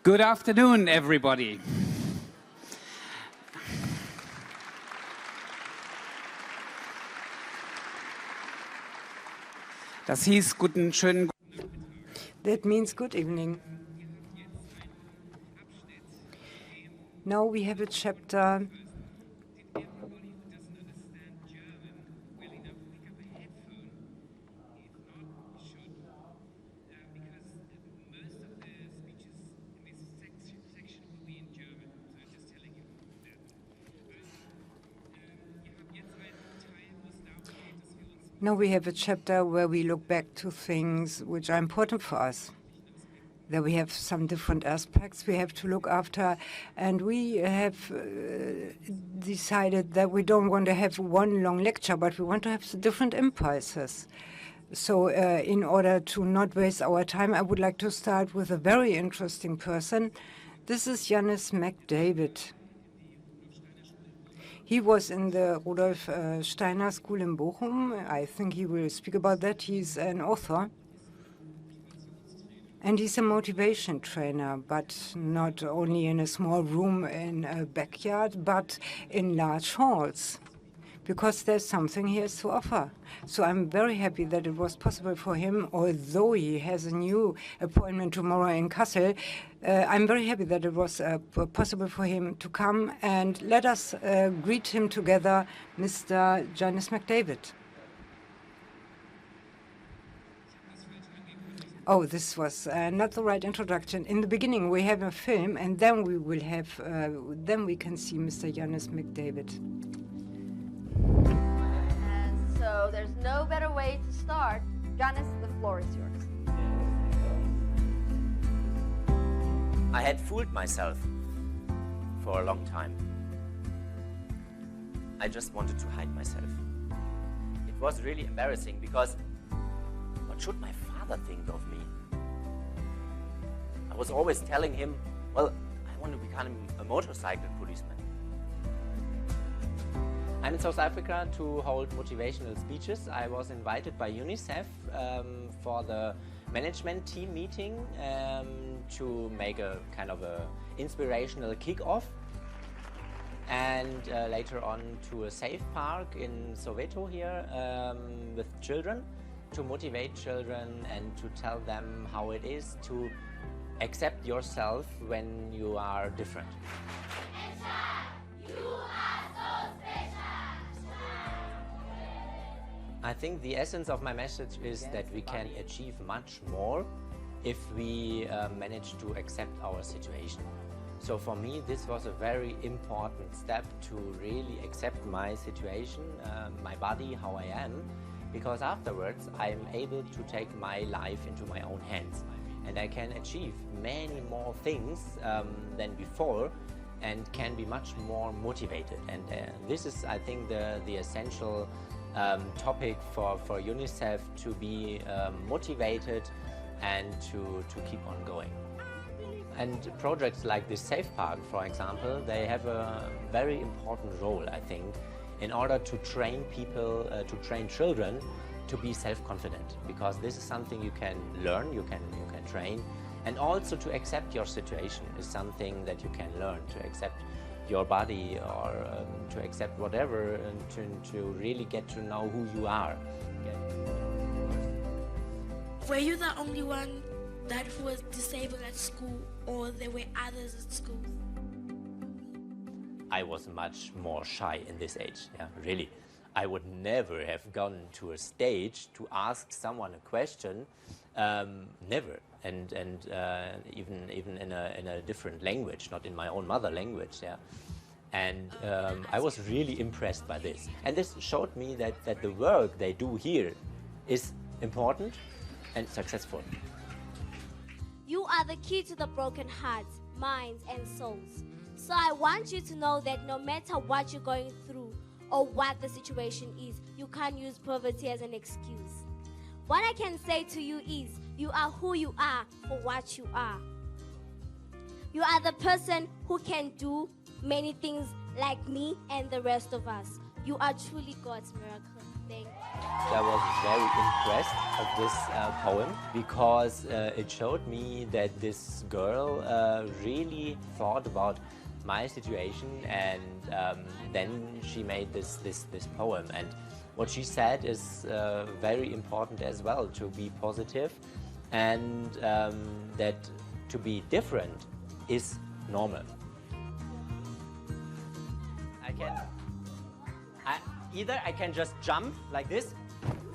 Good afternoon, everybody. Das hieß schönen. That means good evening. Now we have a chapter where we look back to things which are important for us. There we have some different aspects we have to look after, and we have decided that we don't want to have one long lecture, but we want to have different impulses. So in order to not waste our time, I would like to start with a very interesting person. This is Janis McDavid. He was in the Rudolf Steiner School in Bochum. I think he will speak about that. He's an author. And he's a motivation trainer, but not only in a small room in a backyard, but in large halls, because there's something he has to offer. So I'm very happy that it was possible for him, although he has a new appointment tomorrow in Kassel. I'm very happy that it was possible for him to come, and let us greet him together, Mr. Janis McDavid. Oh, this was not the right introduction. In the beginning, we have a film, and then we will have, then we can see Mr. Janis McDavid. And so there's no better way to start. Janis, the floor is yours. I had fooled myself for a long time. I just wanted to hide myself. It was really embarrassing because what should my father think of me? I was always telling him, well, I want to become a motorcycle policeman. I'm in South Africa to hold motivational speeches. I was invited by UNICEF for the management team meeting to make a kind of a inspirational kick-off, and later on to a safe park in Soweto here with children, to motivate children and to tell them how it is to accept yourself when you are different. You are so special. I think the essence of my message is that we can achieve much more if we manage to accept our situation. So for me, this was a very important step to really accept my situation, my body, how I am, because afterwards I'm able to take my life into my own hands, and I can achieve many more things than before and can be much more motivated. And this is, I think, the essential topic for UNICEF, to be motivated and to keep on going. And projects like this Safe Park, for example, they have a very important role, I think, in order to train people, to train children to be self-confident, because this is something you can learn, you can train, and also to accept your situation is something that you can learn, to accept your body, or to accept whatever, and to really get to know who you are. Were you the only one that was disabled at school, or there were others at school? I was much more shy in this age, yeah, really. I would never have gone to a stage to ask someone a question, never, and even in a different language, not in my own mother language, yeah. And I was really impressed by this. And this showed me that the work they do here is important and successful. You are the key to the broken hearts, minds, and souls. So I want you to know that no matter what you're going through or what the situation is, you can't use poverty as an excuse. What I can say to you is, you are who you are for what you are. You are the person who can do many things like me and the rest of us. You are truly God's miracle. everything. I was very impressed of this poem because it showed me that this girl really thought about my situation, and then she made this poem. And what she said is very important as well, to be positive, and that to be different is normal. Either I can just jump like this.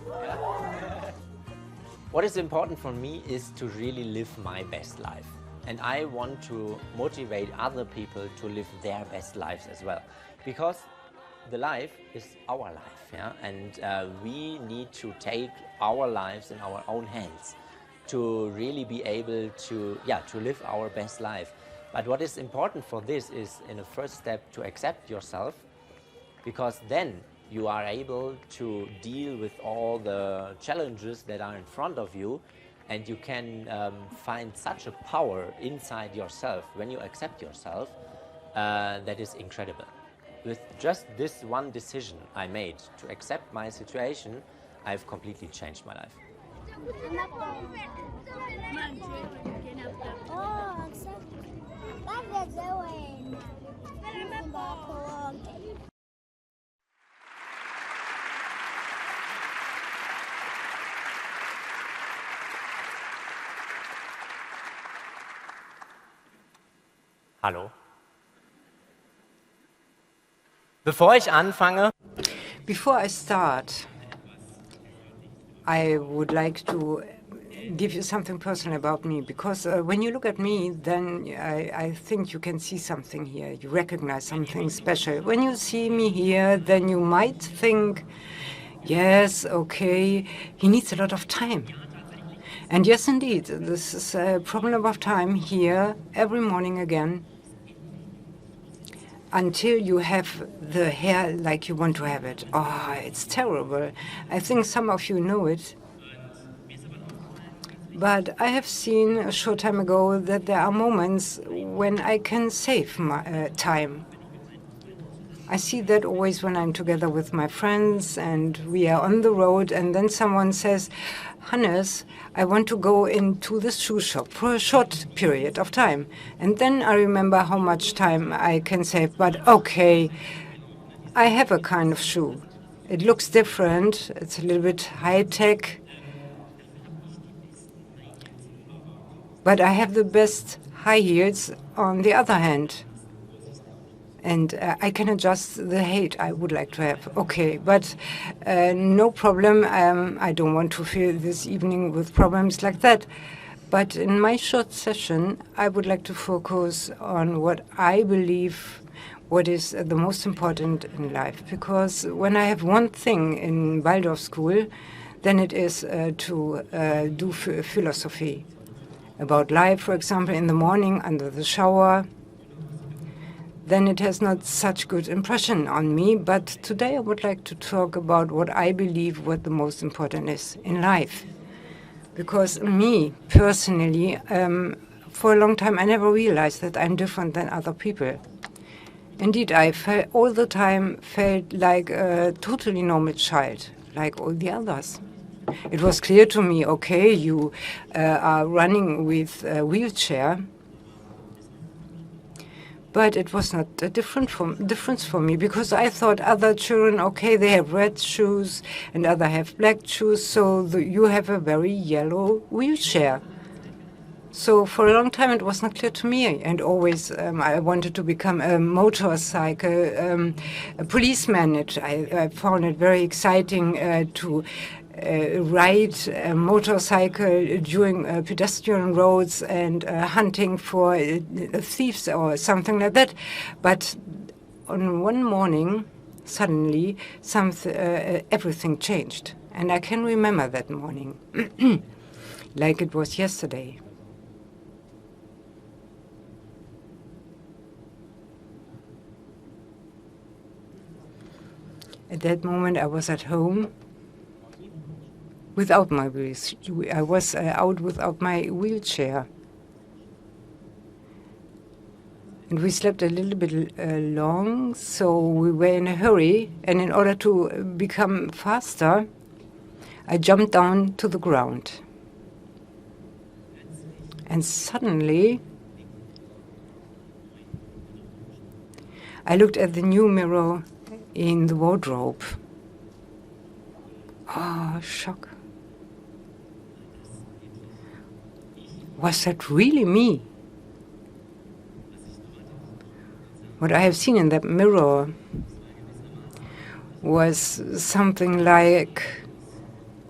Yeah. What is important for me is to really live my best life. And I want to motivate other people to live their best lives as well. Because the life is our life, yeah? And we need to take our lives in our own hands to really be able to live our best life. But what is important for this is, in the first step, to accept yourself, because then you are able to deal with all the challenges that are in front of you, and you can find such a power inside yourself when you accept yourself that is incredible. With just this one decision I made to accept my situation, I've completely changed my life. Hallo. Bevor ich anfange, Before I start, I would like to give you something personal about me, because when you look at me, then I think you can see something here. You recognize something special. When you see me here, then you might think, yes, okay, he needs a lot of time. And yes, indeed, this is a problem of time here every morning again, until you have the hair like you want to have it. Oh, it's terrible. I think some of you know it. But I have seen a short time ago that there are moments when I can save my time. I see that always when I'm together with my friends and we are on the road, and then someone says, Hannes, I want to go into the shoe shop for a short period of time. And then I remember how much time I can save. But okay, I have a kind of shoe. It looks different. It's a little bit high-tech. But I have the best high heels on the other hand. And I can adjust the height I would like to have. Okay, but no problem. I don't want to fill this evening with problems like that. But in my short session, I would like to focus on what I believe what is the most important in life. Because when I have one thing in Waldorf School, then it is to do philosophy about life, for example, in the morning under the shower. Then it has not such good impression on me. But today I would like to talk about what I believe what the most important is in life. Because me, personally, for a long time I never realized that I'm different than other people. Indeed, I all the time felt like a totally normal child, like all the others. It was clear to me, okay, you are running with a wheelchair, but it was not a difference for me, because I thought other children, okay, they have red shoes and others have black shoes, so you have a very yellow wheelchair. So for a long time it was not clear to me, and always I wanted to become a motorcycle a policeman. I found it very exciting to ride a motorcycle during pedestrian roads and hunting for thieves or something like that. But on one morning, suddenly, everything changed. And I can remember that morning, like it was yesterday. At that moment, I was at home without my wheelchair. I was out without my wheelchair. And we slept a little bit long, so we were in a hurry. And in order to become faster, I jumped down to the ground. And suddenly, I looked at the new mirror in the wardrobe. Oh, shock. Was that really me? What I have seen in that mirror was something like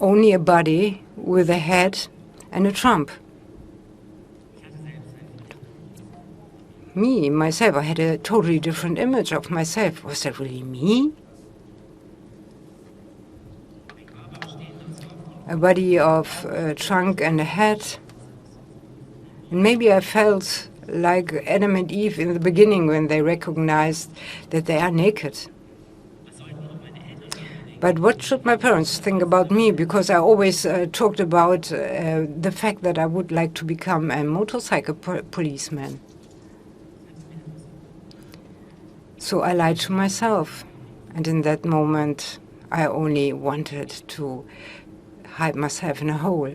only a body with a head and a trump. Me, myself, I had a totally different image of myself. Was that really me? A body of a trunk and a head. And maybe I felt like Adam and Eve in the beginning when they recognized that they are naked. But what should my parents think about me? Because I always talked about the fact that I would like to become a motorcycle policeman. So I lied to myself. And in that moment, I only wanted to hide myself in a hole.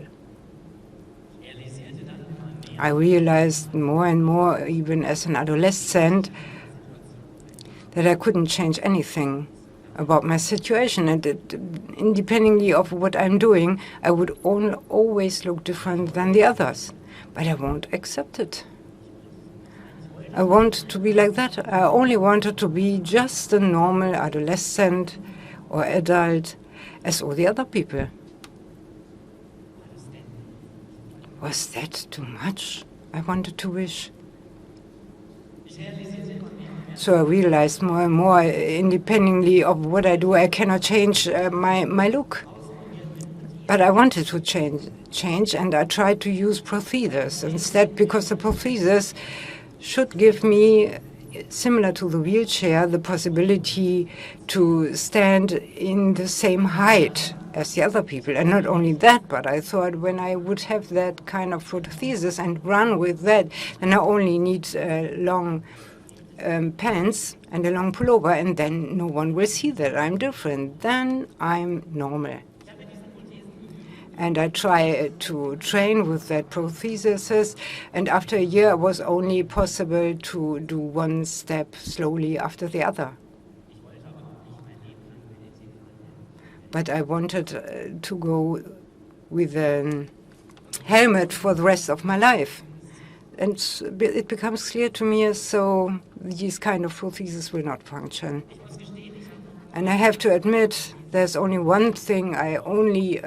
I realized more and more, even as an adolescent, that I couldn't change anything about my situation. And independently of what I'm doing, I would always look different than the others. But I won't accept it. I want to be like that. I only wanted to be just a normal adolescent or adult as all the other people. Was that too much? I wanted to wish. So I realized more and more, independently of what I do, I cannot change my look. But I wanted to change, and I tried to use prosthesis instead, because the prosthesis should give me, similar to the wheelchair, the possibility to stand in the same height as the other people. And not only that, but I thought when I would have that kind of prosthesis and run with that, then I only need long pants and a long pullover, and then no one will see that I'm different. Then I'm normal. And I try to train with that prosthesis, and after a year, it was only possible to do one step slowly after the other. But I wanted to go with a helmet for the rest of my life. And it becomes clear to me, so these kind of prostheses will not function. And I have to admit, there's only one thing I only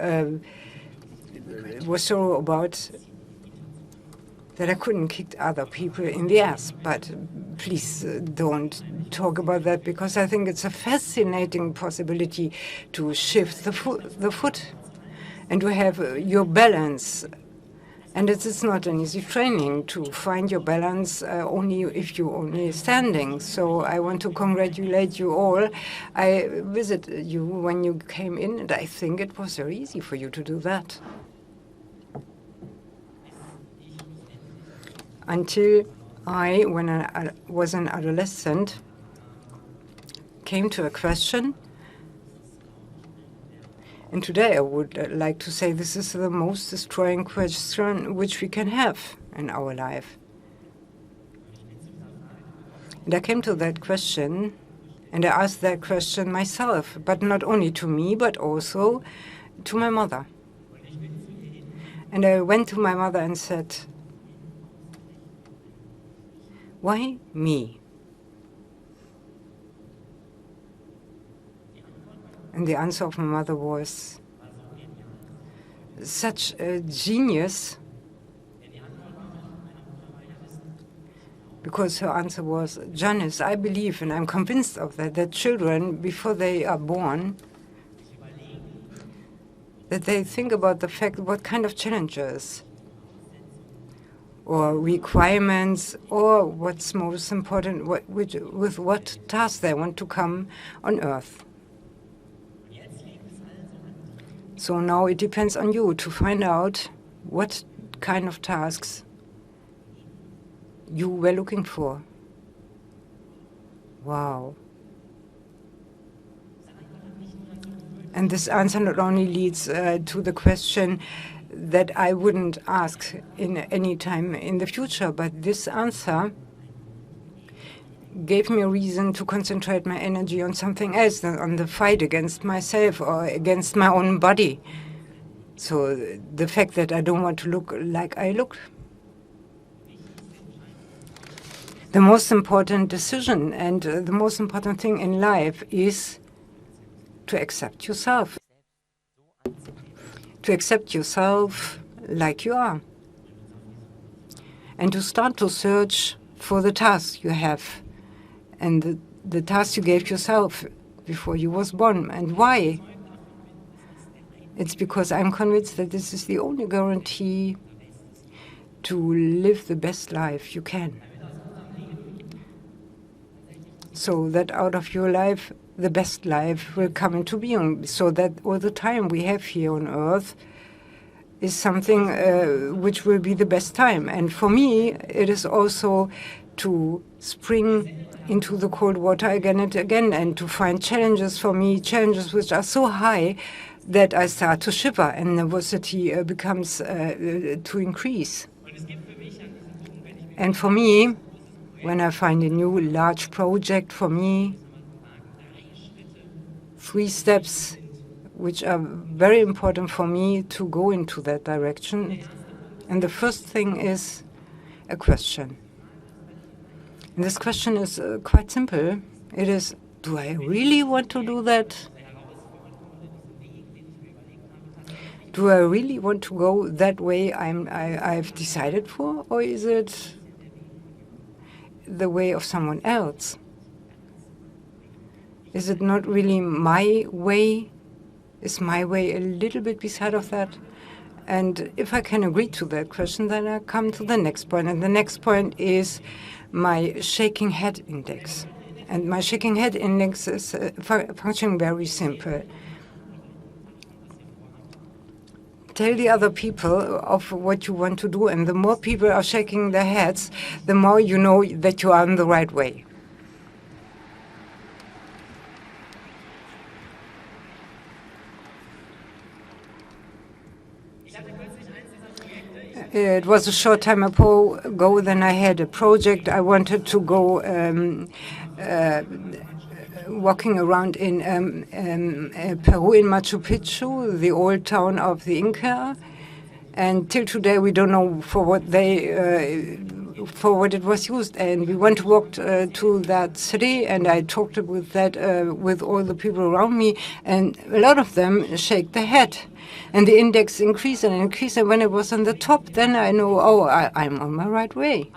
was sorry about, that I couldn't kick other people in the ass. But please don't talk about that, because I think it's a fascinating possibility to shift the foot and to have your balance. And it's not an easy training to find your balance only if you're only standing. So I want to congratulate you all. I visited you when you came in, and I think it was very easy for you to do that. Until I, when I was an adolescent, came to a question. And today I would like to say this is the most destroying question which we can have in our life. And I came to that question, and I asked that question myself, but not only to me, but also to my mother. And I went to my mother and said, "Why me?" And the answer of my mother was such a genius, because her answer was, "Janis, I believe, and I'm convinced of that children, before they are born, that they think about the fact what kind of challenges or requirements, or what's most important, with what tasks they want to come on Earth. So now it depends on you to find out what kind of tasks you were looking for Wow. And this answer not only leads to the question that I wouldn't ask in any time in the future, but this answer gave me a reason to concentrate my energy on something else than on the fight against myself or against my own body. So the fact that I don't want to look like I look. The most important decision and the most important thing in life is to accept yourself. To accept yourself like you are. And to start to search for the task you have and the task you gave yourself before you was born. And why? It's because I'm convinced that this is the only guarantee to live the best life you can. So that out of your life, the best life will come into being, so that all the time we have here on Earth is something which will be the best time. And for me, it is also to spring into the cold water again and again and to find challenges for me, challenges which are so high that I start to shiver and nervosity becomes to increase. And for me, when I find a new large project for me, 3 steps which are very important for me to go into that direction. And the first thing is a question. And this question is quite simple. It is, do I really want to do that? Do I really want to go that way I've decided for? Or is it the way of someone else? Is it not really my way? Is my way a little bit beside of that? And if I can agree to that question, then I come to the next point. And the next point is my shaking head index. And my shaking head index is functioning very simple. Tell the other people of what you want to do, and the more people are shaking their heads, the more you know that you are on the right way. It was a short time ago, then I had a project. I wanted to go walking around in Peru, in Machu Picchu, the old town of the Inca. And till today, we don't know for what it was used. And we went to walk to that city, and I talked with all the people around me, and a lot of them shake their head. And the index increased and increased, and when it was on the top, then I know, oh, I'm on my right way.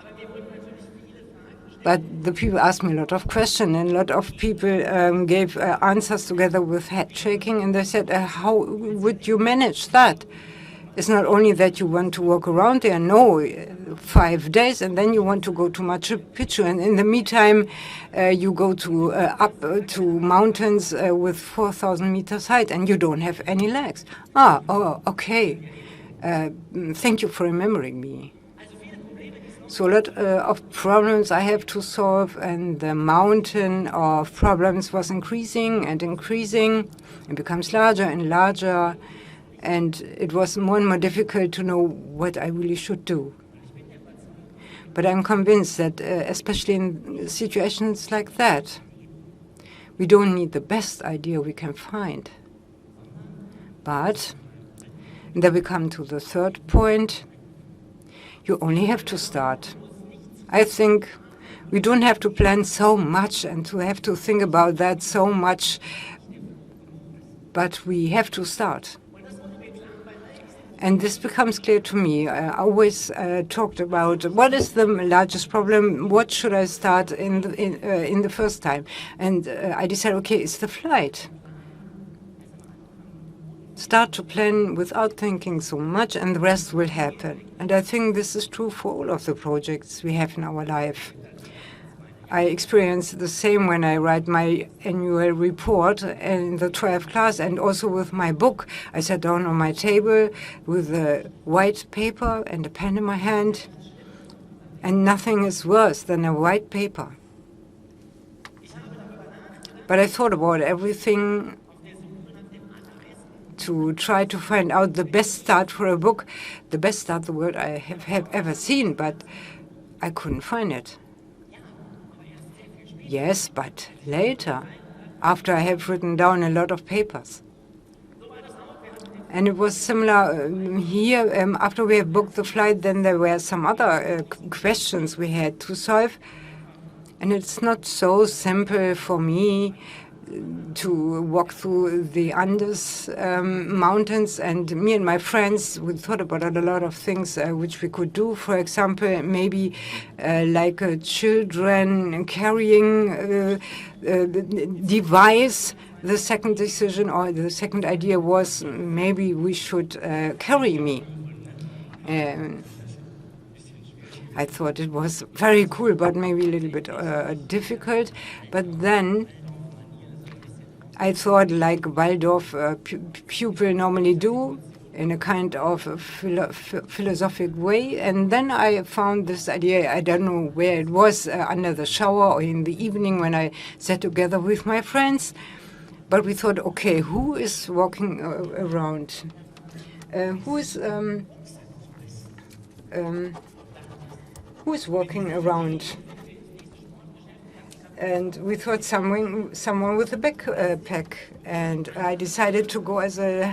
But the people asked me a lot of questions, and a lot of people gave answers together with head shaking, and they said, how would you manage that? It's not only that you want to walk around there, no, 5 days, and then you want to go to Machu Picchu, and in the meantime, you go to up to mountains with 4,000 meters height, and you don't have any legs. Oh, okay. Thank you for remembering me. So a lot of problems I have to solve, and the mountain of problems was increasing and increasing. It becomes larger and larger. And it was more and more difficult to know what I really should do. But I'm convinced that, especially in situations like that, we don't need the best idea we can find. But, and then we come to the third point, you only have to start. I think we don't have to plan so much and to have to think about that so much, but we have to start. And this becomes clear to me. I always talked about what is the largest problem, what should I start in the first time. And I decided, okay, it's the flight. Start to plan without thinking so much, and the rest will happen. And I think this is true for all of the projects we have in our life. I experience the same when I write my annual report in the 12th class, and also with my book. I sat down on my table with a white paper and a pen in my hand, and nothing is worse than a white paper. But I thought about everything to try to find out the best start for a book, the best start the word I have ever seen, but I couldn't find it. Yes, but later, after I have written down a lot of papers. And it was similar here. After we have booked the flight, then there were some other questions we had to solve. And it's not so simple for me to walk through the Andes mountains. And me and my friends, we thought about a lot of things which we could do. For example, maybe like children carrying device. The second decision or the second idea was maybe we should carry me. I thought it was very cool, but maybe a little bit difficult. But then I thought like Waldorf pupil normally do, in a kind of philosophic way. And then I found this idea, I don't know where it was, under the shower or in the evening when I sat together with my friends. But we thought, okay, who is walking around? Who is walking around? And we thought someone with a backpack. And I decided to go as a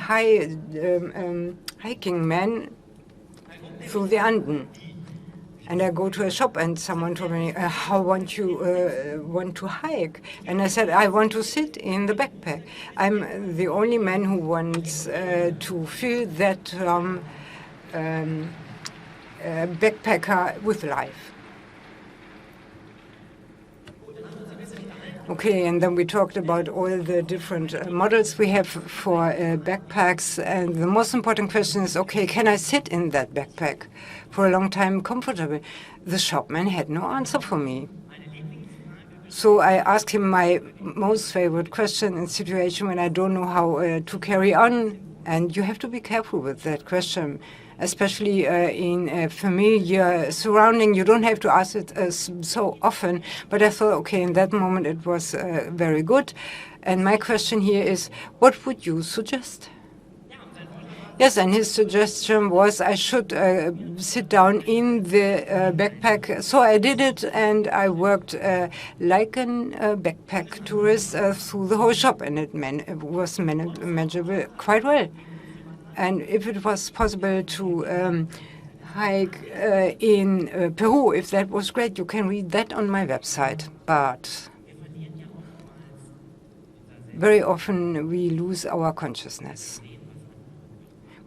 hiking man through the Anden. And I go to a shop, and someone told me, how want you want to hike? And I said, I want to sit in the backpack. I'm the only man who wants to feel that backpacker with life. Okay, and then we talked about all the different models we have for backpacks. And the most important question is, okay, can I sit in that backpack for a long time comfortable? The shopman had no answer for me. So I asked him my most favorite question in situation when I don't know how to carry on. And you have to be careful with that question, especially in a familiar surrounding. You don't have to ask it so often. But I thought, okay, in that moment it was very good. And my question here is, what would you suggest? Yes, and his suggestion was I should sit down in the backpack. So I did it, and I worked like a backpack tourist through the whole shop, and it was manageable quite well. And if it was possible to hike in Peru, if that was great, you can read that on my website. But very often we lose our consciousness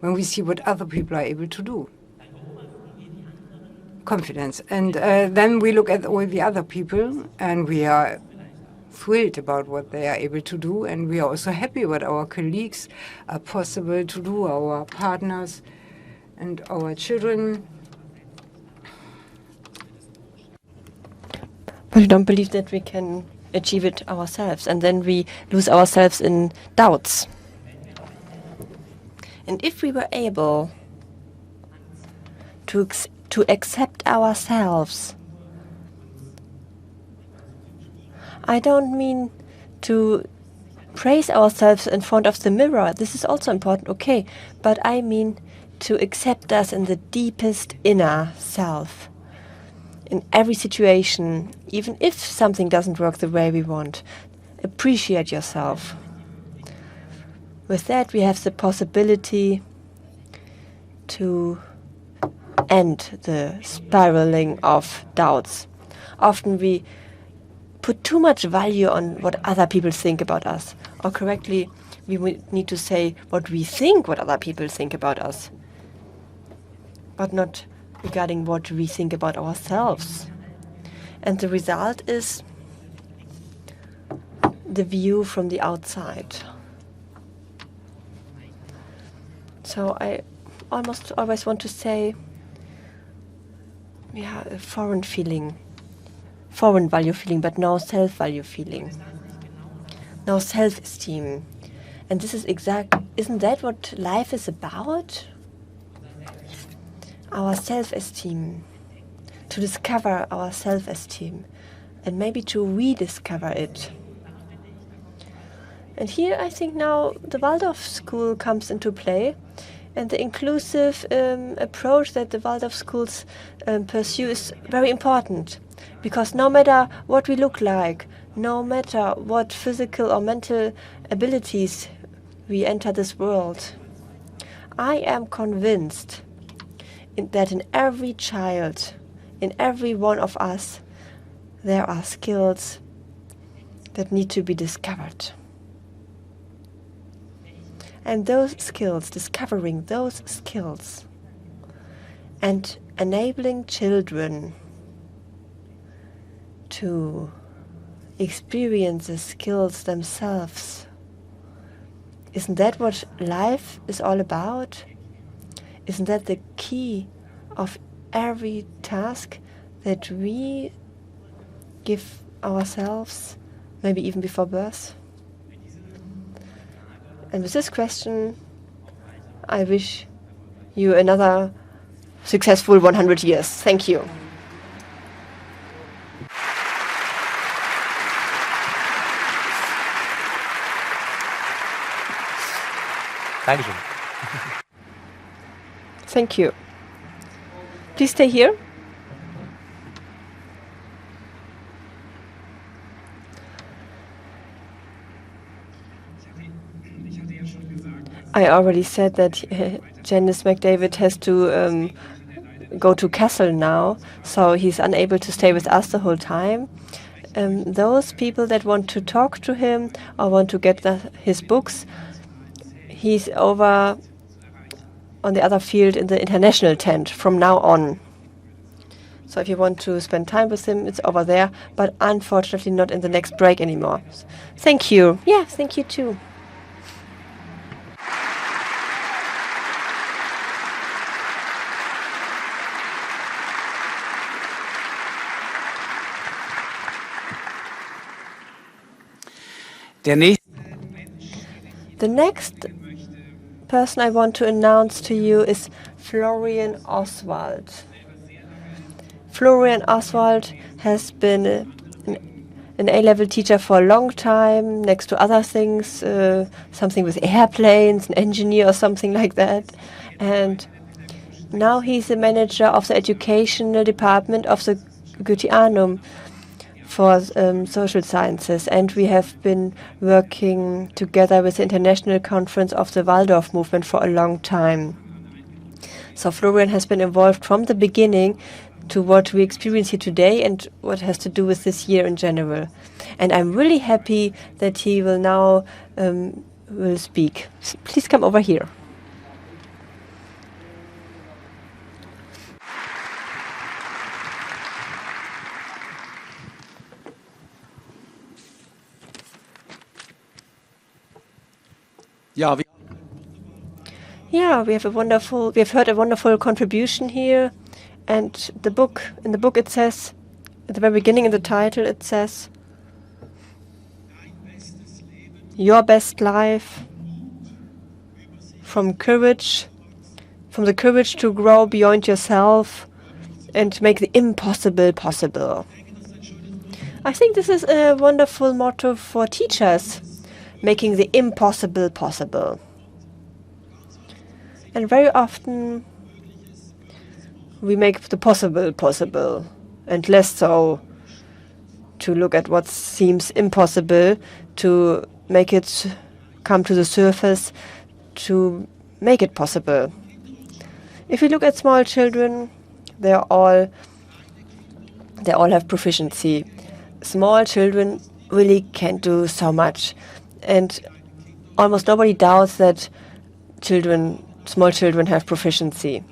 when we see what other people are able to do. Confidence. And then we look at all the other people, and we are thrilled about what they are able to do, and we are also happy what our colleagues are possible to do, our partners and our children. But we don't believe that we can achieve it ourselves, and then we lose ourselves in doubts. And if we were able to accept ourselves, I don't mean to praise ourselves in front of the mirror. This is also important, okay. But I mean to accept us in the deepest inner self. In every situation, even if something doesn't work the way we want, appreciate yourself. With that, we have the possibility to end the spiraling of doubts. Often we put too much value on what other people think about us. Or correctly, we need to say what we think what other people think about us, but not regarding what we think about ourselves. And the result is the view from the outside. So I almost always want to say, yeah, a foreign feeling, foreign value feeling, but no self-value feeling, no self-esteem. And this is isn't that what life is about? Our self-esteem, to discover our self-esteem, and maybe to rediscover it. And here I think now the Waldorf school comes into play, and the inclusive approach that the Waldorf schools pursue is very important, because no matter what we look like, no matter what physical or mental abilities we enter this world, I am convinced that in every child, in every one of us, there are skills that need to be discovered. And those skills, discovering those skills and enabling children to experience the skills themselves, isn't that what life is all about? Isn't that the key of every task that we give ourselves, maybe even before birth? And with this question, I wish you another successful 100 years. Thank you. Dankeschön. Thank you. Please stay here. I already said that Janis McDavid has to go to Kassel now, so he's unable to stay with us the whole time. Those people that want to talk to him or want to get his books, he's over on the other field in the international tent from now on. So if you want to spend time with him, it's over there, but unfortunately not in the next break anymore. Thank you. Yeah, thank you too. The next person I want to announce to you is Florian Oswald. Florian Oswald has been an A-level teacher for a long time, next to other things, something with airplanes, an engineer or something like that. And now he's the manager of the educational department of the Goetheanum for social sciences, and we have been working together with the International Conference of the Waldorf movement for a long time. So Florian has been involved from the beginning to what we experience here today and what has to do with this year in general. And I'm really happy that he will now will speak. Please come over here. Yeah, we have heard a wonderful contribution here, and in the book it says, at the very beginning in the title it says, your best life, from the courage to grow beyond yourself and make the impossible possible. I think this is a wonderful motto for teachers, making the impossible possible. And very often we make the possible possible, and less so to look at what seems impossible, to make it come to the surface, to make it possible. If we look at small children, they all have proficiency. Small children really can do so much, and almost nobody doubts that small children have proficiency.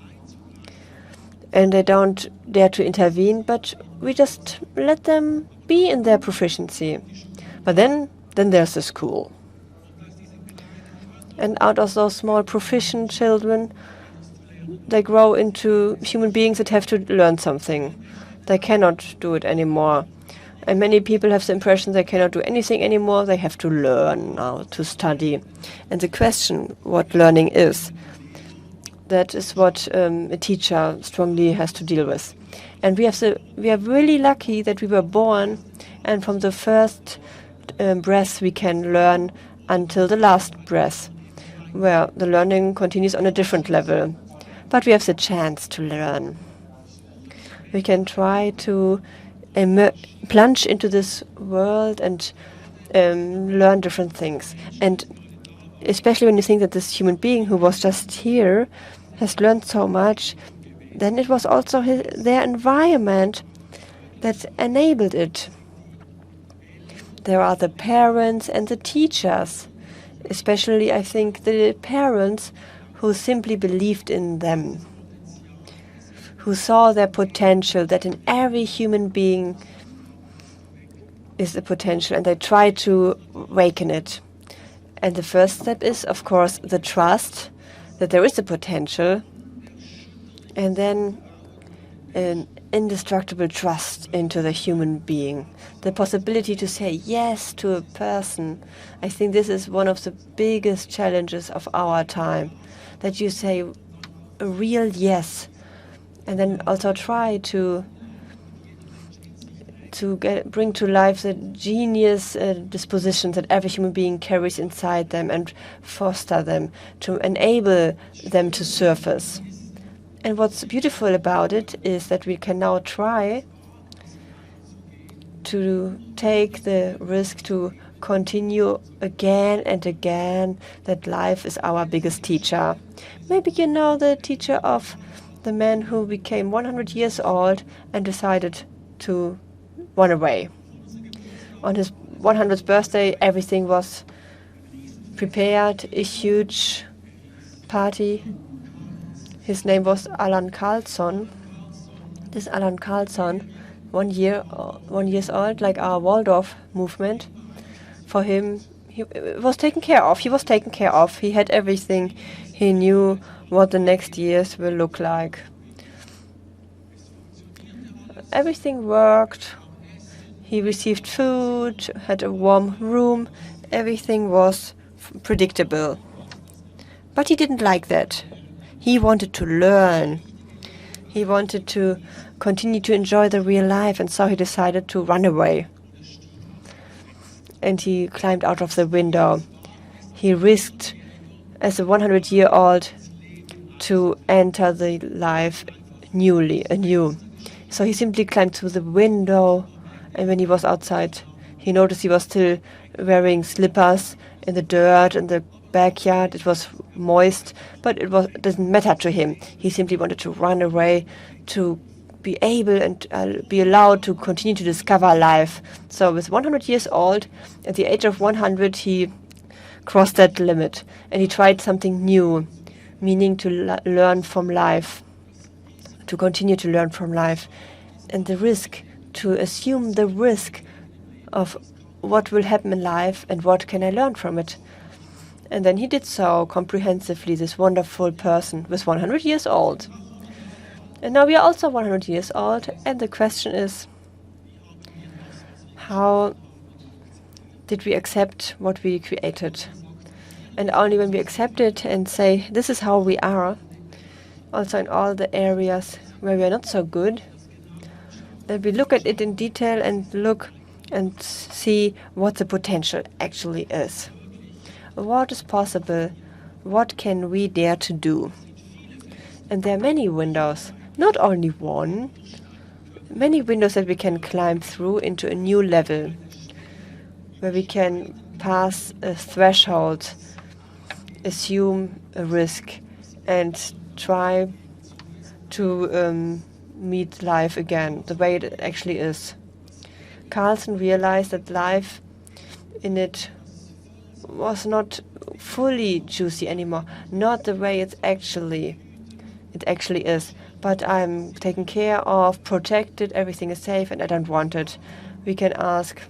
And they don't dare to intervene, but we just let them be in their proficiency. But then there's the school. And out of those small proficient children, they grow into human beings that have to learn something. They cannot do it anymore. And many people have the impression they cannot do anything anymore. They have to learn now, to study. And the question what learning is, that is what a teacher strongly has to deal with. And we are really lucky that we were born, and from the first breath we can learn until the last breath, where the learning continues on a different level. But we have the chance to learn. We can try to plunge into this world and learn different things. And especially when you think that this human being who was just here has learned so much, then it was also their environment that enabled it. There are the parents and the teachers, especially I think the parents who simply believed in them, who saw their potential, that in every human being is a potential, and they try to awaken it. And the first step is, of course, the trust that there is a potential, and then an indestructible trust into the human being. The possibility to say yes to a person. I think this is one of the biggest challenges of our time, that you say a real yes, and then also try to bring to life the genius dispositions that every human being carries inside them and foster them, to enable them to surface. And what's beautiful about it is that we can now try to take the risk to continue again and again that life is our biggest teacher. Maybe you know the teacher of the man who became 100 years old and decided to run away. On his 100th birthday, everything was prepared, a huge party. His name was Allan Karlsson. This Allan Karlsson, 1 year old, like our Waldorf movement. For him, he was taken care of. He was taken care of. He had everything. He knew what the next years will look like. Everything worked. He received food, had a warm room. Everything was predictable. But he didn't like that. He wanted to learn. He wanted to continue to enjoy the real life, and so he decided to run away. And he climbed out of the window. He risked, as a 100-year-old, to enter the life anew. So he simply climbed through the window, and when he was outside, he noticed he was still wearing slippers in the dirt in the backyard. It was moist, but it doesn't matter to him. He simply wanted to run away, to be able and be allowed to continue to discover life. So with 100 years old, at the age of 100, he crossed that limit, and he tried something new, meaning to learn from life, to continue to learn from life, and the risk, to assume the risk of what will happen in life and what can I learn from it. And then he did so comprehensively, this wonderful person was 100 years old. And now we are also 100 years old, and the question is, how did we accept what we created? And only when we accept it and say, this is how we are, also in all the areas where we are not so good, that we look at it in detail and look and see what the potential actually is. What is possible? What can we dare to do? And there are many windows, not only one, many windows that we can climb through into a new level, where we can pass a threshold, assume a risk, and try to meet life again, the way it actually is. Karlsson realized that life in it was not fully juicy anymore, not the way it actually is. But I'm taken care of, protected, everything is safe, and I don't want it. We can ask,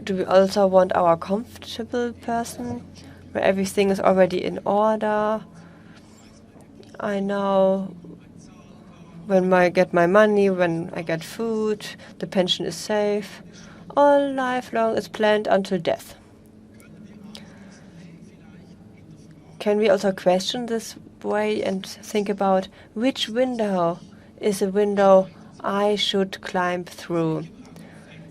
do we also want our comfortable person, where everything is already in order? I know when I get my money, when I get food, the pension is safe. All life long is planned until death. Can we also question this way and think about which window is a window I should climb through?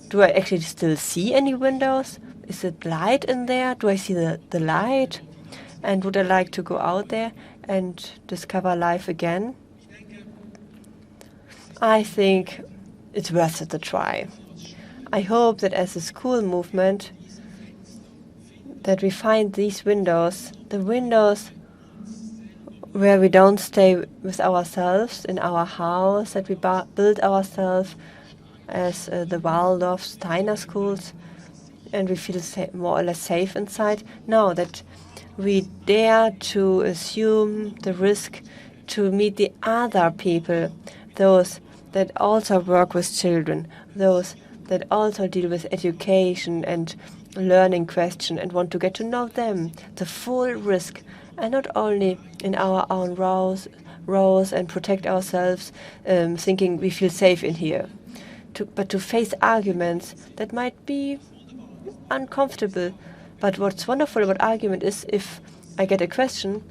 Do I actually still see any windows? Is it light in there? Do I see the light? And would I like to go out there and discover life again? I think it's worth it to try. I hope that as a school movement that we find these windows, the windows where we don't stay with ourselves in our house, that we build ourselves as the Waldorf Schools, and we feel more or less safe inside. No, that we dare to assume the risk to meet the other people, those that also work with children, those that also deal with education and learning question and want to get to know them, the full risk, and not only in our own rows and protect ourselves, thinking we feel safe in here, but to face arguments that might be uncomfortable. But what's wonderful about argument is if I get a question,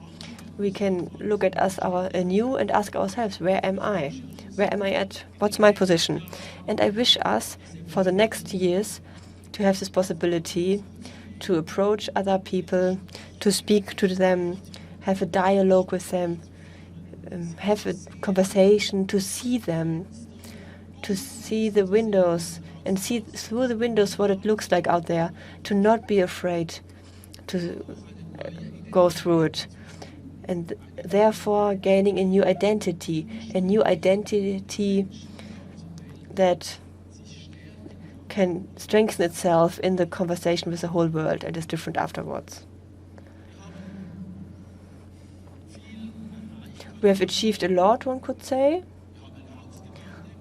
we can look at us anew and ask ourselves, where am I? Where am I at? What's my position? And I wish us for the next years to have this possibility to approach other people, to speak to them, have a dialogue with them, have a conversation, to see them, to see the windows and see through the windows what it looks like out there, to not be afraid to go through it. And therefore gaining a new identity that can strengthen itself in the conversation with the whole world and is different afterwards. We have achieved a lot, one could say.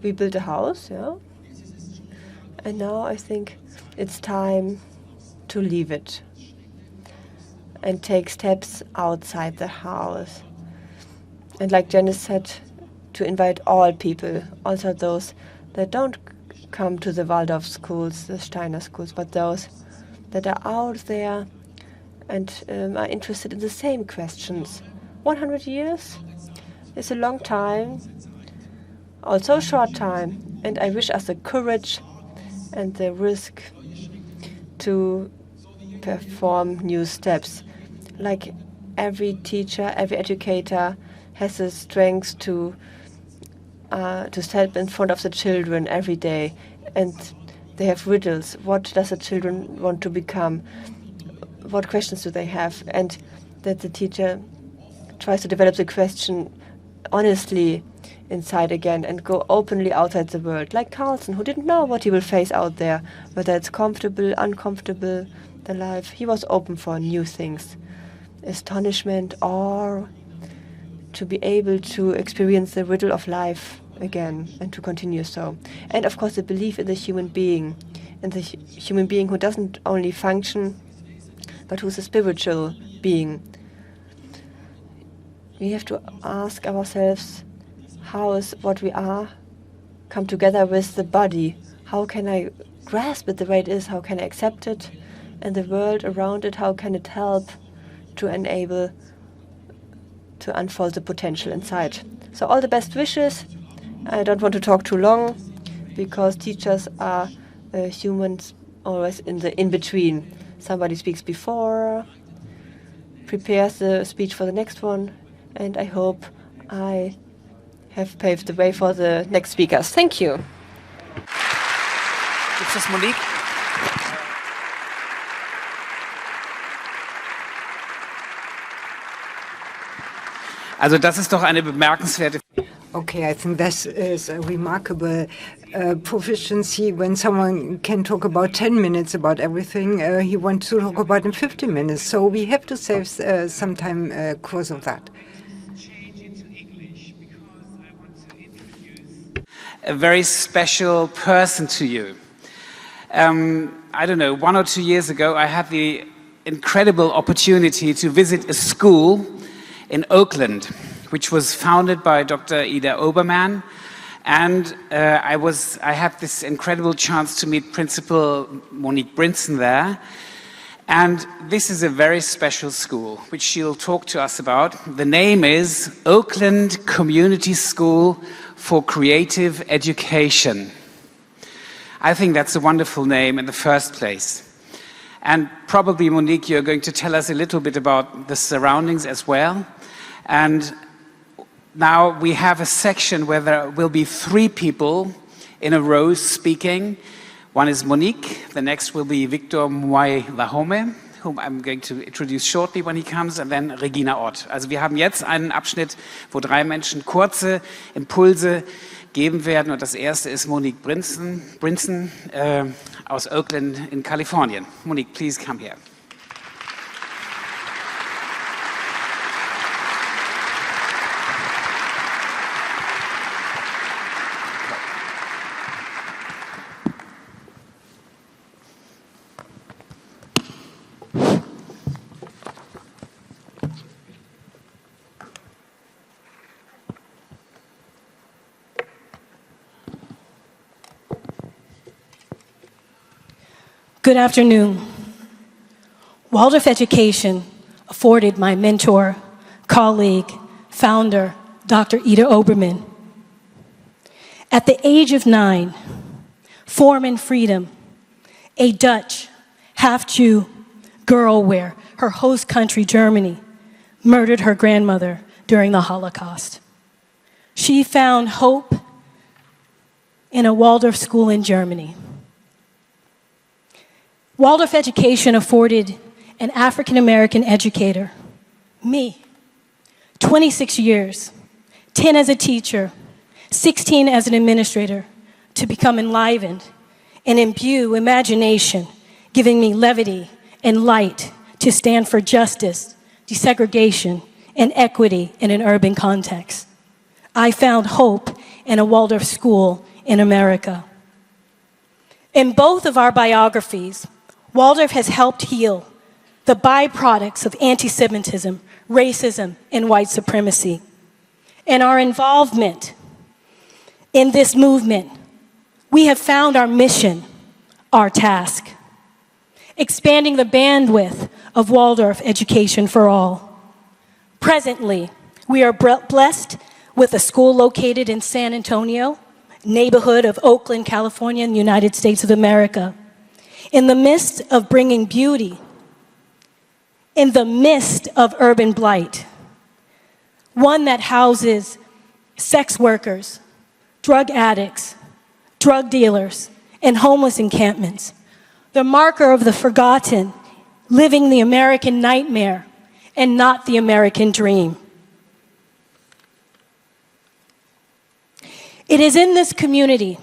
We built a house, yeah. And now I think it's time to leave it and take steps outside the house. And like Janis said, to invite all people, also those that don't come to the Waldorf schools, the Steiner schools, but those that are out there and are interested in the same questions. 100 years is a long time, also a short time, and I wish us the courage and the risk to perform new steps. Like every teacher, every educator has the strength to stand in front of the children every day, and they have riddles. What does the children want to become? What questions do they have? And that the teacher tries to develop the question honestly inside again and go openly outside the world. Like Karlsson, who didn't know what he will face out there, whether it's comfortable, uncomfortable, the life. He was open for new things, astonishment, or to be able to experience the riddle of life again and to continue so. And of course the belief in the human being, and the human being who doesn't only function, but who's a spiritual being. We have to ask ourselves, how is what we are come together with the body? How can I grasp it the way it is? How can I accept it? And the world around it, how can it help to enable to unfold the potential inside? So all the best wishes. I don't want to talk too long, because teachers are humans always in the in-between. Somebody speaks before, prepares the speech for the next one, and I hope I have paved the way for the next speakers. Thank you. Gibt's das, Monique? Also das ist doch eine bemerkenswerte. Okay, I think this is a remarkable proficiency when someone can talk about 10 minutes about everything he wants to talk about in 15 minutes. So we have to save some time course of that. A very special person to you. I don't know, 1 or 2 years ago, I had the incredible opportunity to visit a school in Oakland, which was founded by Dr. Ida Obermann. And I had this incredible chance to meet Principal Monique Brinson there. And this is a very special school, which she'll talk to us about. The name is Oakland Community School for Creative Education. I think that's a wonderful name in the first place. And probably, Monique, you're going to tell us a little bit about the surroundings as well. And now we have a section where there will be 3 people in a row speaking. One is Monique, the next will be Victor Mwai-Wahome, whom I'm going to introduce shortly when he comes, and then Regina Ott. Also wir haben jetzt einen Abschnitt, wo 3 Menschen kurze Impulse geben werden. Und das erste ist Monique Brinson aus Oakland in Kalifornien. Monique, please come here. Good afternoon. Waldorf education afforded my mentor, colleague, founder, Dr. Ida Obermann. At the age of 9, form and freedom, a Dutch, half-Jew girl where her host country, Germany, murdered her grandmother during the Holocaust. She found hope in a Waldorf school in Germany. Waldorf education afforded an African-American educator, me, 26 years, 10 as a teacher, 16 as an administrator, to become enlivened and imbue imagination, giving me levity and light to stand for justice, desegregation, and equity in an urban context. I found hope in a Waldorf school in America. In both of our biographies, Waldorf has helped heal the byproducts of anti-Semitism, racism, and white supremacy. And our involvement in this movement, we have found our mission, our task, expanding the bandwidth of Waldorf education for all. Presently, we are blessed with a school located in San Antonio, neighborhood of Oakland, California, in the United States of America. In the midst of bringing beauty, in the midst of urban blight, one that houses sex workers, drug addicts, drug dealers, and homeless encampments, the marker of the forgotten, living the American nightmare and not the American dream. It is in this community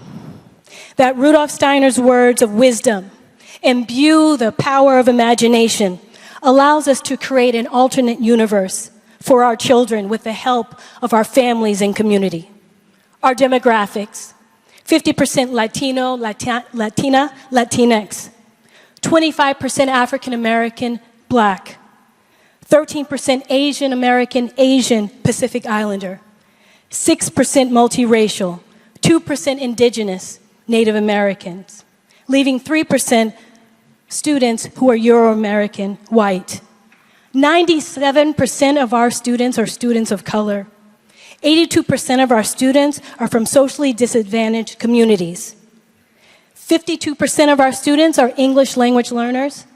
that Rudolf Steiner's words of wisdom imbue the power of imagination, allows us to create an alternate universe for our children with the help of our families and community. Our demographics, 50% Latino, Latina, Latinx, 25% African American, Black, 13% Asian American, Asian Pacific Islander, 6% multiracial, 2% Indigenous, Native Americans, leaving 3% students who are Euro-American, white. 97% of our students are students of color. 82% of our students are from socially disadvantaged communities. 52% of our students are English language learners.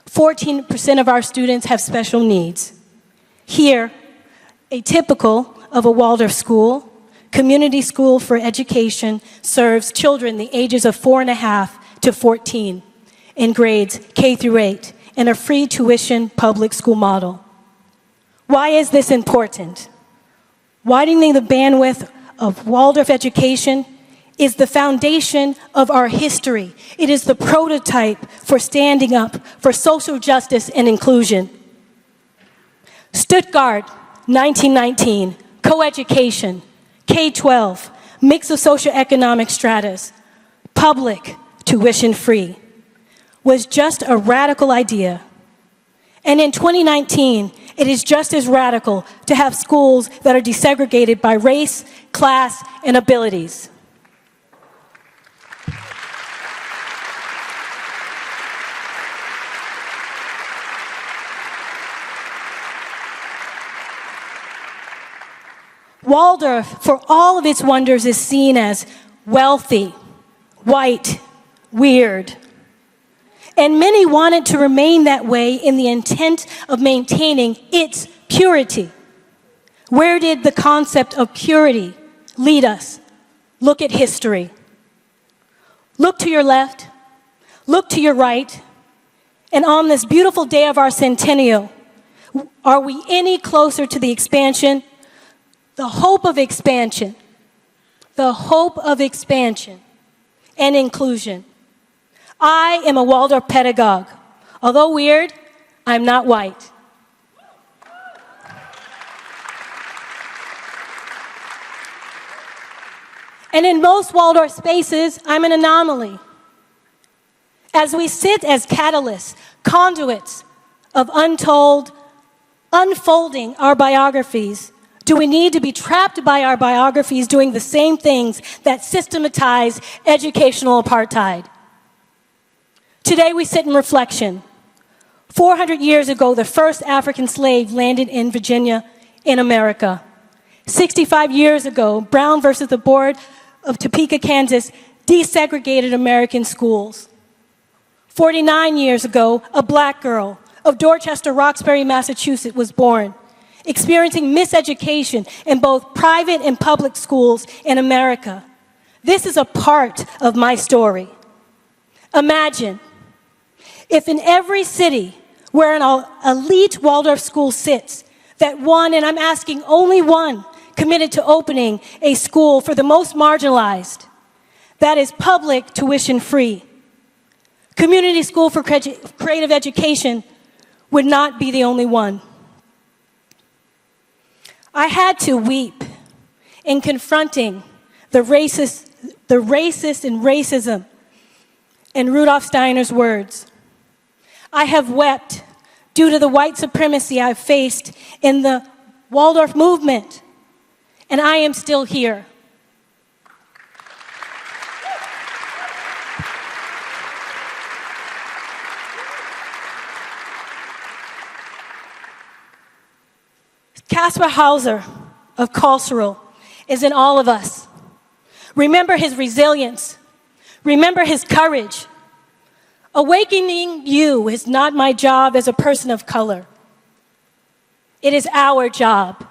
14% of our students have special needs. Here, atypical of a Waldorf school, community school for education serves children the ages of 4.5 to 14 in grades K through 8 in a free tuition public school model. Why is this important? Widening the bandwidth of Waldorf education is the foundation of our history. It is the prototype for standing up for social justice and inclusion. Stuttgart, 1919, coeducation, K-12, mix of socioeconomic stratus, public, tuition-free, was just a radical idea. And in 2019, it is just as radical to have schools that are desegregated by race, class, and abilities. Waldorf, for all of its wonders, is seen as wealthy, white, weird. And many want it to remain that way in the intent of maintaining its purity. Where did the concept of purity lead us? Look at history. Look to your left, look to your right, and on this beautiful day of our centennial, are we any closer to the expansion, the hope of expansion and inclusion? I am a Waldorf pedagogue. Although weird, I'm not white. And in most Waldorf spaces, I'm an anomaly. As we sit as catalysts, conduits of unfolding our biographies, do we need to be trapped by our biographies doing the same things that systematize educational apartheid? Today we sit in reflection. 400 years ago, the first African slave landed in Virginia in America. 65 years ago, Brown versus the Board of Topeka, Kansas, desegregated American schools. 49 years ago, a black girl of Dorchester, Roxbury, Massachusetts was born, experiencing miseducation in both private and public schools in America. This is a part of my story. Imagine if in every city where an elite Waldorf school sits, that one, and I'm asking only one, committed to opening a school for the most marginalized, that is public, tuition-free. Community school for creative education would not be the only one. I had to weep in confronting the racist and racism in Rudolf Steiner's words. I have wept due to the white supremacy I've faced in the Waldorf movement, and I am still here. Caspar Hauser of Karlsruhe is in all of us. Remember his resilience. Remember his courage. Awakening you is not my job as a person of color. It is our job.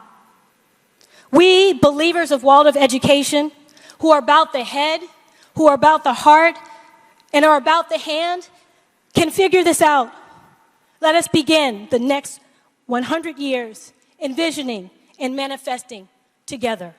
We, believers of Waldorf education, who are about the head, who are about the heart, and are about the hand, can figure this out. Let us begin the next 100 years envisioning and manifesting together.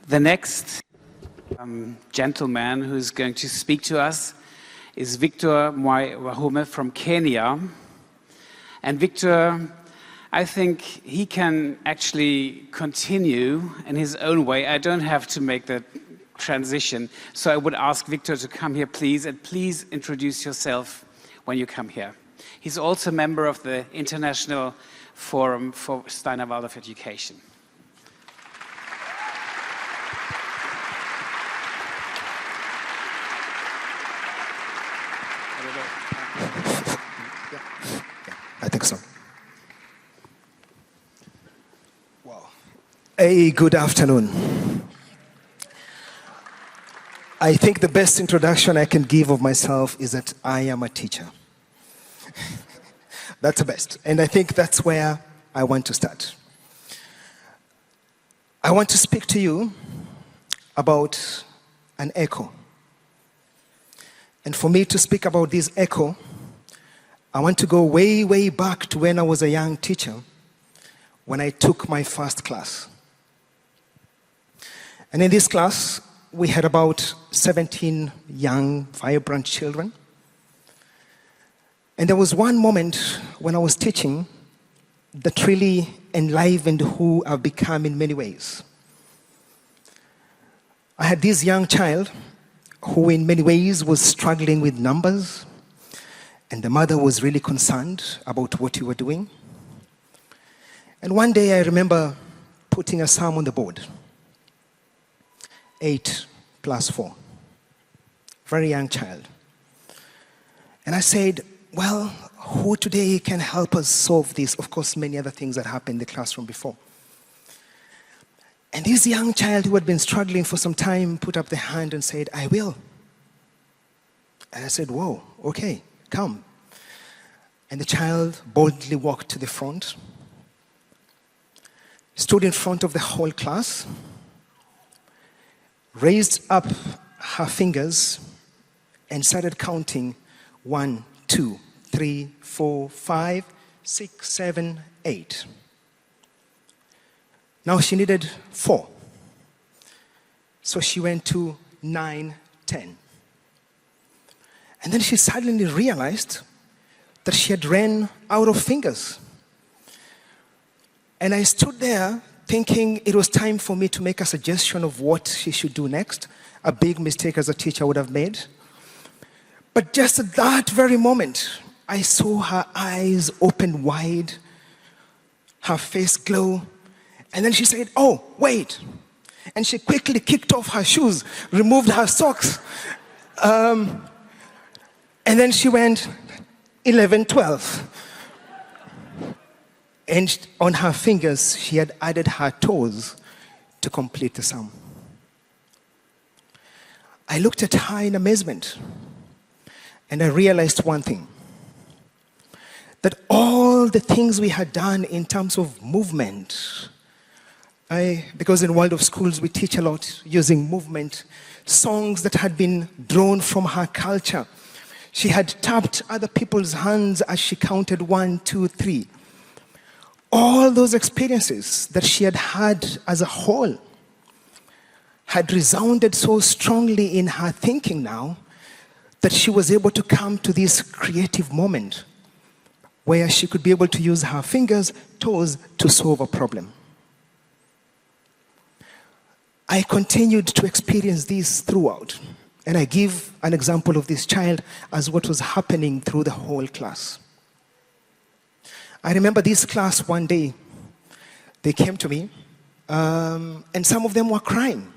The next gentleman who's going to speak to us is Victor Mwai from Kenya. And Victor, I think he can actually continue in his own way. I don't have to make that transition. So I would ask Victor to come here, please, and please introduce yourself when you come here. He's also a member of the International Forum for Steiner Waldorf Education. I think so. Wow. Hey, good afternoon. I think the best introduction I can give of myself is that I am a teacher. That's the best. And I think that's where I want to start. I want to speak to you about an echo. And for me to speak about this echo, I want to go way, way back to when I was a young teacher, when I took my first class. And in this class, we had about 17 young, vibrant children. And there was one moment when I was teaching that really enlivened who I've become in many ways. I had this young child who in many ways was struggling with numbers, and the mother was really concerned about what you were doing. And one day I remember putting a sum on the board. 8 plus 4. Very young child. And I said, well, who today can help us solve this? Of course, many other things that happened in the classroom before. And this young child who had been struggling for some time put up the hand and said, I will. And I said, whoa, okay, come. And the child boldly walked to the front, stood in front of the whole class, raised up her fingers, and started counting 1, 2, 3, 4, 5, 6, 7, 8. Now she needed 4. So she went to 9, 10. And then she suddenly realized that she had ran out of fingers. And I stood there thinking it was time for me to make a suggestion of what she should do next. A big mistake as a teacher would have made. But just at that very moment, I saw her eyes open wide, her face glow, and then she said, oh, wait. And she quickly kicked off her shoes, removed her socks, and then she went 11, 12. And on her fingers, she had added her toes to complete the sum. I looked at her in amazement, and I realized one thing. That all the things we had done in terms of movement, because in Waldorf Schools we teach a lot using movement, songs that had been drawn from her culture. She had tapped other people's hands as she counted 1, 2, 3. All those experiences that she had had as a whole had resounded so strongly in her thinking now that she was able to come to this creative moment where she could be able to use her fingers, toes to solve a problem. I continued to experience this throughout, and I give an example of this child as what was happening through the whole class. I remember this class one day, they came to me, and some of them were crying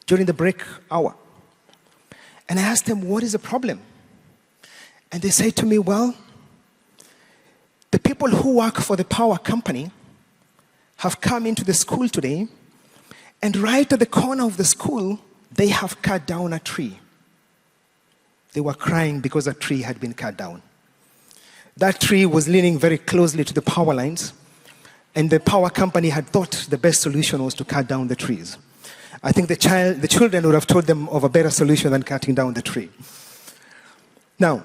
during the break hour. And I asked them, what is the problem? And they said to me, well, the people who work for the power company have come into the school today, and right at the corner of the school, they have cut down a tree. They were crying because a tree had been cut down. That tree was leaning very closely to the power lines, and the power company had thought the best solution was to cut down the trees. I think the children would have told them of a better solution than cutting down the tree. Now,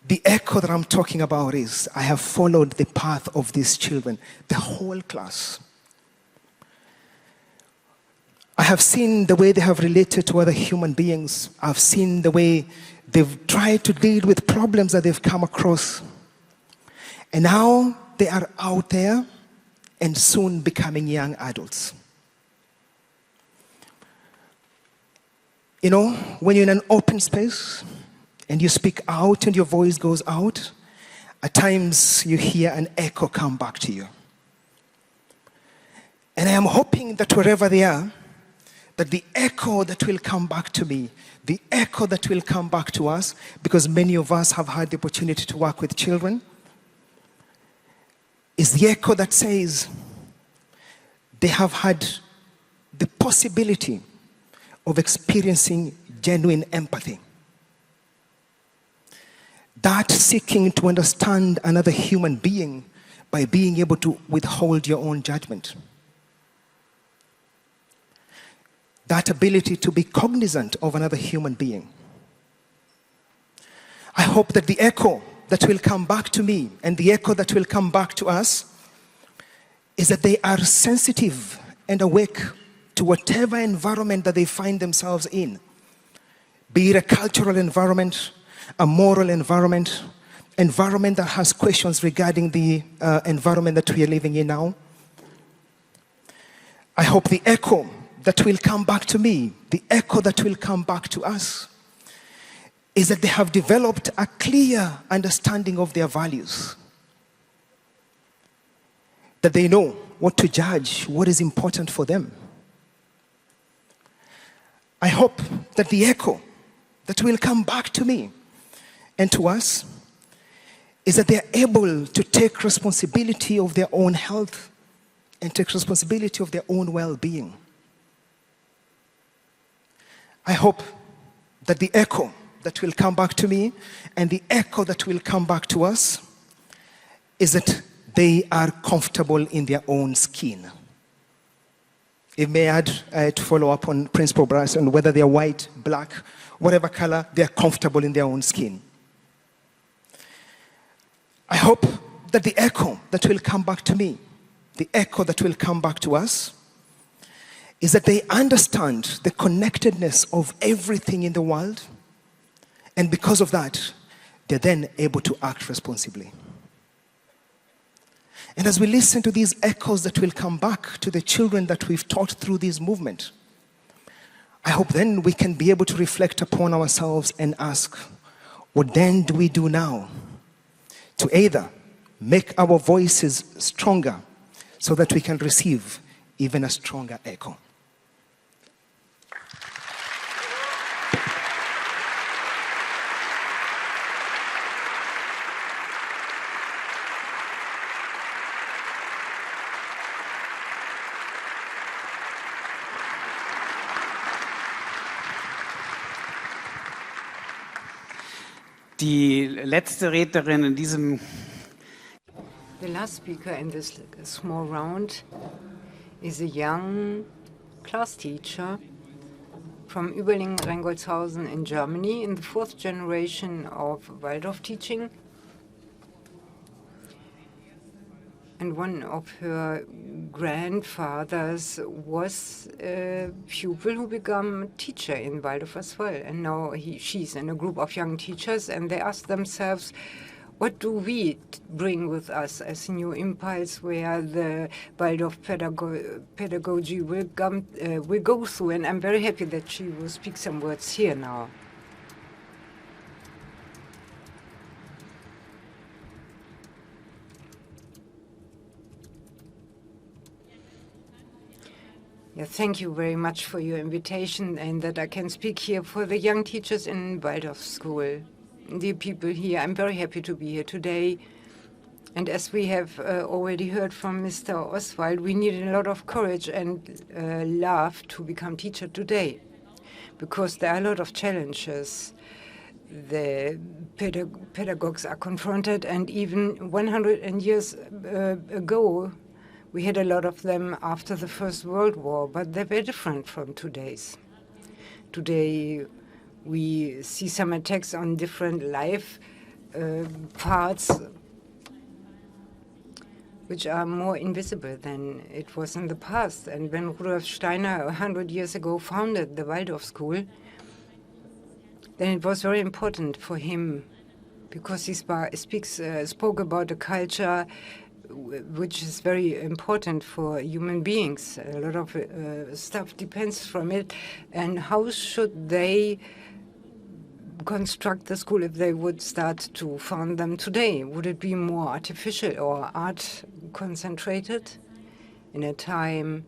the echo that I'm talking about is, I have followed the path of these children, the whole class. I have seen the way they have related to other human beings. I've seen the way they've tried to deal with problems that they've come across. And now they are out there and soon becoming young adults. You know, when you're in an open space and you speak out and your voice goes out, at times you hear an echo come back to you. And I am hoping that wherever they are, that the echo that will come back to me, the echo that will come back to us, because many of us have had the opportunity to work with children, is the echo that says they have had the possibility of experiencing genuine empathy. That seeking to understand another human being by being able to withhold your own judgment. That ability to be cognizant of another human being. I hope that the echo that will come back to me and the echo that will come back to us is that they are sensitive and awake to whatever environment that they find themselves in. Be it a cultural environment, a moral environment, environment that has questions regarding the environment that we are living in now. I hope the echo that will come back to me, the echo that will come back to us, is that they have developed a clear understanding of their values. That they know what to judge, what is important for them. I hope that the echo that will come back to me and to us is that they are able to take responsibility of their own health and take responsibility of their own well-being. I hope that the echo that will come back to me and the echo that will come back to us is that they are comfortable in their own skin. If may I add to follow up on Principal Bryce, on whether they are white, black, whatever color, they are comfortable in their own skin. I hope that the echo that will come back to me, the echo that will come back to us, is that they understand the connectedness of everything in the world, and because of that, they're then able to act responsibly. And as we listen to these echoes that will come back to the children that we've taught through this movement, I hope then we can be able to reflect upon ourselves and ask, what then do we do now to either make our voices stronger so that we can receive even a stronger echo? Die letzte Rednerin in diesem The last speaker in this small round is a young class teacher from Überlingen-Reingoldshausen in Germany, in the 4th generation of Waldorf teaching. And one of her grandfathers was a pupil who became a teacher in Waldorf as well. And now she's in a group of young teachers, and they ask themselves, what do we bring with us as a new impulse where the Waldorf pedagogy will go through? And I'm very happy that she will speak some words here now. Yeah, thank you very much for your invitation and that I can speak here for the young teachers in Waldorf School. Dear people here, I'm very happy to be here today. And as we have already heard from Mr. Oswald, we need a lot of courage and love to become teacher today, because there are a lot of challenges. The pedagogues are confronted, and even 100 years ago, we had a lot of them after the First World War, but they were different from today's. Today, we see some attacks on different life parts which are more invisible than it was in the past. And when Rudolf Steiner 100 years ago founded the Waldorf School, then it was very important for him because he spoke about a culture which is very important for human beings. A lot of stuff depends from it. And how should they construct the school if they would start to found them today? Would it be more artificial or art concentrated in a time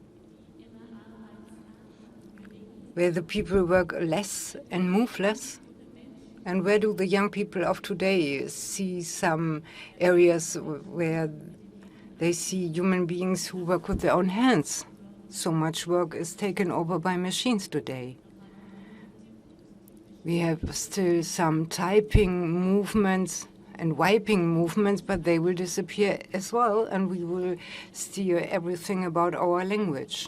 where the people work less and move less? And where do the young people of today see some areas where they see human beings who work with their own hands? So much work is taken over by machines today. We have still some typing movements and wiping movements, but they will disappear as well, and we will steer everything about our language.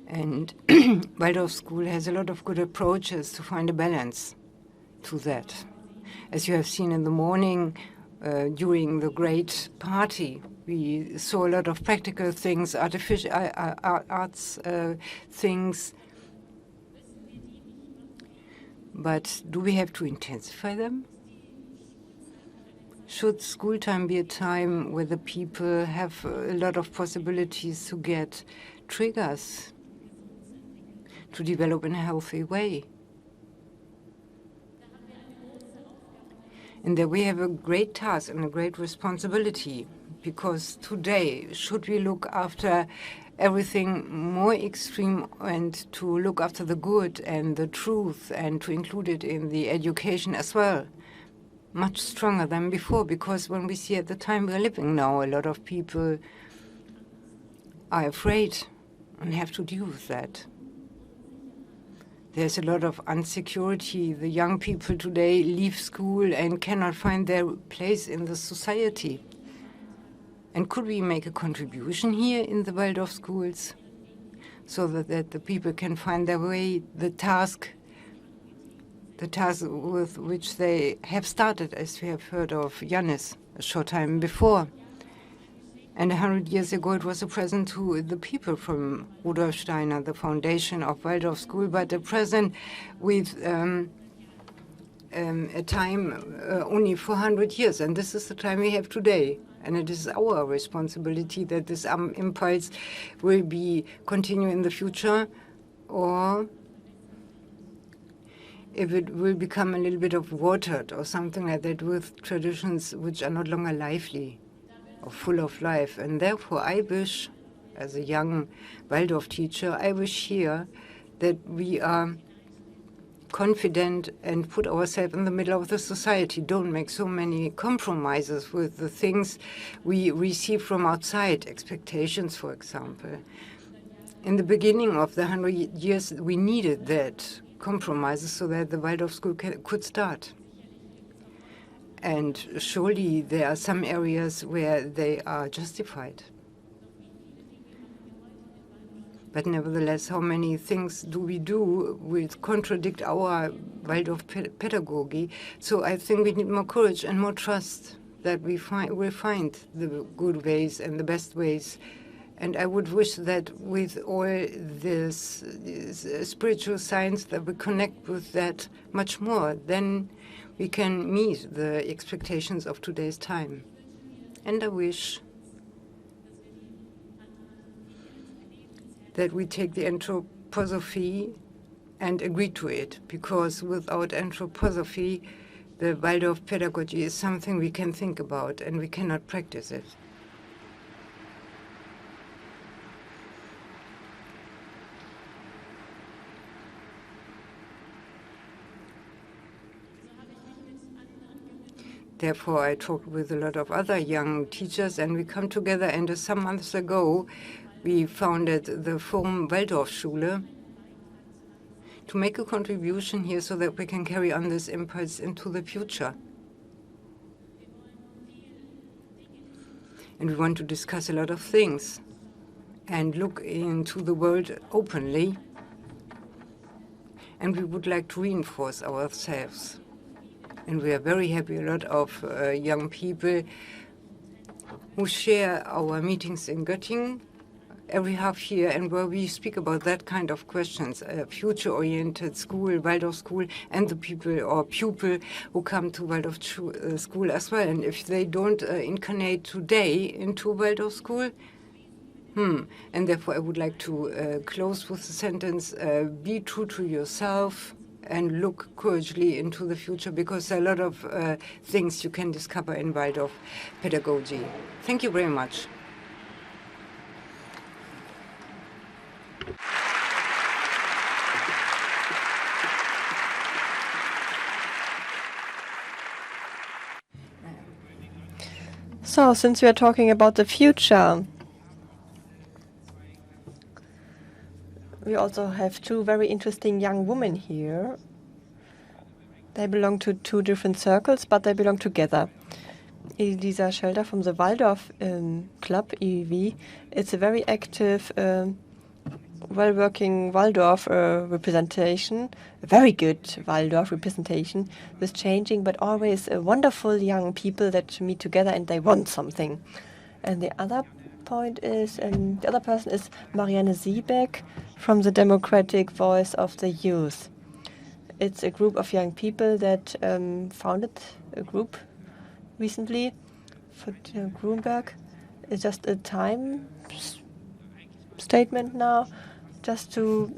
And Waldorf School has a lot of good approaches to find a balance to that. As you have seen in the morning, during the great party, we saw a lot of practical things, arts things. But do we have to intensify them? Should school time be a time where the people have a lot of possibilities to get triggers to develop in a healthy way? And there we have a great task and a great responsibility, because today, should we look after everything more extreme and to look after the good and the truth and to include it in the education as well, much stronger than before, because when we see at the time we're living now, a lot of people are afraid and have to deal with that. There's a lot of insecurity. The young people today leave school and cannot find their place in the society. And could we make a contribution here in the Waldorf schools so that the people can find their way, the task with which they have started, as we have heard of Janis a short time before. And 100 years ago, it was a present to the people from Rudolf Steiner, the foundation of Waldorf School, but a present with a time only for 100 years. And this is the time we have today. And it is our responsibility that this impulse will be continue in the future, or if it will become a little bit of watered or something like that with traditions which are no longer lively or full of life. And therefore, I wish, as a young Waldorf teacher, I wish here that we are confident and put ourselves in the middle of the society. Don't make so many compromises with the things we receive from outside, expectations, for example. In the beginning of the 100 years, we needed that compromises so that the Waldorf school could start. And surely there are some areas where they are justified. But nevertheless, how many things do we do which contradict our Waldorf pedagogy? So I think we need more courage and more trust that we will find the good ways and the best ways. And I would wish that with all this spiritual science that we connect with that much more, then we can meet the expectations of today's time. And I wish that we take the anthroposophy and agree to it, because without anthroposophy, the Waldorf pedagogy is something we can think about and we cannot practice it. Therefore, I talked with a lot of other young teachers, and we come together, and some months ago, we founded the Forum Waldorf Schule to make a contribution here so that we can carry on this impulse into the future. And we want to discuss a lot of things and look into the world openly. And we would like to reinforce ourselves. And we are very happy, a lot of young people who share our meetings in Göttingen every half year, and where we speak about that kind of questions, future-oriented school, Waldorf school, and the people or pupil who come to Waldorf school as well. And if they don't incarnate today into Waldorf school, and therefore I would like to close with the sentence, be true to yourself and look courageously into the future, because there are a lot of things you can discover in Waldorf pedagogy. Thank you very much. So, since we are talking about the future, we also have two very interesting young women here. They belong to two different circles, but they belong together. Elisa Schelder from the Waldorf Club, EWV. It's a very active, well-working Waldorf representation, a very good Waldorf representation with changing, but always wonderful young people that meet together and they want something. And the other point is, the other person is Marianne Siebeck from the Democratic Voice of the Youth. It's a group of young people that founded a group recently for Grunberg. It's just a time statement now, just to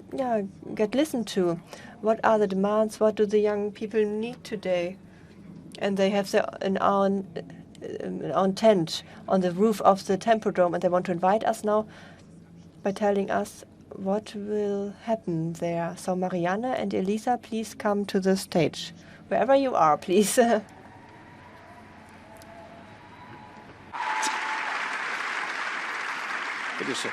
get listened to. What are the demands? What do the young people need today? And they have an own tent on the roof of the Tempodrome, and they want to invite us now by telling us what will happen there. So Marianne and Elisa, please come to the stage. Wherever you are, please. Bitte schön.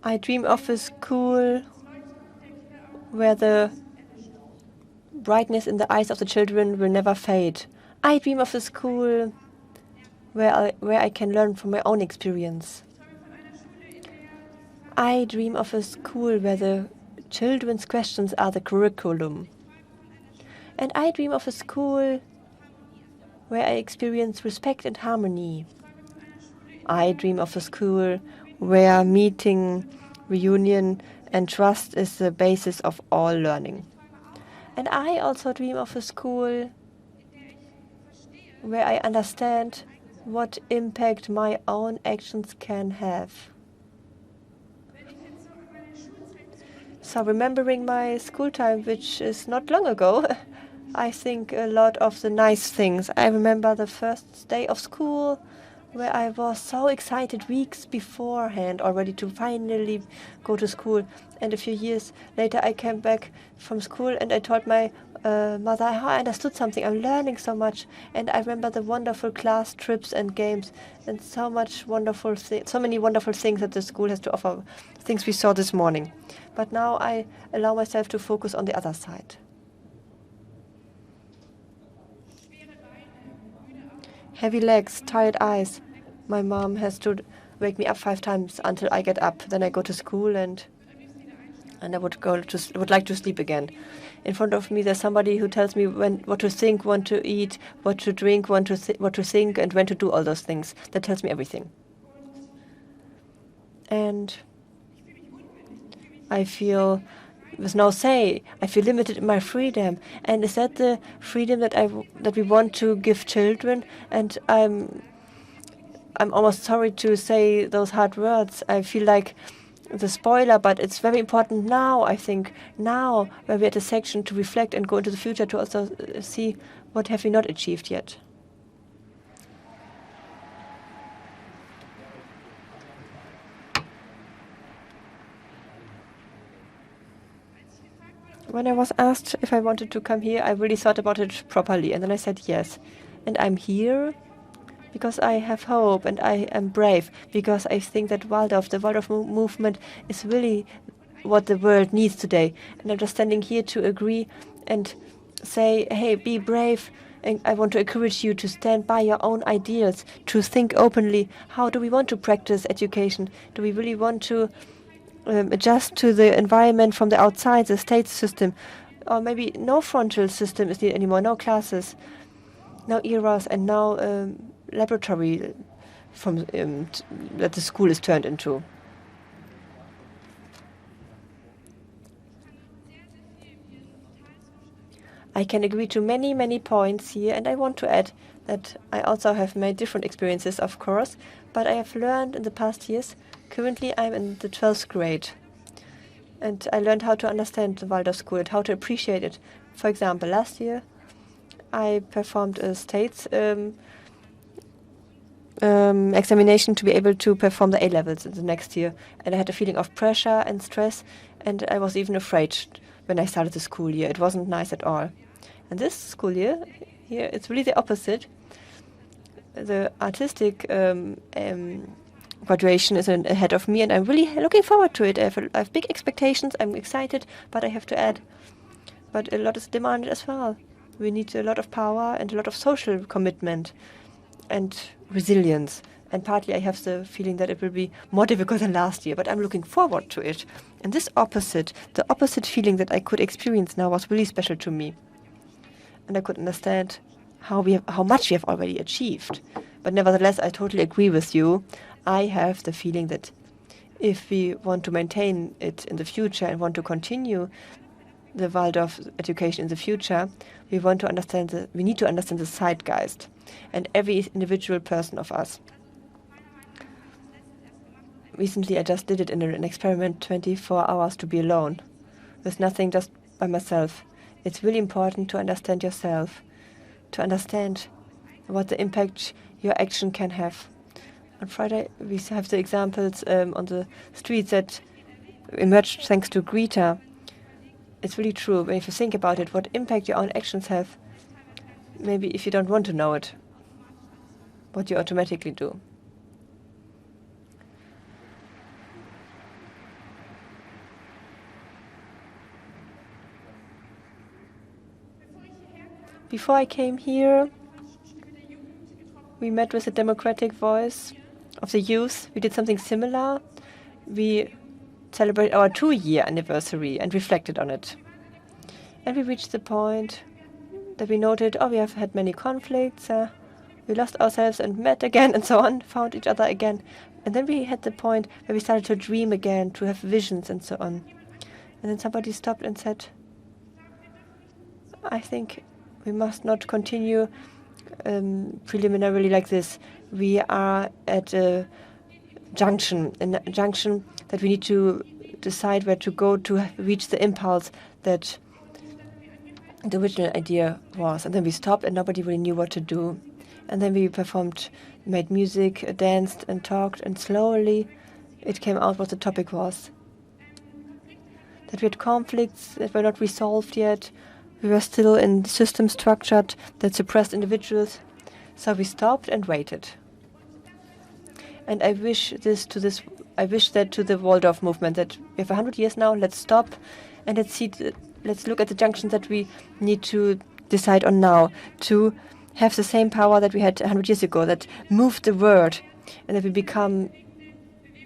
I dream of a school where the brightness in the eyes of the children will never fade. I dream of a school where I can learn from my own experience. I dream of a school where the children's questions are the curriculum. And I dream of a school where I experience respect and harmony. I dream of a school where meeting, reunion, and trust is the basis of all learning. And I also dream of a school where I understand what impact my own actions can have. So remembering my school time, which is not long ago, I think a lot of the nice things. I remember the first day of school, where I was so excited weeks beforehand already to finally go to school. And a few years later I came back from school and I told my mother, I understood something, I'm learning so much. And I remember the wonderful class trips and games and so many wonderful things that the school has to offer, things we saw this morning. But now I allow myself to focus on the other side. Heavy legs, tired eyes. My mom has to wake me up 5 times until I get up. Then I go to school and I would like to sleep again. In front of me, there's somebody who tells me what to think, what to eat, what to drink, what to think, and when to do all those things. That tells me everything. And I feel with no say. I feel limited in my freedom. And is that the freedom that we want to give children? And I'm almost sorry to say those hard words. I feel like the spoiler, but it's very important now, I think, now where we're at a section to reflect and go into the future to also see what have we not achieved yet. When I was asked if I wanted to come here, I really thought about it properly, and then I said yes. And I'm here because I have hope, and I am brave, because I think that the Waldorf movement is really what the world needs today. And I'm just standing here to agree and say, hey, be brave. And I want to encourage you to stand by your own ideals, to think openly. How do we want to practice education? Do we really want to adjust to the environment from the outside, the state system? Or maybe no frontal system is needed anymore, no classes, no eras, and no laboratory that the school is turned into. I can agree to many, many points here, and I want to add that I also have made different experiences, of course, but I have learned in the past years. Currently, I'm in the 12th grade, and I learned how to understand the Waldorf school and how to appreciate it. For example, last year, I performed a state's examination to be able to perform the A-levels in the next year, and I had a feeling of pressure and stress, and I was even afraid when I started the school year. It wasn't nice at all. And this school year, here, it's really the opposite. The artistic graduation is ahead of me, and I'm really looking forward to it. I have big expectations. I'm excited, but I have to add, but a lot is demanded as well. We need a lot of power and a lot of social commitment and resilience. And partly I have the feeling that it will be more difficult than last year, but I'm looking forward to it. And this opposite, the opposite feeling that I could experience now was really special to me. And I could understand how much we have already achieved. But nevertheless, I totally agree with you. I have the feeling that if we want to maintain it in the future and want to continue the Waldorf education in the future, we need to understand the zeitgeist and every individual person of us. Recently, I just did it in an experiment, 24 hours to be alone, with nothing, just by myself. It's really important to understand yourself, to understand what the impact your action can have. On Friday, we have the examples on the streets that emerged thanks to Greta. It's really true. If you think about it, what impact your own actions have, maybe if you don't want to know it, what you automatically do. Before I came here, we met with the democratic voice of the youth. We did something similar. We celebrated our 2-year anniversary and reflected on it. And we reached the point that we noted, we have had many conflicts, we lost ourselves and met again and so on, found each other again. And then we had the point where we started to dream again, to have visions and so on. And then somebody stopped and said, I think we must not continue preliminarily like this. We are at a junction that we need to decide where to go to reach the impulse that the original idea was. And then we stopped and nobody really knew what to do. And then we performed, made music, danced and talked, and slowly it came out what the topic was. That we had conflicts that were not resolved yet. We were still in system structured that suppressed individuals. So we stopped and waited. And I wish that to the Waldorf movement, that we have 100 years now, let's stop and let's look at the junctions that we need to decide on now to have the same power that we had 100 years ago, that moved the world, and that we become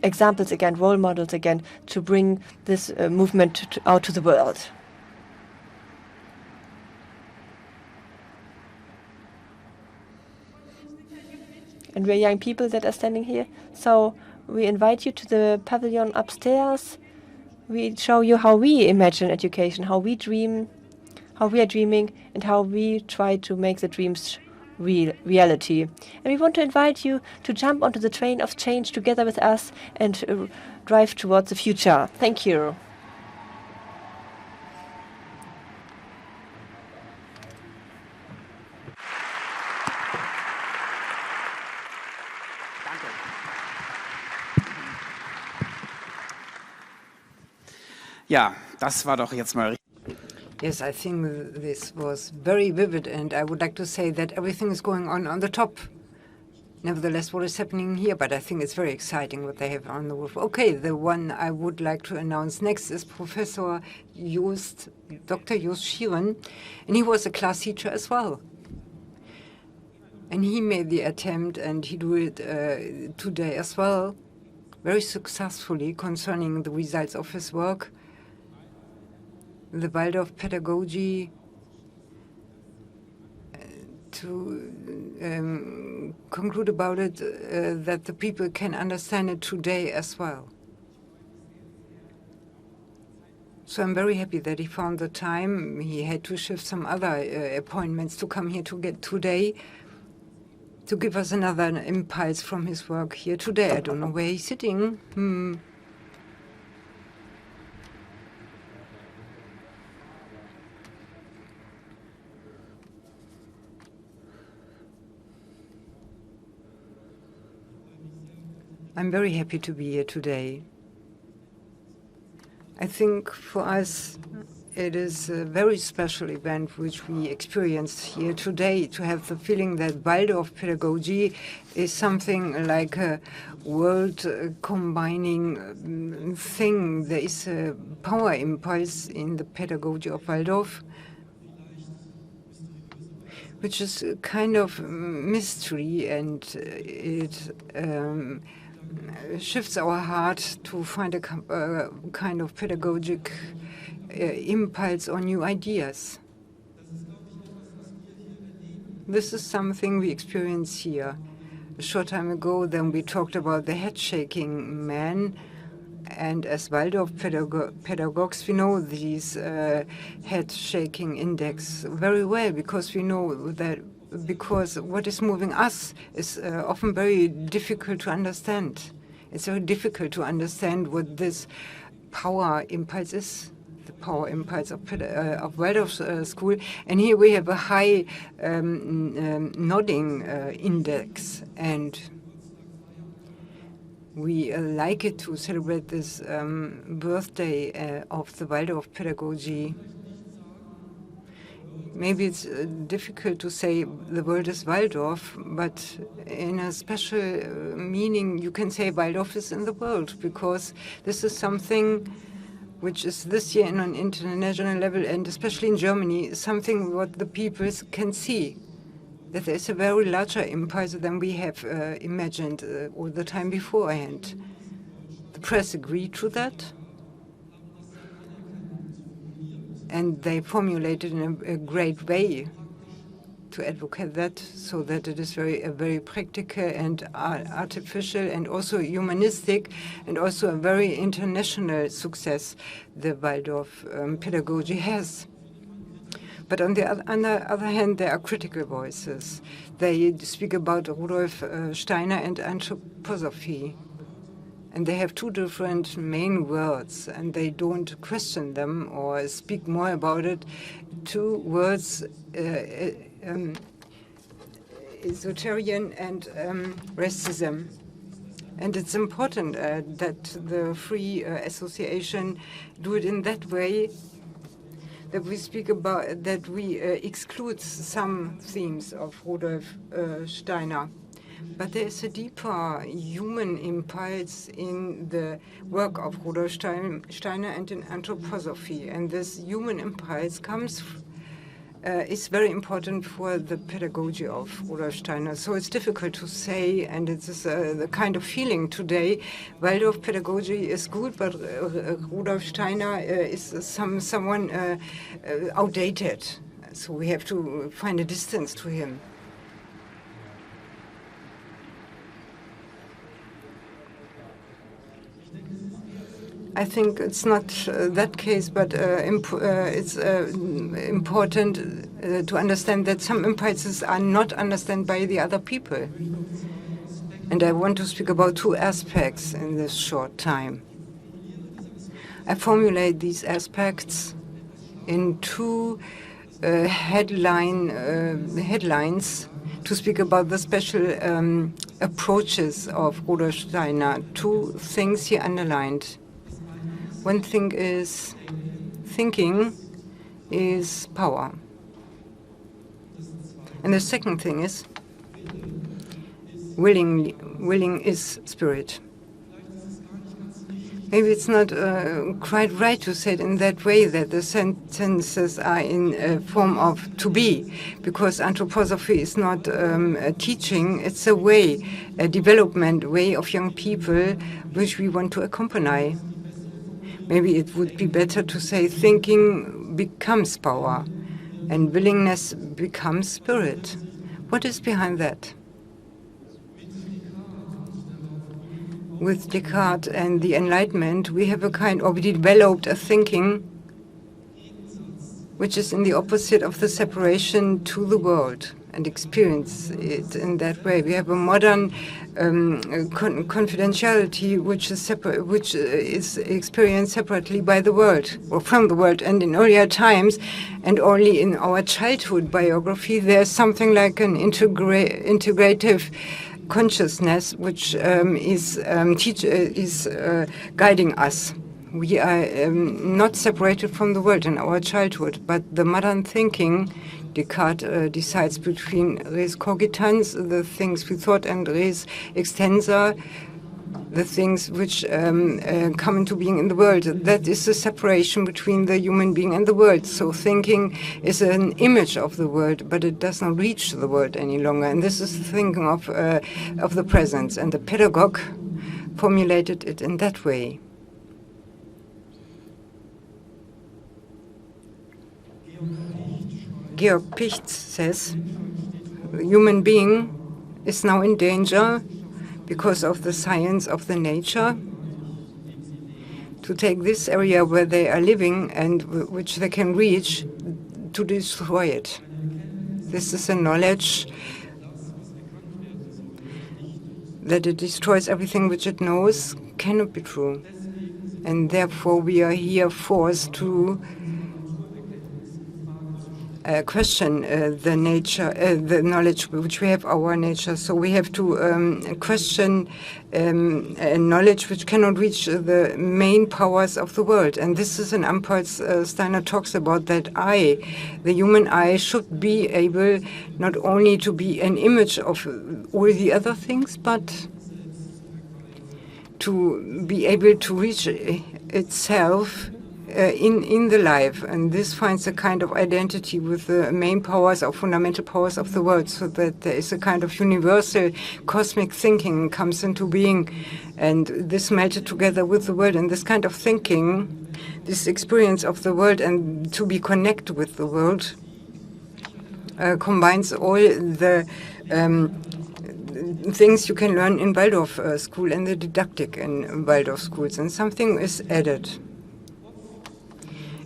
examples again, role models again, to bring this movement out to the world. And we're young people that are standing here, so we invite you to the pavilion upstairs. We show you how we imagine education, how we dream, how we are dreaming, and how we try to make the dreams reality. And we want to invite you to jump onto the train of change together with us and drive towards the future. Thank you. Ja, das war doch jetzt mal. Yes, I think this was very vivid, and I would like to say that everything is going on the top. Nevertheless, what is happening here, but I think it's very exciting what they have on the roof. Okay, the one I would like to announce next is Professor Dr. Joost Schieren, and he was a class teacher as well. And he made the attempt, and he do it today as well, very successfully, concerning the results of his work. The Waldorf pedagogy, to conclude about it, that the people can understand it today as well. So I'm very happy that he found the time. He had to shift some other appointments to come here to get today, to give us another impulse from his work here today. I don't know where he's sitting. I'm very happy to be here today. I think for us it is a very special event which we experienced here today, to have the feeling that Waldorf pedagogy is something like a world combining thing. There is a power impulse in the pedagogy of Waldorf, which is a kind of mystery, and it shifts our heart to find a kind of pedagogic impulse or new ideas. This is something we experience here. A short time ago, then we talked about the head-shaking man. And as Waldorf pedagogues, we know these head-shaking index very well, because we know that because what is moving us is often very difficult to understand. It's very difficult to understand what this power impulse is, the power impulse of Waldorf School. And here we have a high nodding index, and we like it to celebrate this birthday of the Waldorf pedagogy. Maybe it's difficult to say the word is Waldorf, but in a special meaning, you can say Waldorf is in the world, because this is something which is this year on an international level, and especially in Germany, something what the people can see, that there's a very larger impulse than we have imagined all the time beforehand. The press agreed to that, and they formulated in a great way to advocate that, so that it is a very practical and artificial and also humanistic and also a very international success the Waldorf pedagogy has. But on the other hand, there are critical voices. They speak about Rudolf Steiner and anthroposophy. And they have two different main words, and they don't question them or speak more about it. Two words, esoterian and racism. And it's important that the free association do it in that way, that we speak about, that we exclude some themes of Rudolf Steiner. But there is a deeper human impulse in the work of Rudolf Steiner and in anthroposophy. And this human impulse is very important for the pedagogy of Rudolf Steiner. So it's difficult to say, and it's the kind of feeling today. Waldorf pedagogy is good, but Rudolf Steiner is someone outdated. So we have to find a distance to him. I think it's not that case, but it's important to understand that some impulses are not understood by the other people. And I want to speak about two aspects in this short time. I formulate these aspects in two headlines to speak about the special approaches of Rudolf Steiner. Two things he underlined. One thing is thinking is power. And the second thing is willing is spirit. Maybe it's not quite right to say it in that way, that the sentences are in a form of to be, because anthroposophy is not a teaching, it's a way, a development way of young people which we want to accompany. Maybe it would be better to say thinking becomes power and willingness becomes spirit. What is behind that? With Descartes and the Enlightenment, we have we developed a thinking which is in the opposite of the separation to the world, and experience it in that way. We have a modern confidentiality which is experienced separately by the world or from the world. And in earlier times, and only in our childhood biography, there's something like an integrative consciousness which is guiding us. We are not separated from the world in our childhood, but the modern thinking, Descartes decides between res cogitans, the things we thought, and res extensa, the things which come into being in the world. That is the separation between the human being and the world. So thinking is an image of the world, but it does not reach the world any longer. And this is the thinking of the presence. And the pedagogue formulated it in that way. Georg Picht says, The human being is now in danger because of the science of the nature to take this area where they are living and which they can reach to destroy it. This is a knowledge that it destroys everything which it knows cannot be true. And therefore we are here forced to question the nature, the knowledge which we have our nature. So we have to question knowledge which cannot reach the main powers of the world. And this is an impulse Steiner talks about, that eye, the human eye, should be able not only to be an image of all the other things, but to be able to reach itself in the life, and this finds a kind of identity with the main powers or fundamental powers of the world, so that there is a kind of universal cosmic thinking comes into being, and this melted together with the world. And this kind of thinking, this experience of the world and to be connected with the world, combines all the things you can learn in Waldorf school and the didactic in Waldorf schools, and something is added.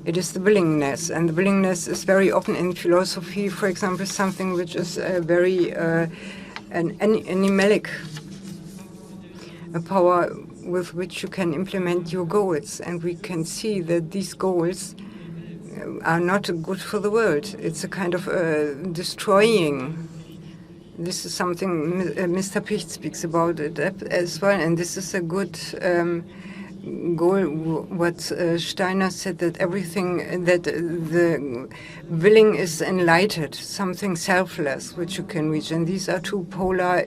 It is the willingness, and the willingness is very often in philosophy, for example, something which is very animalic, a power with which you can implement your goals. And we can see that these goals are not good for the world. It's a kind of destroying. This is something Mr. Picht speaks about it as well, and this is a good goal, what Steiner said, that everything, that the willing is enlightened, something selfless which you can reach. And these are two polar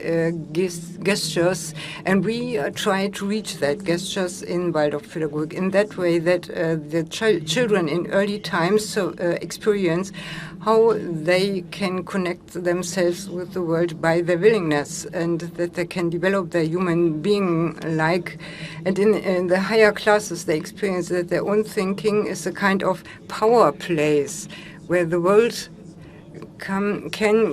gestures, and we try to reach that gestures in Waldorf pedagogy in that way that the children in early times experience how they can connect themselves with the world by their willingness, and that they can develop their human being like. And in the higher classes, they experience that their own thinking is a kind of power place where the world can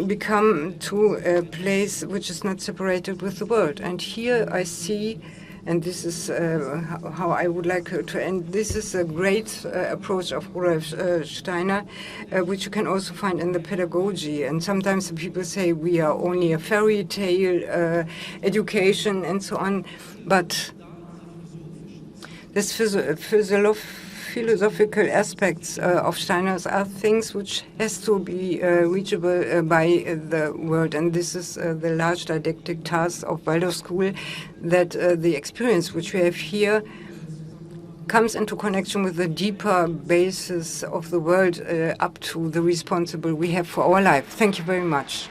become to a place which is not separated with the world. And here I see, and this is how I would like to end. This is a great approach of Rudolf Steiner, which you can also find in the pedagogy. And sometimes people say we are only a fairy tale education and so on. But this philosophical aspects of Steiner's are things which has to be reachable by the world. And this is the large didactic task of Waldorf School, that the experience which we have here comes into connection with the deeper basis of the world up to the responsibility we have for our life. Thank you very much.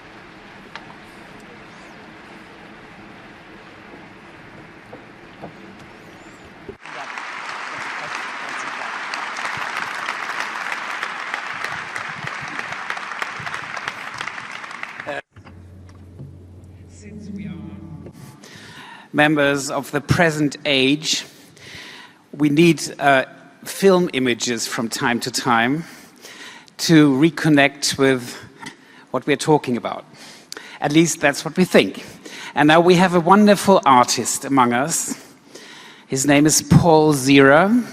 Members of the present age, we need film images from time to time to reconnect with what we're talking about. At least that's what we think. And now we have a wonderful artist among us. His name is Paul Zira,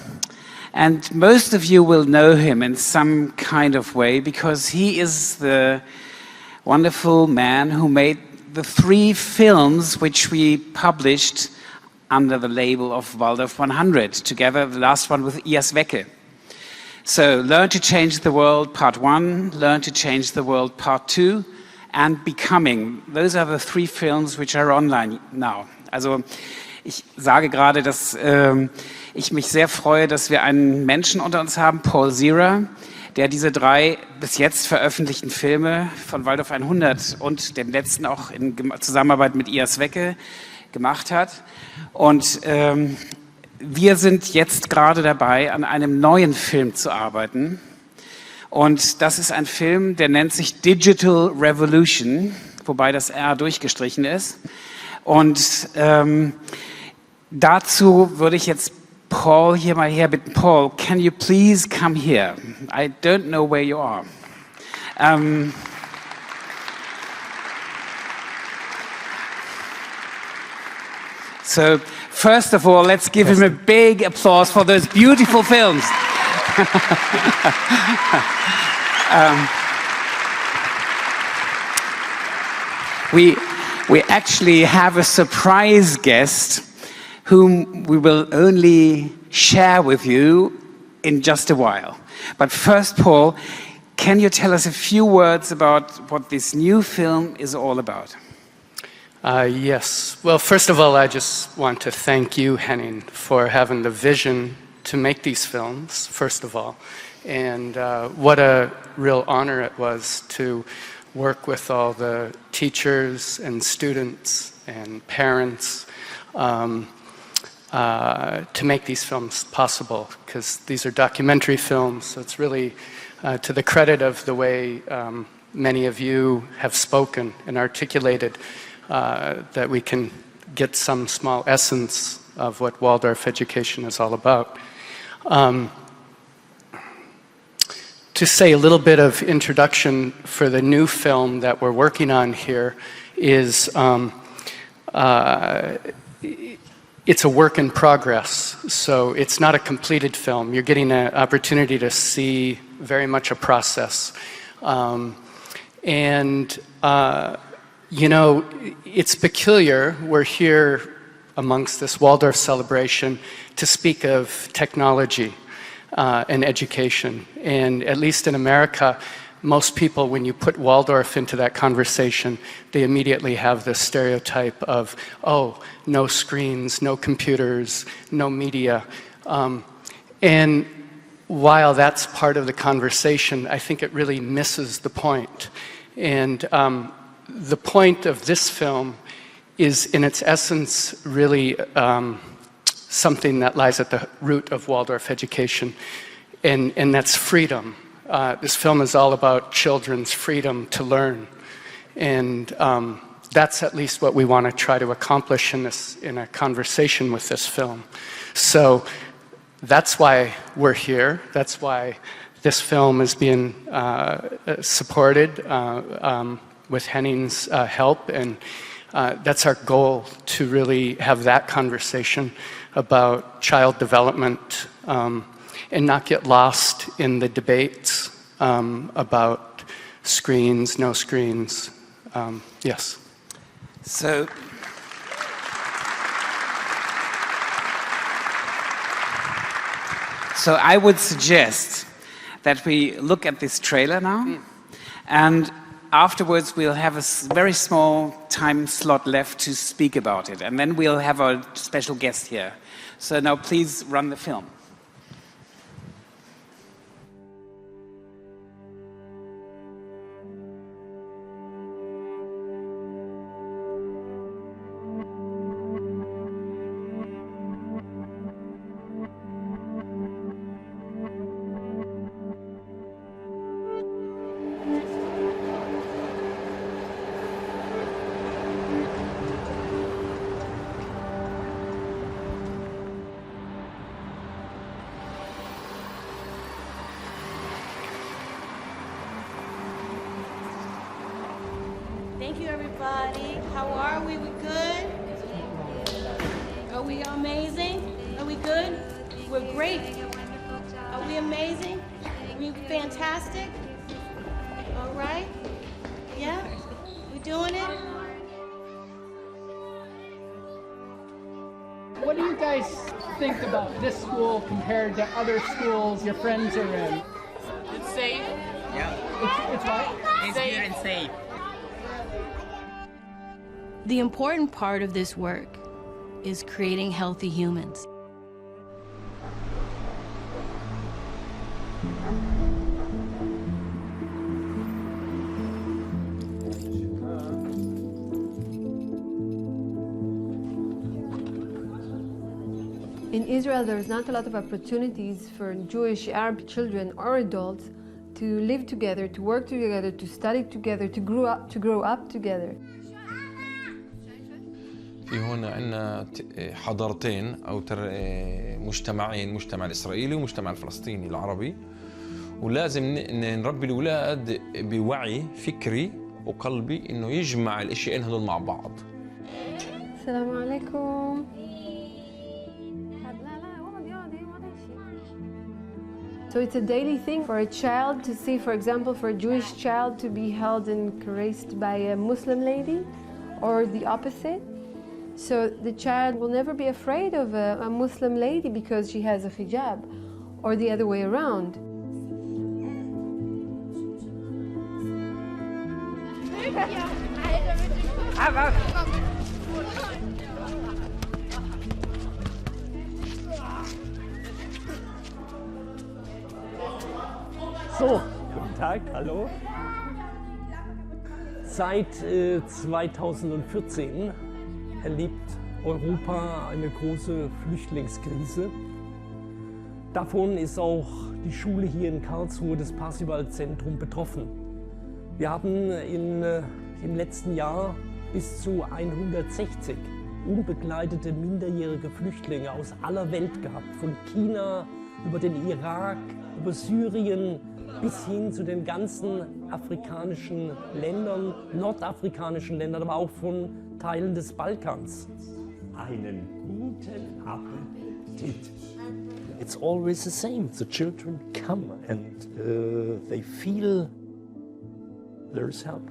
and most of you will know him in some kind of way because he is the wonderful man who made the 3 films which we published under the label of Waldorf 100, together, the last one with Ias Wecke. So, Learn to Change the World Part 1, Learn to Change the World Part 2, and Becoming. Those are the 3 films which are online now. Also, ich sage gerade, dass ich mich sehr freue, dass wir einen Menschen unter uns haben, Paul Zira, der diese 3 bis jetzt veröffentlichten Filme von Waldorf 100 und dem letzten auch in Zusammenarbeit mit Ias Wecke gemacht hat. Und wir sind jetzt gerade dabei, an einem neuen Film zu arbeiten. Und das ist ein Film, der nennt sich Digital Revolution, wobei das R durchgestrichen ist. Und dazu würde ich jetzt Paul hier mal herbitten. Paul, can you please come here? I don't know where you are. So, first of all, let's give him a big applause for those beautiful films. We actually have a surprise guest whom we will only share with you in just a while. But first, Paul, can you tell us a few words about what this new film is all about? Yes. Well, first of all, I just want to thank you, Henning, for having the vision to make these films, first of all. And what a real honor it was to work with all the teachers and students and parents to make these films possible, because these are documentary films, so it's really to the credit of the way many of you have spoken and articulated that we can get some small essence of what Waldorf education is all about. To say a little bit of introduction for the new film that we're working on here is it's a work in progress, so it's not a completed film. You're getting an opportunity to see very much a process. You know, it's peculiar. We're here amongst this Waldorf celebration to speak of technology and education. And at least in America, most people, when you put Waldorf into that conversation, they immediately have this stereotype of, oh, no screens, no computers, no media. And while that's part of the conversation, I think it really misses the point. And the point of this film is, in its essence, really something that lies at the root of Waldorf education, and that's freedom. This film is all about children's freedom to learn, and that's at least what we want to try to accomplish in a conversation with this film. So that's why we're here. That's why this film is being supported with Henning's help, and that's our goal, to really have that conversation about child development and not get lost in the debates about screens, no screens. Yes. So I would suggest that we look at this trailer now, and afterwards we'll have a very small time slot left to speak about it, and then we'll have our special guest here. So now please run the film. Thank you, everybody. How are we? We good? Are we amazing? Are we good? We're great. Are we amazing? Are we fantastic? All right? Yeah? We doing it? What do you guys think about this school compared to other schools your friends are in? It's safe. Yeah. It's what? It's safe. Good and safe. The important part of this work is creating healthy humans. In Israel, there's not a lot of opportunities for Jewish, Arab children or adults to live together, to work together, to study together, to grow up together. في هون عندنا حضارتين أو مجتمعين، المجتمع الإسرائيلي والمجتمع الفلسطيني العربي، ولازم نربي الأولاد بوعي فكري وقلبي إنه يجمع الأشياء هذول مع بعض. Assalamu alaikum. So it's a daily thing for a child to see, for example, for a Jewish child to be held and caressed by a Muslim lady, or the opposite. So the child will never be afraid of a Muslim lady because she has a hijab, or the other way around. So, guten Tag, hallo. Seit 2014 erlebt Europa eine große Flüchtlingskrise. Davon ist auch die Schule hier in Karlsruhe, das Parsival-Zentrum, betroffen. Wir haben im letzten Jahr bis zu 160 unbegleitete minderjährige Flüchtlinge aus aller Welt gehabt, von China über den Irak, über Syrien bis hin zu den ganzen afrikanischen Ländern, nordafrikanischen Ländern, aber auch von Teilen des Balkans. Einen guten Appetit. It's always the same. The children come and they feel there's help.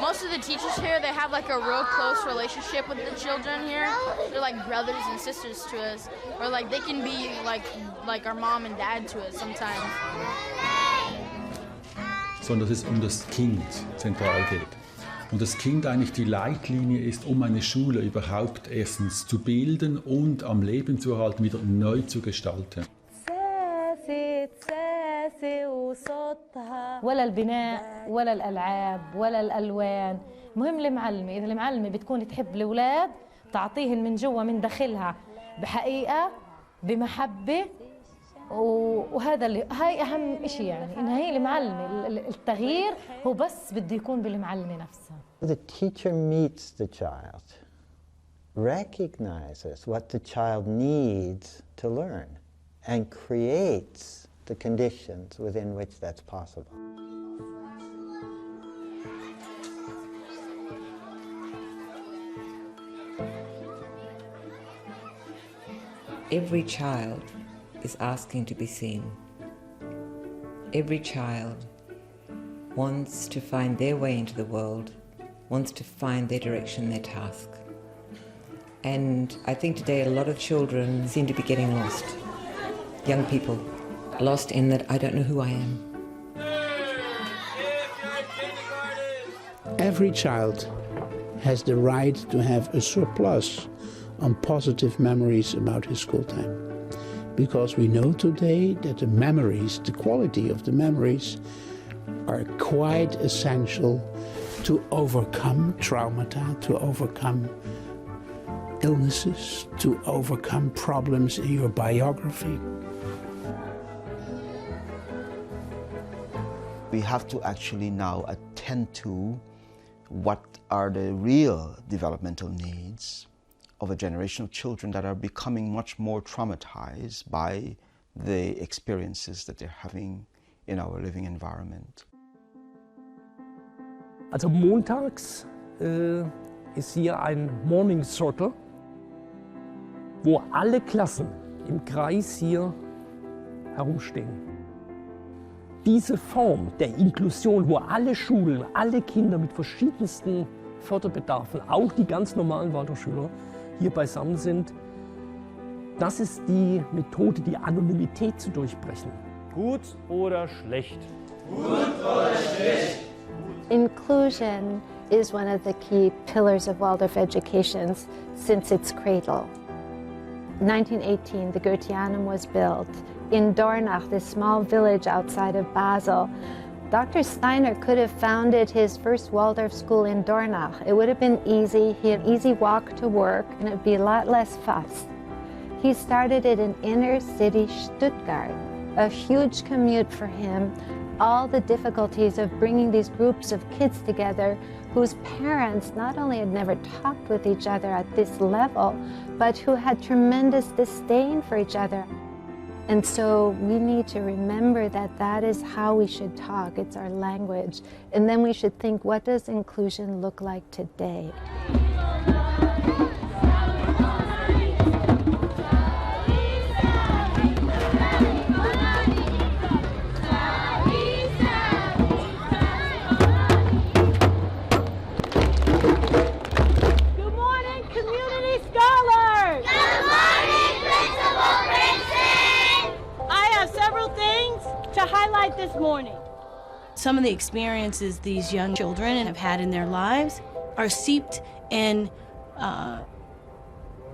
Most of the teachers here, they have like a real close relationship with the children here. They're like brothers and sisters to us, or like they can be like our mom and dad to us sometimes. Sondern dass es um das Kind zentral geht. Und das Kind eigentlich die Leitlinie ist, um eine Schule überhaupt erstens zu bilden und am Leben zu erhalten, wieder neu zu gestalten. ولا البناء ولا الألعاب ولا الألوان. مهم المعلمة، إذا المعلمة بتكون تحب الأولاد تعطيهن من جوا من داخلها بحقيقة بمحبة، وهذا اللي هاي أهم إشي، يعني إنها هي المعلمة. التغيير هو بس بده يكون بالمعلمة نفسها. The teacher meets the child, recognizes what the child needs to learn, and creates the conditions within which that's possible. Every child is asking to be seen. Every child wants to find their way into the world, wants to find their direction, their task. And I think today a lot of children seem to be getting lost. Young people, lost in that I don't know who I am. Every child has the right to have a surplus on positive memories about his school time. Because we know today that the memories, the quality of the memories, are quite essential to overcome traumata, to overcome illnesses, to overcome problems in your biography. We have to actually now attend to what are the real developmental needs of a generation of children that are becoming much more traumatized by the experiences that they're having in our living environment. Also montags ist hier ein Morning Circle, wo alle Klassen im Kreis hier herumstehen. Diese Form der Inklusion, wo alle Schulen, alle Kinder mit verschiedensten Förderbedarfen, auch die ganz normalen Waldorfschüler, hier beisammen sind, das ist die Methode, die Anonymität zu durchbrechen. Gut oder schlecht? Gut oder schlecht? Inclusion is one of the key pillars of Waldorf education since its cradle. In 1918, the Goetheanum was built. In Dornach, this small village outside of Basel, Dr. Steiner could have founded his first Waldorf school in Dornach. It would have been easy. He had an easy walk to work, and it would be a lot less fuss. He started it in inner city Stuttgart. a huge commute for him, all the difficulties of bringing these groups of kids together whose parents not only had never talked with each other at this level, but who had tremendous disdain for each other. And so we need to remember that that is how we should talk. It's our language. And then we should think, what does inclusion look like today? Highlight this morning. Some of the experiences these young children have had in their lives are seeped in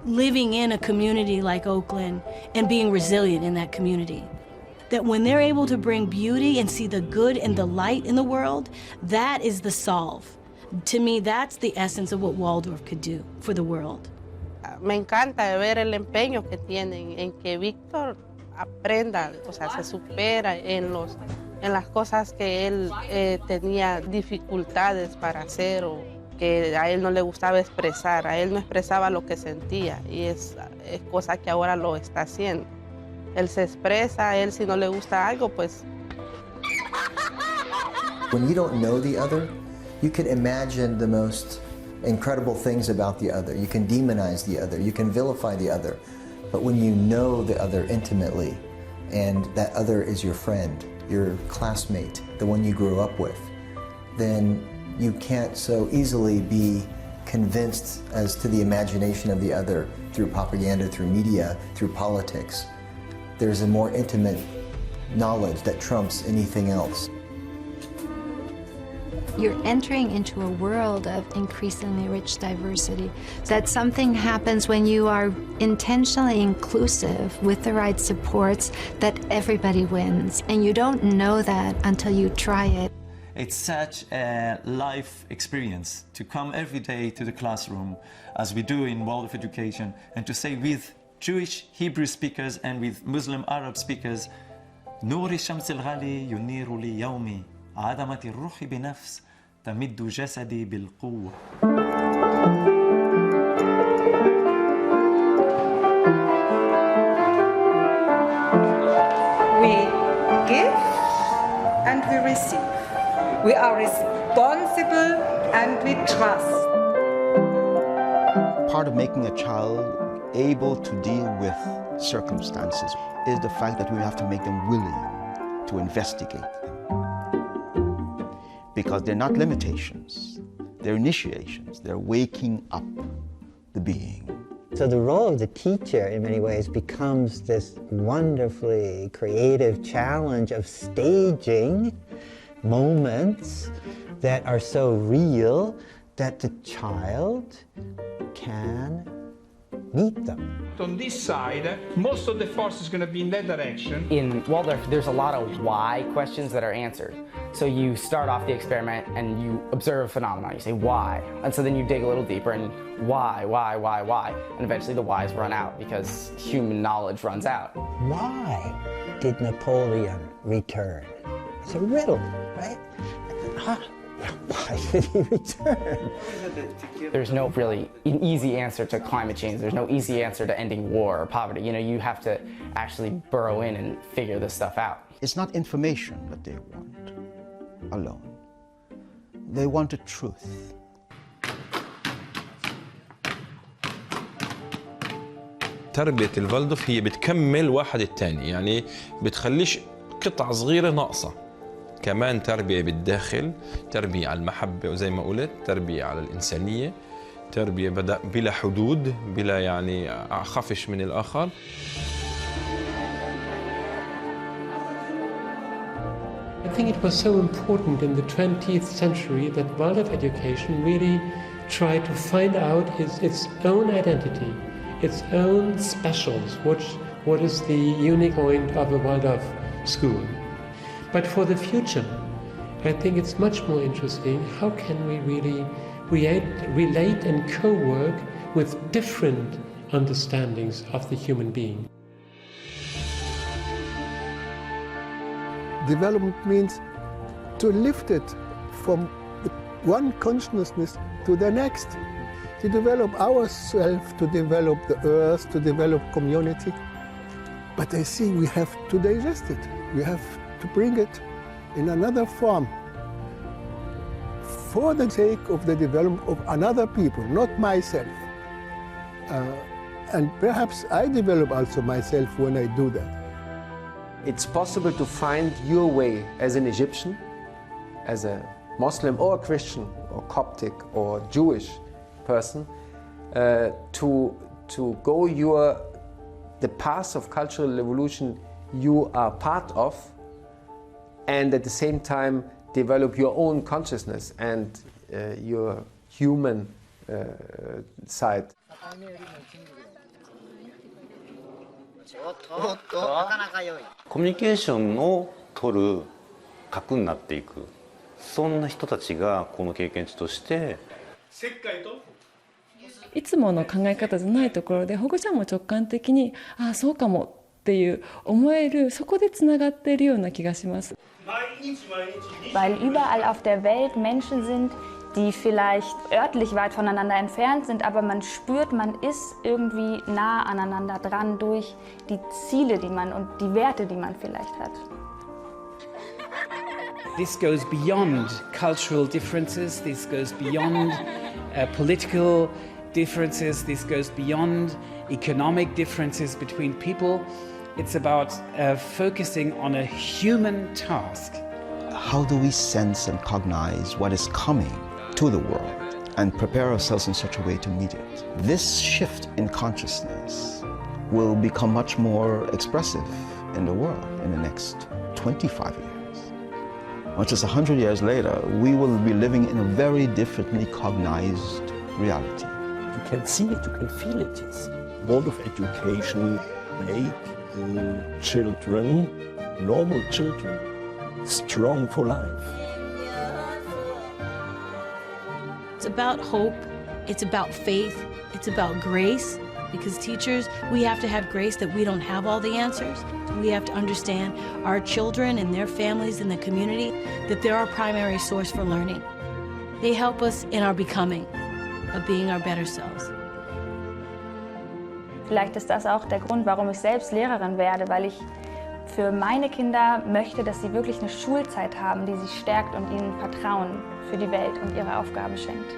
living in a community like Oakland and being resilient in that community. That when they're able to bring beauty and see the good and the light in the world, that is the solve. To me, that's the essence of what Waldorf could do for the world. Me encanta ver el empeño que tienen en que Víctor aprenda, o sea, se supera en las cosas que él tenía dificultades para hacer o que a él no le gustaba expresar, a él no expresaba lo que sentía y es cosa que ahora lo está haciendo. Él se expresa, a él si no le gusta algo, pues... When you don't know the other, you can imagine the most incredible things about the other. You can demonize the other, you can vilify the other. But when you know the other intimately, and that other is your friend, your classmate, the one you grew up with, then you can't so easily be convinced as to the imagination of the other through propaganda, through media, through politics. There's a more intimate knowledge that trumps anything else. You're entering into a world of increasingly rich diversity. That something happens when you are intentionally inclusive with the right supports, that everybody wins. And you don't know that until you try it. It's such a life experience to come every day to the classroom, as we do in Waldorf Education, and to say with Jewish Hebrew speakers and with Muslim Arab speakers, نور الشمس الغالي ينير لي يومي عدمت الروح بنفس تمد جسدي بالقوة. We give and we receive. We are responsible and we trust. Part of making a child able to deal with circumstances is the fact that we have to make them willing to investigate them. Because they're not limitations, they're initiations, they're waking up the being. So the role of the teacher in many ways becomes this wonderfully creative challenge of staging moments that are so real that the child can meet them. On this side, most of the force is going to be in that direction. In Waldorf, there's a lot of why questions that are answered. So you start off the experiment and you observe a phenomenon. You say, why? And so then you dig a little deeper and why? And eventually the whys run out because human knowledge runs out. Why did Napoleon return? It's a riddle, right? Why did he return? There's no really an easy answer to climate change. There's no easy answer to ending war or poverty. You know, you have to actually burrow in and figure this stuff out. It's not information that they want alone. They want a truth. تربية الفالدوف هي بتكمل واحد الثاني، يعني بتخليش قطعة صغيرة ناقصة. كمان تربية بالداخل، تربية على المحبة وزي ما قلت، تربية على الإنسانية، تربية بلا حدود، بلا يعني خفش من الآخر. I think it was so important in the 20th century that Waldorf education really tried to find out its own identity, its own specials, what is the unique point of a Waldorf school. But for the future, I think it's much more interesting, how can we really relate and co-work with different understandings of the human being. Development means to lift it from one consciousness to the next, to develop ourselves, to develop the earth, to develop community. But I see we have to digest it. We have to bring it in another form for the sake of the development of another people, not myself. And perhaps I develop also myself when I do that. It's possible to find your way as an Egyptian, as a Muslim or a Christian or Coptic or Jewish person, to go the path of cultural evolution you are part of, and at the same time develop your own consciousness and your human side. コミュニケーションを取る核になっていく、そんな人たちがこの経験値としていつもの考え方じゃないところで保護者も直感的にああそうかもっていう思える、そこでつながっているような気がします。Weil überall auf der Welt Menschen sind, die vielleicht örtlich weit voneinander entfernt sind, aber man spürt, man ist irgendwie nah aneinander dran durch die Ziele, die man und die Werte, die man vielleicht hat. This goes beyond cultural differences, this goes beyond political differences, this goes beyond economic differences between people. It's about focusing on a human task. How do we sense and cognize what is coming to the world and prepare ourselves in such a way to meet it? This shift in consciousness will become much more expressive in the world in the next 25 years. Much as 100 years later, we will be living in a very differently cognized reality. You can see it, you can feel it. Yes. Waldorf education make children, normal children, strong for life. It's about hope, it's about faith, it's about grace, because teachers, we have to have grace that we don't have all the answers. We have to understand our children and their families and the community, that they're our primary source for learning. They help us in our becoming, of being our better selves. Vielleicht ist das auch der Grund, warum ich selbst Lehrerin werde, weil ich für meine Kinder möchte, dass sie wirklich eine Schulzeit haben, die sie stärkt und ihnen Vertrauen für die Welt und ihre Aufgaben schenkt.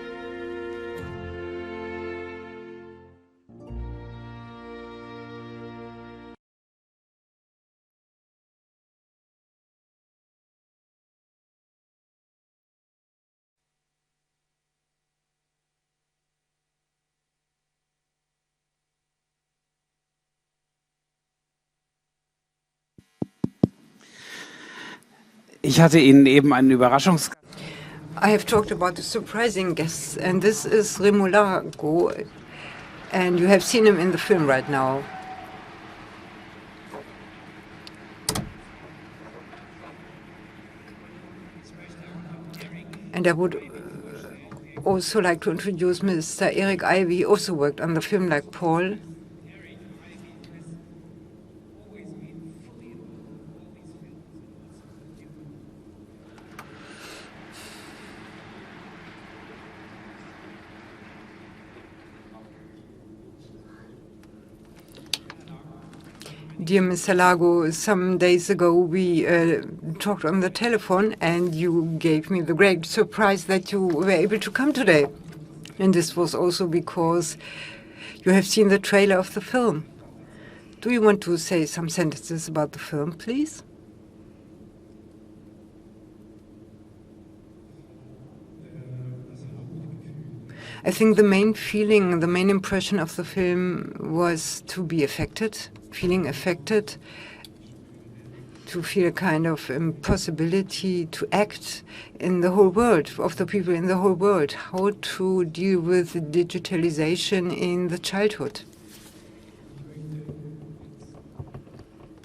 Ich hatte Ihnen eben einen Überraschungsgast. I have talked about the surprising guests, and this is Remulago, and you have seen him in the film right now. And I would also like to introduce Mr. Eric Ivey. He also worked on the film like Paul. Dear Mr. Lago, some days ago we talked on the telephone and you gave me the great surprise that you were able to come today. And this was also because you have seen the trailer of the film. Do you want to say some sentences about the film, please? I think the main feeling, the main impression of the film was to be affected, feeling affected, to feel a kind of impossibility to act in the whole world, of the people in the whole world, how to deal with digitalization in the childhood.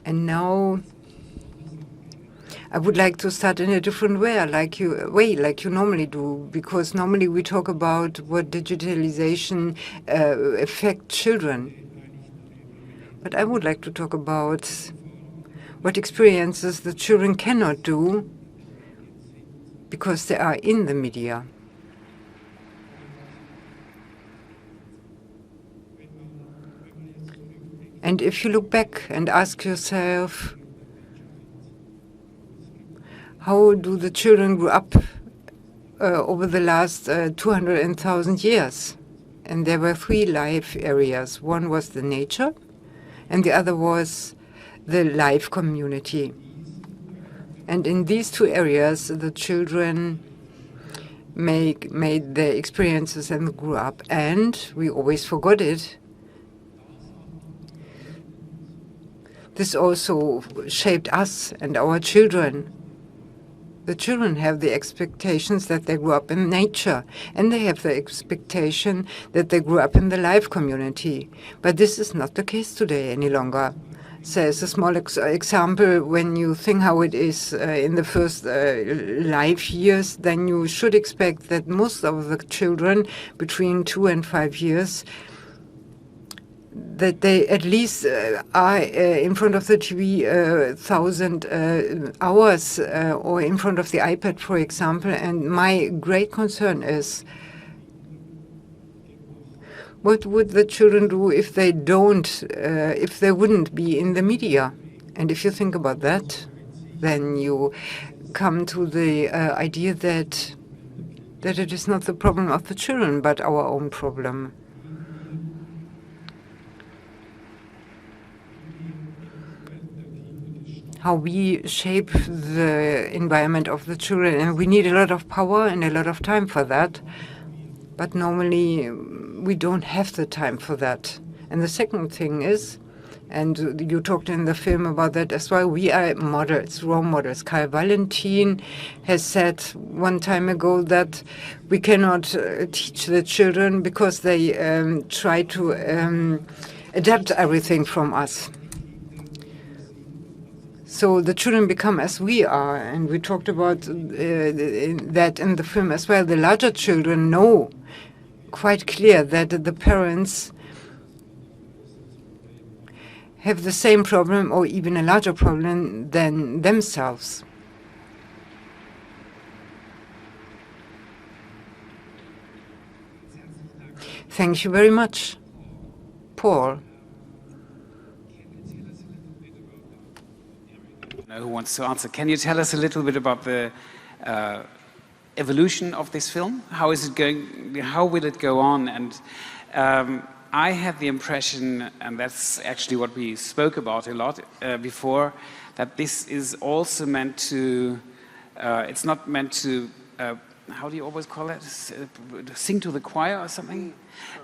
And now I would like to start in a different way, like you normally do, because normally we talk about what digitalization affects children. But I would like to talk about what experiences the children cannot do because they are in the media. And if you look back and ask yourself, how do the children grow up over the last 200,000 years? And there were three life areas. One was the nature, and the other was the life community. And in these two areas, the children made their experiences and grew up. And we always forgot it. This also shaped us and our children. The children have the expectations that they grew up in nature, and they have the expectation that they grew up in the life community. But this is not the case today any longer. So as a small example, when you think how it is in the first life years, then you should expect that most of the children between 2 and 5 years, that they at least are in front of the TV 1,000 hours or in front of the iPad, for example. And my great concern is, what would the children do if they if they wouldn't be in the media? And if you think about that, then you come to the idea that it is not the problem of the children, but our own problem. How we shape the environment of the children. And we need a lot of power and a lot of time for that. But normally, we don't have the time for that. And the second thing is, and you talked in the film about that as well, we are models, role models. Karl Valentin has said one time ago that we cannot teach the children because they try to adapt everything from us. So the children become as we are, and we talked about that in the film as well. The larger children know quite clear that the parents have the same problem or even a larger problem than themselves. Thank you very much. Paul. Who wants to answer? Can you tell us a little bit about the evolution of this film? How is it going? How will it go on? And I had the impression, and that's actually what we spoke about a lot before, that this is also meant to. It's not meant to. How do you always call it? Sing to the choir or something?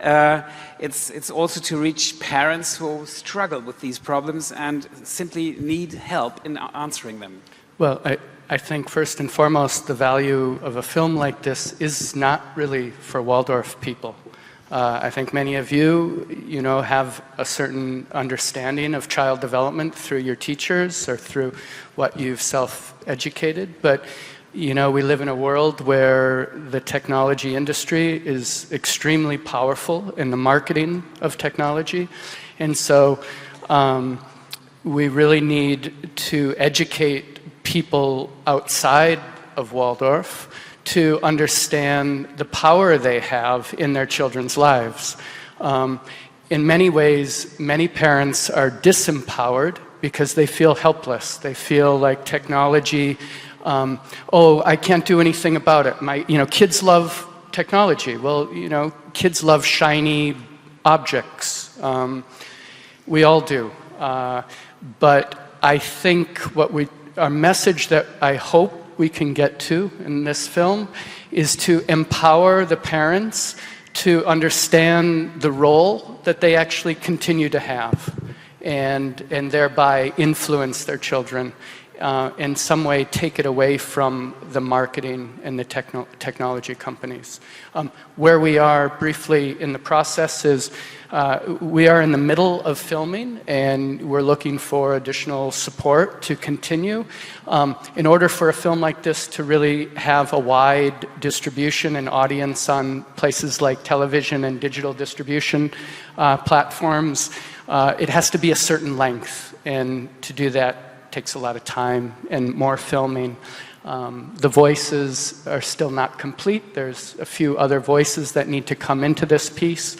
It's also to reach parents who struggle with these problems and simply need help in answering them. Well, I think first and foremost, the value of a film like this is not really for Waldorf people. I think many of you, have a certain understanding of child development through your teachers or through what you've self-educated, but we live in a world where the technology industry is extremely powerful in the marketing of technology. And so we really need to educate people outside of Waldorf to understand the power they have in their children's lives. In many ways, many parents are disempowered because they feel helpless. They feel like technology, I can't do anything about it. Kids love technology. Well, kids love shiny objects. We all do. But I think our message that I hope we can get to in this film is to empower the parents to understand the role that they actually continue to have and thereby influence their children. In some way take it away from the marketing and the technology companies. Where we are briefly in the process is we are in the middle of filming and we're looking for additional support to continue. In order for a film like this to really have a wide distribution and audience on places like television and digital distribution platforms, it has to be a certain length, and to do that takes a lot of time and more filming. The voices are still not complete. There's a few other voices that need to come into this piece,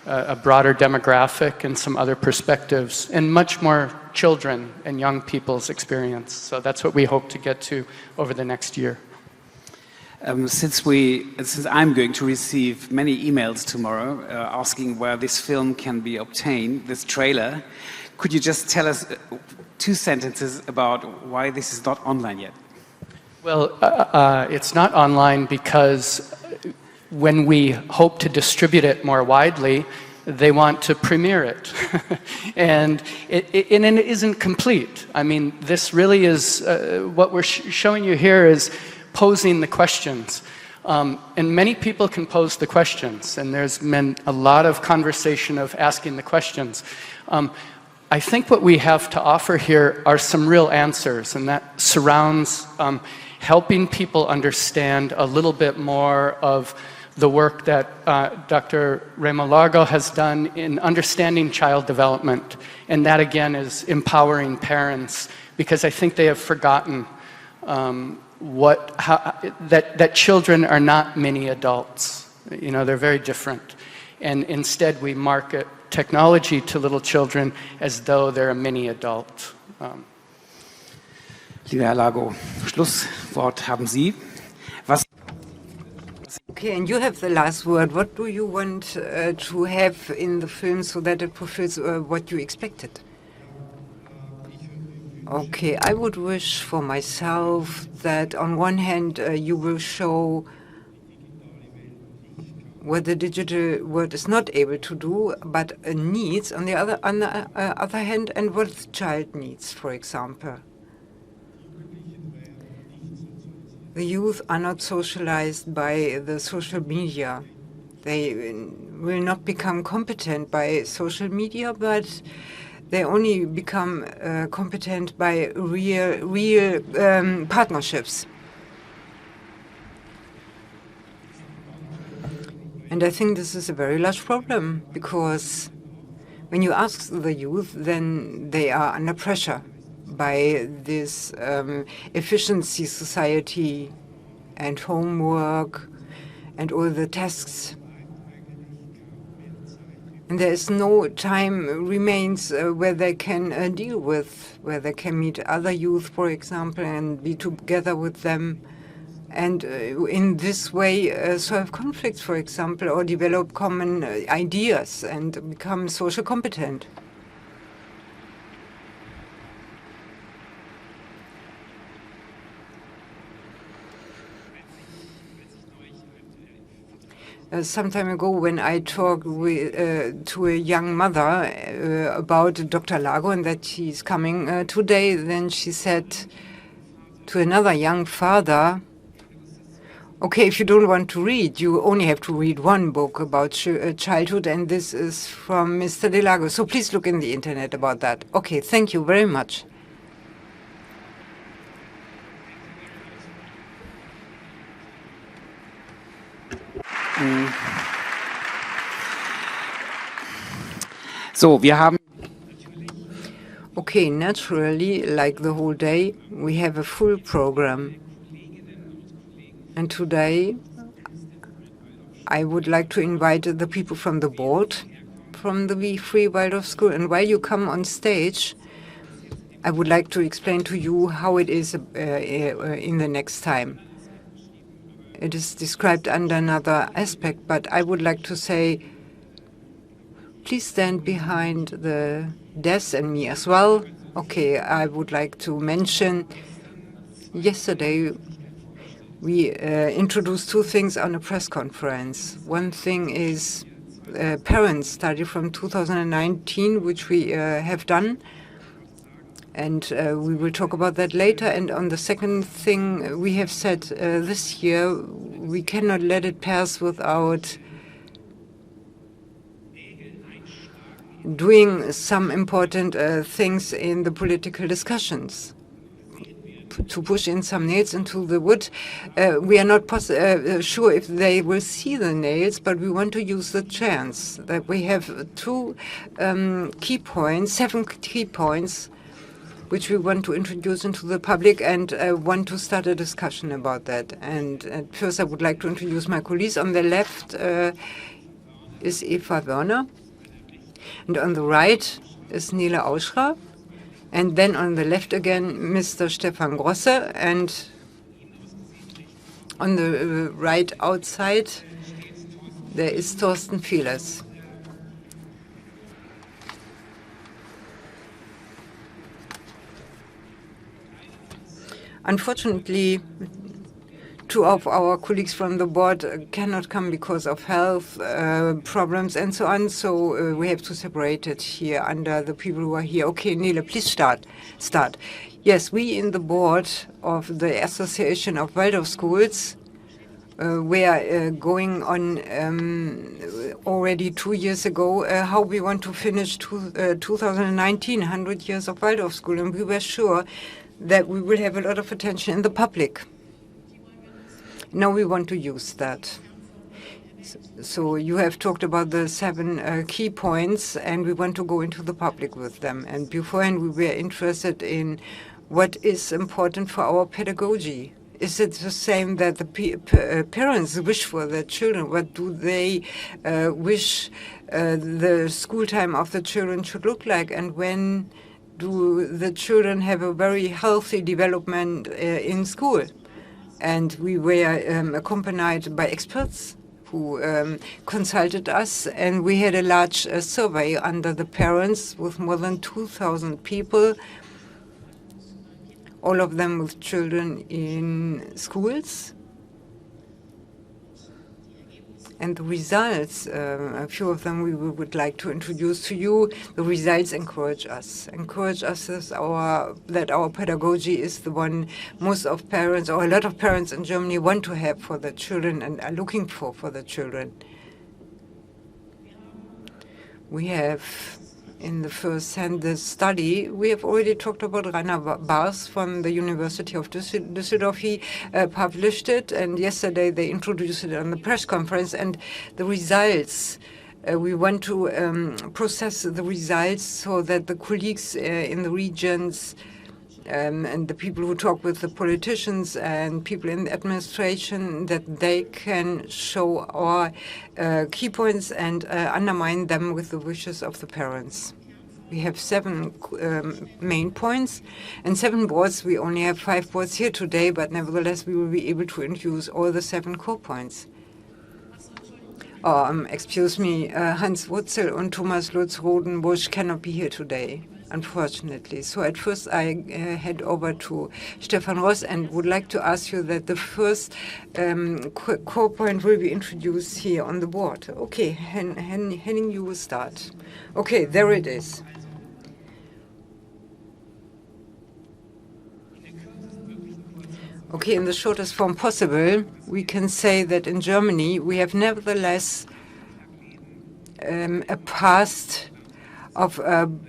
a broader demographic and some other perspectives, and much more children and young people's experience. So that's what we hope to get to over the next year. Since I'm going to receive many emails tomorrow asking where this film can be obtained, this trailer, could you just tell us 2 sentences about why this is not online yet? Well, it's not online because when we hope to distribute it more widely, they want to premiere it. And it isn't complete. I mean, this really is, what we're showing you here is posing the questions. And many people can pose the questions, and there's been a lot of conversation of asking the questions. I think what we have to offer here are some real answers, and that surrounds helping people understand a little bit more of the work that Dr. Remo Largo has done in understanding child development. And that, again, is empowering parents, because I think they have forgotten that children are not mini adults. You know, they're very different. And instead, we market technology to little children as though they're a mini adult. Lieber Herr Largo, Schlusswort haben Sie. Okay, and you have the last word. What do you want to have in the film so that it fulfills what you expected? Okay, I would wish for myself that on one hand you will show what the digital world is not able to do, but needs on the other hand, and what the child needs, for example. The youth are not socialized by the social media. They will not become competent by social media, but they only become competent by real partnerships. And I think this is a very large problem, because when you ask the youth, then they are under pressure by this efficiency society and homework and all the tasks. And there is no time remains where they can deal with, where they can meet other youth, for example, and be together with them. And in this way solve conflicts, for example, or develop common ideas and become social competent. Some time ago, when I talked to a young mother about Dr. Largo and that she's coming today, then she said to another young father, okay, if you don't want to read, you only have to read one book about childhood, and this is from Mr. De Largo. So please look in the internet about that. Okay, thank you very much. So, wir haben. Okay, naturally, like the whole day, we have a full program. And today, I would like to invite the people from the board, from the Free Waldorf School. And while you come on stage, I would like to explain to you how it is in the next time. It is described under another aspect, but I would like to say, please stand behind the desk and me as well. Okay, I would like to mention, yesterday we introduced 2 things on a press conference. One thing is a parent study from 2019, which we have done. And we will talk about that later. And on the second thing, we have said this year, we cannot let it pass without doing some important things in the political discussions. To push in some nails into the wood. We are not sure if they will see the nails, but we want to use the chance that we have 2 key points, 7 key points, which we want to introduce into the public and want to start a discussion about that. And at first I would like to introduce my colleagues. On the left is Eva Wörner, and on the right is Nele Auschra, and then on the left again Mr. Stefan Grosse, and on the right outside there is Thorsten Fehlers. Unfortunately, two of our colleagues from the board cannot come because of health problems and so on, so we have to separate it here under the people who are here. Okay, Nele, please start. Yes, we in the board of the Association of Waldorf Schools we are going on already 2 years ago how we want to finish 2019, 100 years of Waldorf School, and we were sure that we will have a lot of attention in the public. Now we want to use that. So you have talked about the 7 key points, and we want to go into the public with them. And beforehand, we were interested in what is important for our pedagogy. Is it the same that the parents wish for their children? What do they wish the school time of the children should look like? And when do the children have a very healthy development in school? And we were accompanied by experts who consulted us, and we had a large survey under the parents with more than 2,000 people, all of them with children in schools. And the results, a few of them we would like to introduce to you. The results encourage us that our pedagogy is the one most of parents, or a lot of parents in Germany, want to have for their children and are looking for their children. We have, in the first this study, we have already talked about Rainer Bars from the University of Düsseldorf. He published it, and yesterday they introduced it on the press conference. And the results, we want to process the results so that the colleagues in the regions and the people who talk with the politicians and people in the administration, that they can show our key points and undermine them with the wishes of the parents. We have 7 main points and 7 boards. We only have 5 boards here today, but nevertheless we will be able to introduce all the 7 core points. Excuse me, Hans Wurzel and Thomas Lutz-Rodenbusch cannot be here today, unfortunately. So at first I head over to Stefan Ross and would like to ask you that the first core point will be introduced here on the board. Okay, Henning, you will start. Okay, there it is. Okay, in the shortest form possible, we can say that in Germany we have nevertheless a past of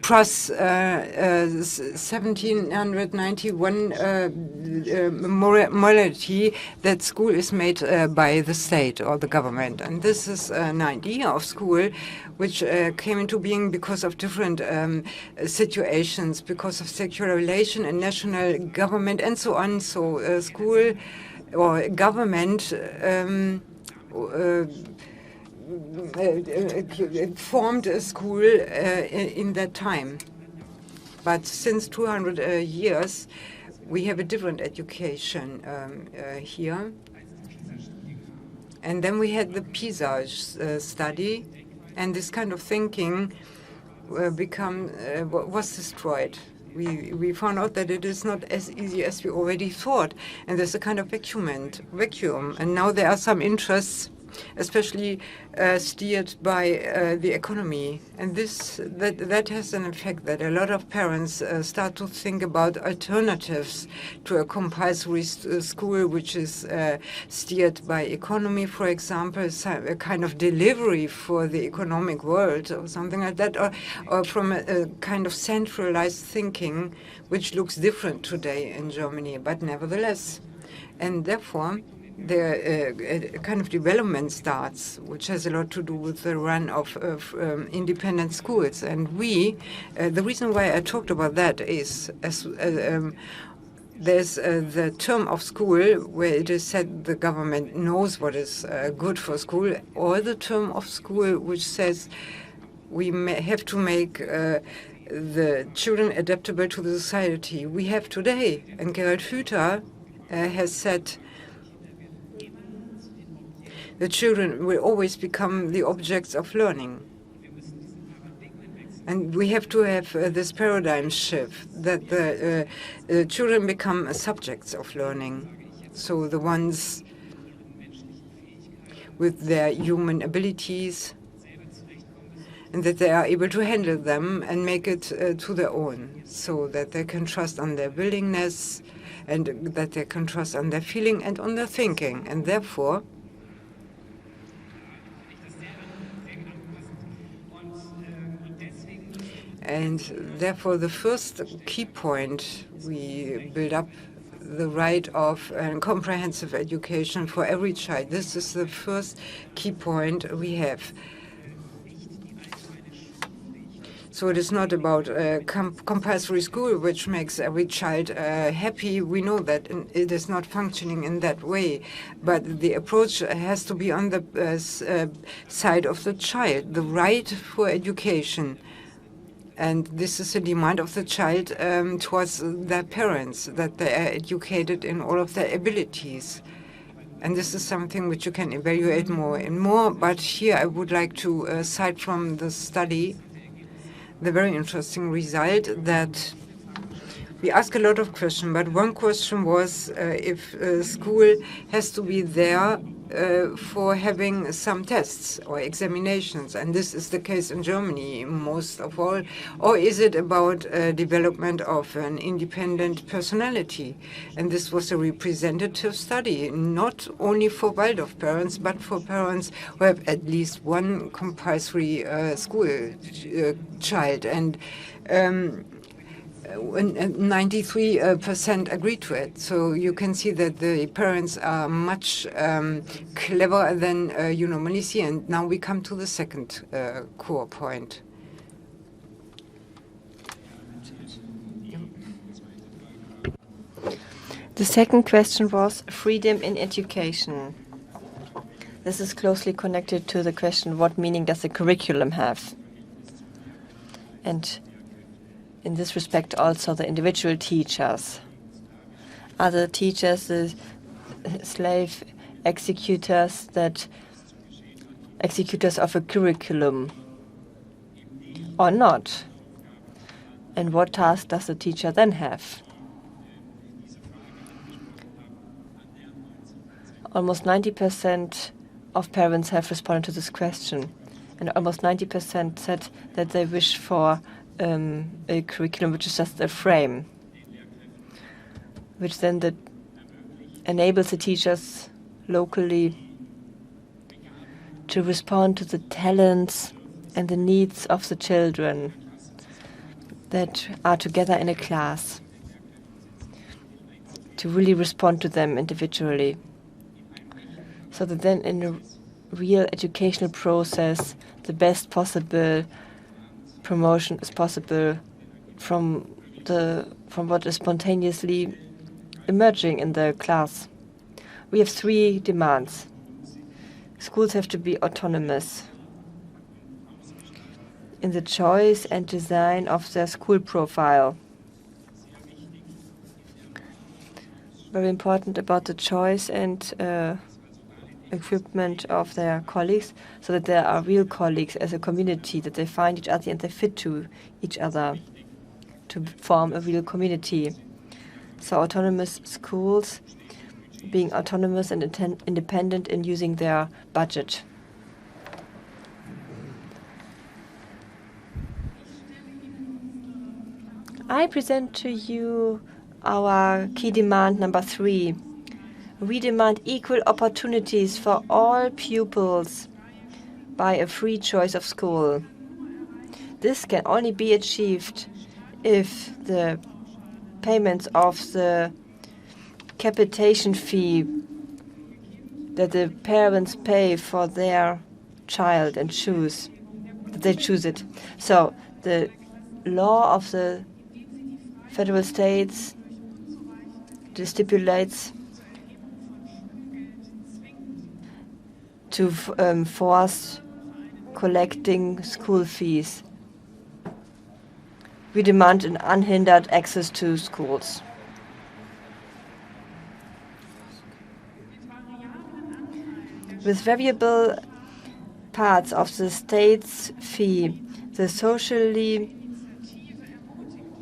plus 1791 morality that school is made by the state or the government. And this is an idea of school which came into being because of different situations, because of secular relation and national government and so on. So school or government formed a school in that time. But since 200 years, we have a different education here. And then we had the PISA study, and this kind of thinking was destroyed. We found out that it is not as easy as we already thought, and there's a kind of vacuum. And now there are some interests, especially steered by the economy, and that has an effect that a lot of parents start to think about alternatives to a compulsory school, which is steered by economy, for example, a kind of delivery for the economic world or something like that, or from a kind of centralized thinking, which looks different today in Germany, but nevertheless. And therefore, a kind of development starts, which has a lot to do with the run of independent schools. And the reason why I talked about that is there's the term of school where it is said the government knows what is good for school, or the term of school which says we have to make the children adaptable to the society we have today. And Gerald Hüther has said the children will always become the objects of learning. And we have to have this paradigm shift that the children become subjects of learning. So the ones with their human abilities, and that they are able to handle them and make it to their own, so that they can trust on their willingness, and that they can trust on their feeling and on their thinking. And therefore, the first key point, we build up the right of comprehensive education for every child. This is the first key point we have. So it is not about compulsory school, which makes every child happy. We know that it is not functioning in that way. But the approach has to be on the side of the child, the right for education. And this is a demand of the child towards their parents, that they are educated in all of their abilities. And this is something which you can evaluate more and more. But here I would like to cite from the study the very interesting result that we ask a lot of questions, but one question was if school has to be there for having some tests or examinations, and this is the case in Germany most of all, or is it about development of an independent personality? And this was a representative study, not only for Waldorf parents, but for parents who have at least one compulsory school child. And 93% agree to it. So you can see that the parents are much cleverer than you normally see. And now we come to the second core point. The second question was freedom in education. This is closely connected to the question, what meaning does the curriculum have? And in this respect, also the individual teachers. Are the teachers the slave executors of a curriculum or not? And what task does the teacher then have? Almost 90% of parents have responded to this question, and almost 90% said that they wish for a curriculum which is just a frame, which then enables the teachers locally to respond to the talents and the needs of the children that are together in a class, to really respond to them individually, so that then in a real educational process, the best possible promotion is possible from what is spontaneously emerging in the class. We have three demands. Schools have to be autonomous in the choice and design of their school profile. Very important about the choice and equipment of their colleagues, so that there are real colleagues as a community, that they find each other and they fit to each other to form a real community. So autonomous schools being autonomous and independent in using their budget. I present to you our key demand number 3. We demand equal opportunities for all pupils by a free choice of school. This can only be achieved if the payments of the capitation fee that the parents pay for their child and that they choose it. So the law of the federal states stipulates to force collecting school fees. We demand an unhindered access to schools. With variable parts of the state's fee, the socially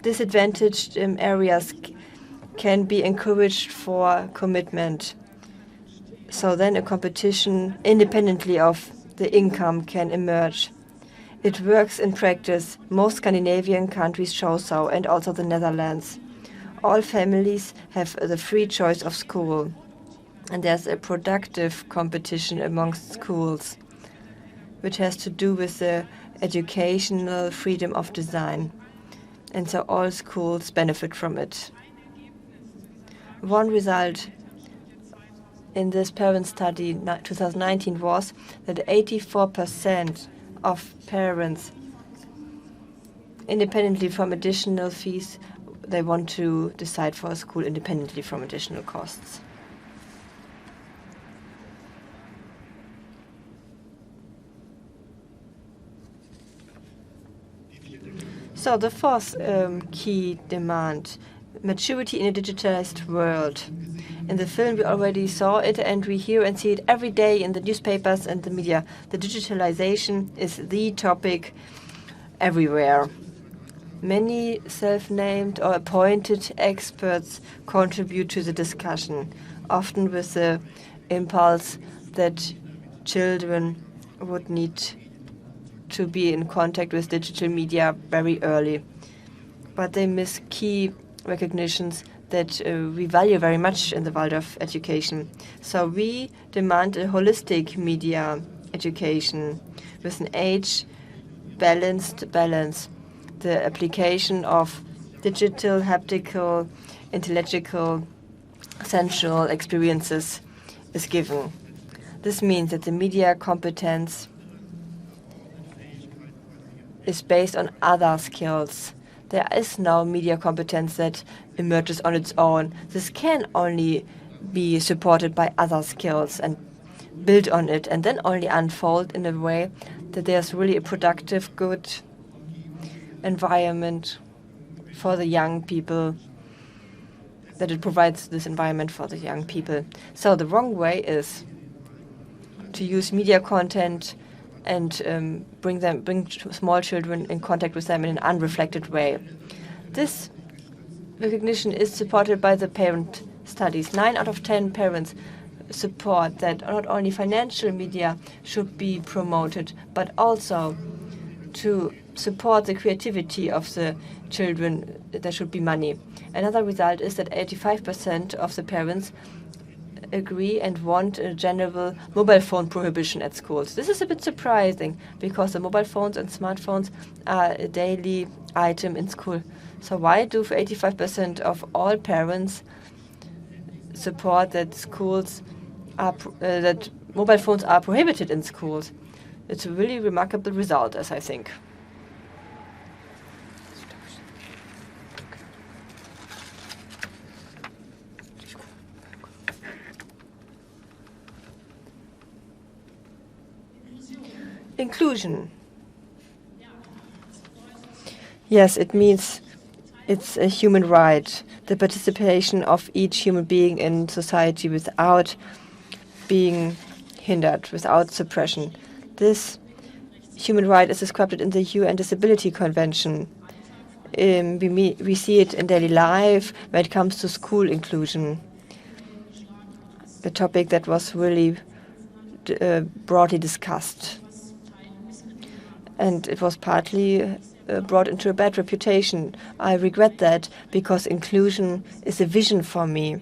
disadvantaged areas can be encouraged for commitment. So then a competition independently of the income can emerge. It works in practice. Most Scandinavian countries show so, and also the Netherlands. All families have the free choice of school. And there's a productive competition amongst schools, which has to do with the educational freedom of design. And so all schools benefit from it. One result in this parent study, 2019, was that 84% of parents, independently from additional fees, they want to decide for a school independently from additional costs. So the fourth key demand, maturity in a digitalized world. In the film we already saw it, and we hear and see it every day in the newspapers and the media. The digitalization is the topic everywhere. Many self-named or appointed experts contribute to the discussion, often with the impulse that children would need to be in contact with digital media very early. But they miss key recognitions that we value very much in the Waldorf education. So we demand a holistic media education with an age-balanced balance. The application of digital, haptical, intellectual, sensual experiences is given. This means that the media competence is based on other skills. There is no media competence that emerges on its own. This can only be supported by other skills and build on it, and then only unfold in a way that there's really a productive, good environment for the young people, that it provides this environment for the young people. So the wrong way is to use media content and bring small children in contact with them in an unreflected way. This recognition is supported by the parent studies. 9 out of 10 parents support that not only financial media should be promoted, but also to support the creativity of the children, there should be money. Another result is that 85% of the parents agree and want a general mobile phone prohibition at schools. This is a bit surprising because the mobile phones and smartphones are a daily item in school. So why do 85% of all parents support that that mobile phones are prohibited in schools? It's a really remarkable result, as I think. Inclusion. Yes, it means it's a human right, the participation of each human being in society without being hindered, without suppression. This human right is described in the UN Disability Convention. We see it in daily life when it comes to school inclusion, a topic that was really broadly discussed. And it was partly brought into a bad reputation. I regret that, because inclusion is a vision for me.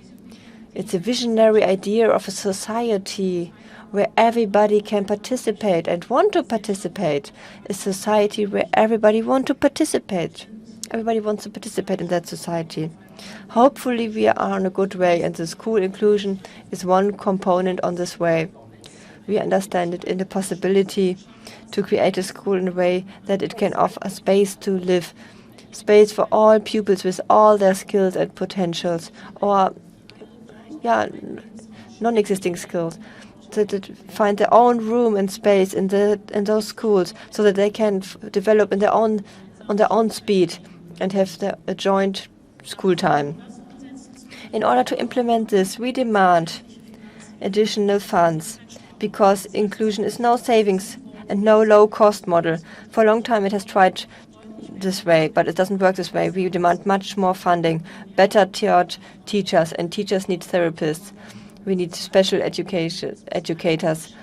It's a visionary idea of a society where everybody can participate and want to participate, a society where everybody wants to participate. Everybody wants to participate in that society. Hopefully we are on a good way, and the school inclusion is one component on this way. We understand it in the possibility to create a school in a way that it can offer a space to live, space for all pupils with all their skills and potentials, or non-existing skills, that find their own room and space in those schools, so that they can develop on their own speed and have a joint school time. In order to implement this, we demand additional funds, because inclusion is no savings and no low-cost model. For a long time it has tried this way, but it doesn't work this way. We demand much more funding, better taught teachers, and teachers need therapists. We need special educators.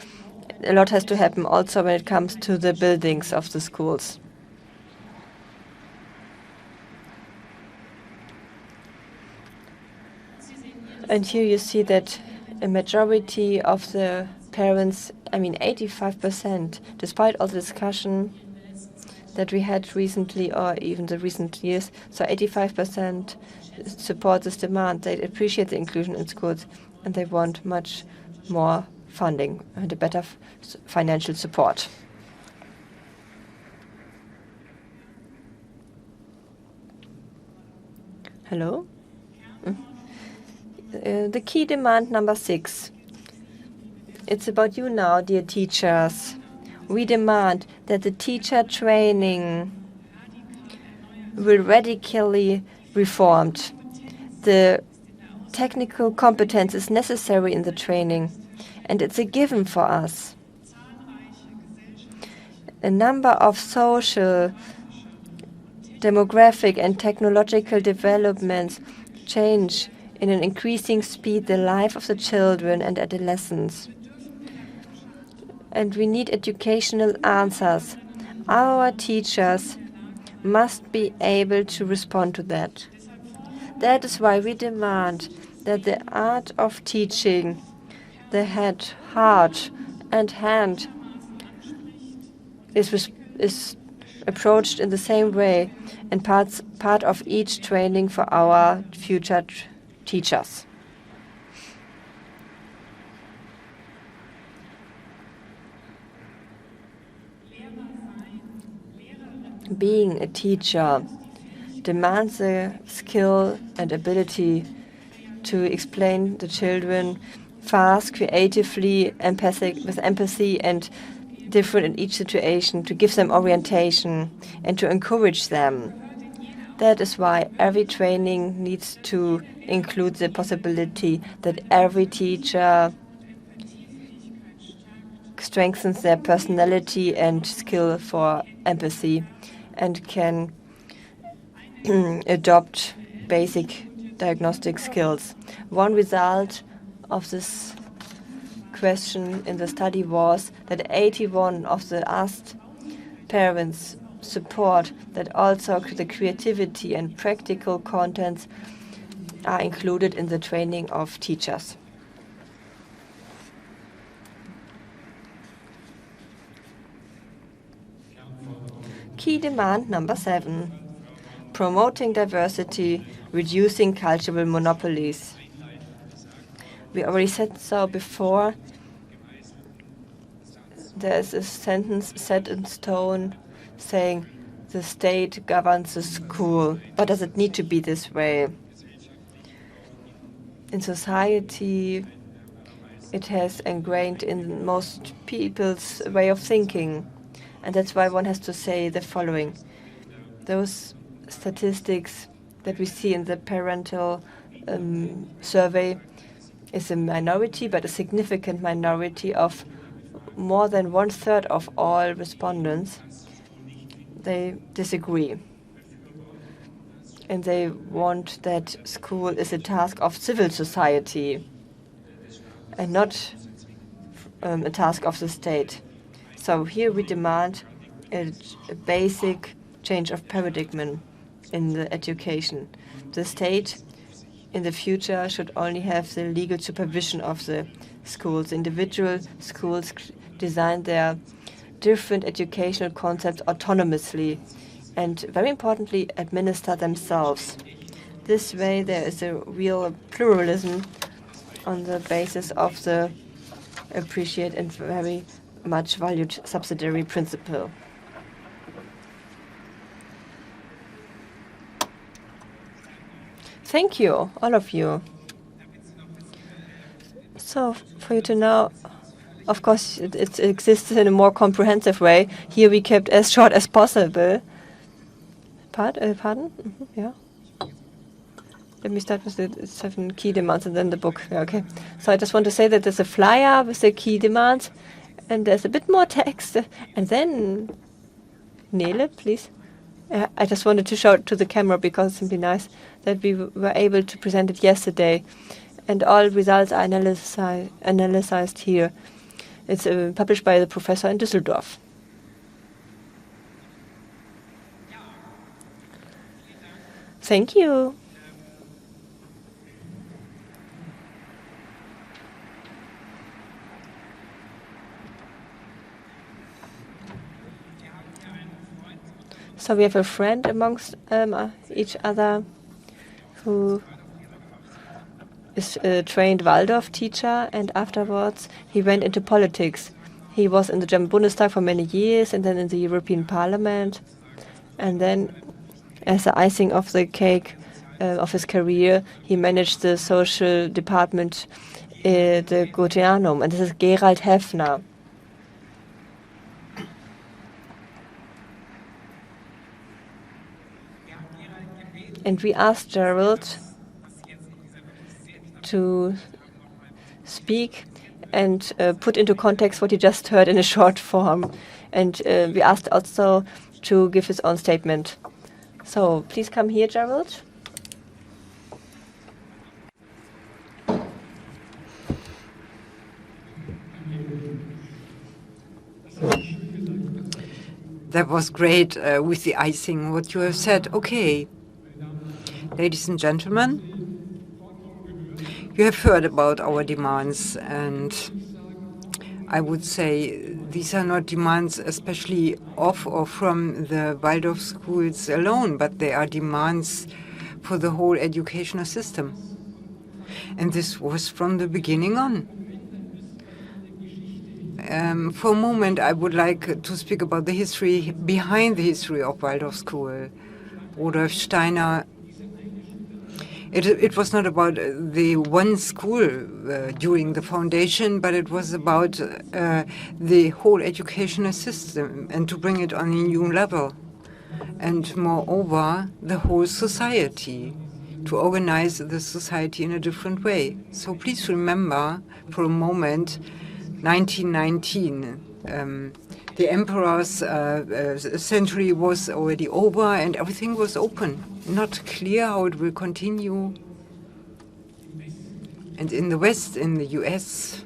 A lot has to happen also when it comes to the buildings of the schools. And here you see that a majority of the parents, 85%, despite all the discussion that we had recently, or even the recent years, so 85% support this demand. They appreciate the inclusion in schools, and they want much more funding and a better financial support. Hello? The key demand number 6. It's about you now, dear teachers. We demand that the teacher training will radically reformed. The technical competence is necessary in the training, and it's a given for us. A number of social, demographic, and technological developments change in an increasing speed the life of the children and adolescents. And we need educational answers. Our teachers must be able to respond to that. That is why we demand that the art of teaching, the head, heart, and hand is approached in the same way and part of each training for our future teachers. Being a teacher demands the skill and ability to explain the children fast, creatively, with empathy, and different in each situation, to give them orientation and to encourage them. That is why every training needs to include the possibility that every teacher strengthens their personality and skill for empathy and can adopt basic diagnostic skills. One result of this question in the study was that 81 of the asked parents support that also the creativity and practical contents are included in the training of teachers. Key demand number 7, promoting diversity, reducing cultural monopolies. We already said so before. There's a sentence set in stone saying the state governs the school. But does it need to be this way? In society, it has ingrained in most people's way of thinking. And that's why one has to say the following. Those statistics that we see in the parental survey is a minority, but a significant minority of more than 1/3 of all respondents. They disagree. And they want that school is a task of civil society and not a task of the state. So here we demand a basic change of paradigm in the education. The state in the future should only have the legal supervision of the schools. Individual schools design their different educational concepts autonomously and very importantly, administer themselves. This way there is a real pluralism on the basis of the appreciated and very much valued subsidiary principle. Thank you, all of you. So, for you to know, of course, it exists in a more comprehensive way. Here we kept as short as possible. Pardon? Mm-hmm, yeah. Let me start with the 7 key demands and then the book. Yeah, okay. So I just want to say that there's a flyer with the key demands, and there's a bit more text. And then, Nele, please. I just wanted to show it to the camera because it's simply nice that we were able to present it yesterday. And all results are analyzed here. It's published by the professor in Düsseldorf. Thank you. So we have a friend amongst each other who is a trained Waldorf teacher, and afterwards he went into politics. He was in the German Bundestag for many years and then in the European Parliament. And then, as the icing of the cake of his career, he managed the social department at the Goetheanum, and this is Gerald Heffner. And we asked Gerald to speak and put into context what you just heard in a short form. And we asked also to give his own statement. So please come here, Gerald. That was great with the icing, what you have said. Okay. Ladies and gentlemen, you have heard about our demands, and I would say these are not demands especially of or from the Waldorf schools alone, but they are demands for the whole educational system. And this was from the beginning on. For a moment, I would like to speak about the history behind the history of Waldorf School. Rudolf Steiner. It was not about the one school during the foundation, but it was about the whole educational system and to bring it on a new level. And moreover, the whole society, to organize the society in a different way. So please remember for a moment 1919. The emperor's century was already over and everything was open. Not clear how it will continue. And in the West, in the US,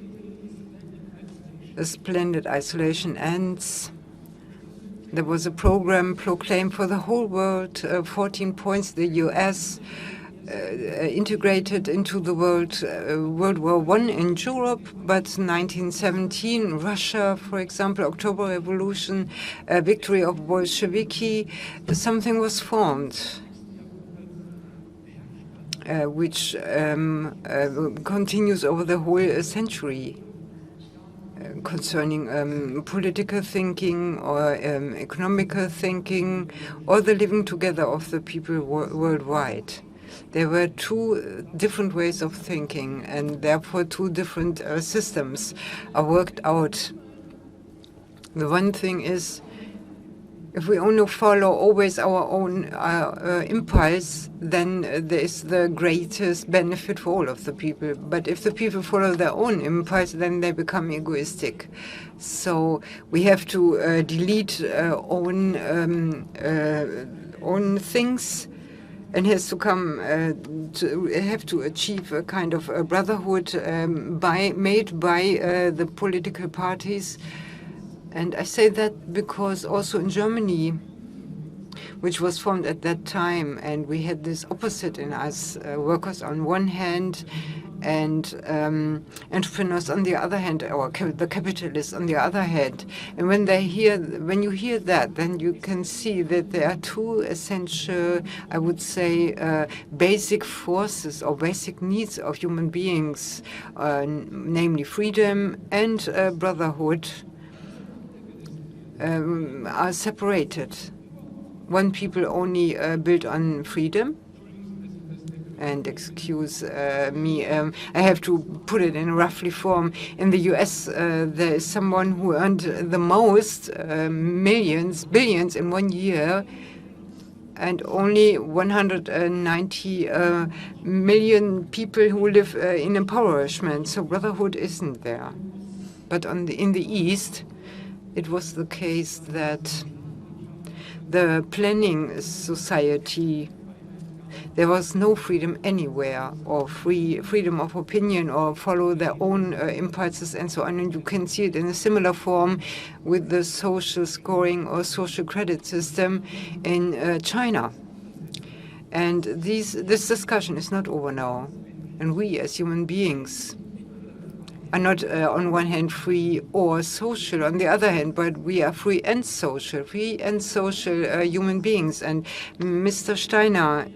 a splendid isolation ends. There was a program proclaimed for the whole world, 14 points, the US integrated into the World War I in Europe, but 1917, Russia, for example, October Revolution, victory of Bolsheviki, something was formed, which continues over the whole century, concerning political thinking or economical thinking, or the living together of the people worldwide. There were two different ways of thinking, and therefore two different systems are worked out. The one thing is, if we only follow always our own impulse, then there is the greatest benefit for all of the people. But if the people follow their own impulse, then they become egoistic. So we have to delete own things, and has to come have to achieve a kind of a brotherhood made by the political parties. And I say that because also in Germany which was formed at that time. And we had this opposite in us, workers on one hand and entrepreneurs on the other hand, or the capitalists on the other hand. And when you hear that, then you can see that there are two essential, I would say, basic forces or basic needs of human beings, namely freedom and brotherhood, are separated. One people only built on freedom. And excuse me, I have to put it in roughly form. In the US, there is someone who earned the most, billions in 1 year, and only 190 million people who live in impoverishment. So brotherhood isn't there. But in the East, it was the case that the planning society, there was no freedom anywhere, or freedom of opinion, or follow their own impulses and so on. And you can see it in a similar form with the social scoring or social credit system in China. And this discussion is not over now. And we as human beings are not on one hand free or social on the other hand, but we are free and social human beings. And Mr. Steiner,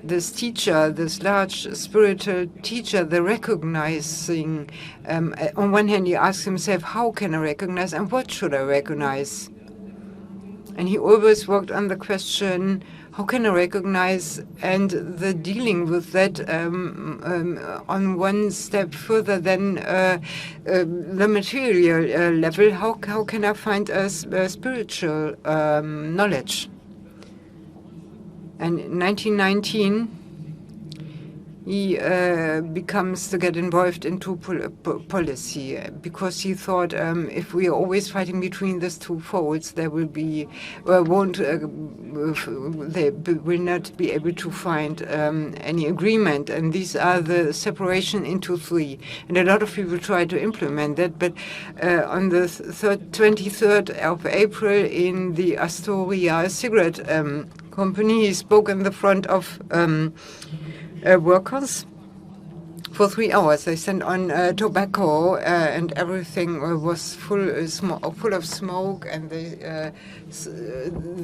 this teacher, this large spiritual teacher, the recognizing, on one hand he asks himself, how can I recognize and what should I recognize? And he always worked on the question, how can I recognize, and the dealing with that on one step further than the material level, how can I find a spiritual knowledge? And in 1919, he becomes to get involved into policy because he thought if we are always fighting between these two folds, there will be they will not be able to find any agreement. And these are the separation into three. And a lot of people try to implement that. But on the 23rd of April in the Astoria cigarette company, he spoke in the front of workers for 3 hours. They sent on tobacco and everything was full of smoke, and the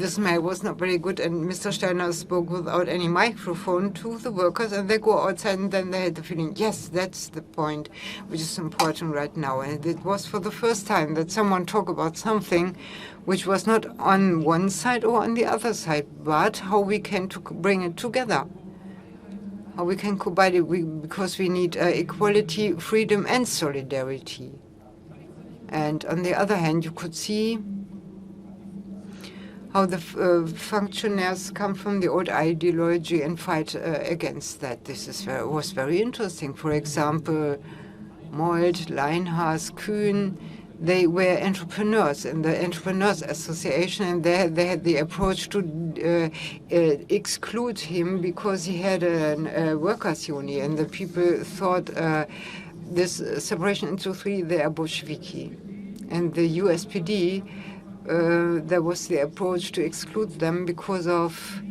smell was not very good. And Mr. Steiner spoke without any microphone to the workers, and they go outside, and then they had the feeling, yes, that's the point which is important right now. And it was for the first time that someone talked about something which was not on one side or on the other side, but how we can bring it together. How we can combine it, because we need equality, freedom, and solidarity. And on the other hand, you could see how the functionaries come from the old ideology and fight against that. This was very interesting. For example, Molt, Leinhaas, Kühn, they were entrepreneurs in the Entrepreneurs Association, and they had the approach to exclude him because he had a workers' union, and the people thought this separation into three, they are Bolsheviki. And the USPD, there was the approach to exclude them because of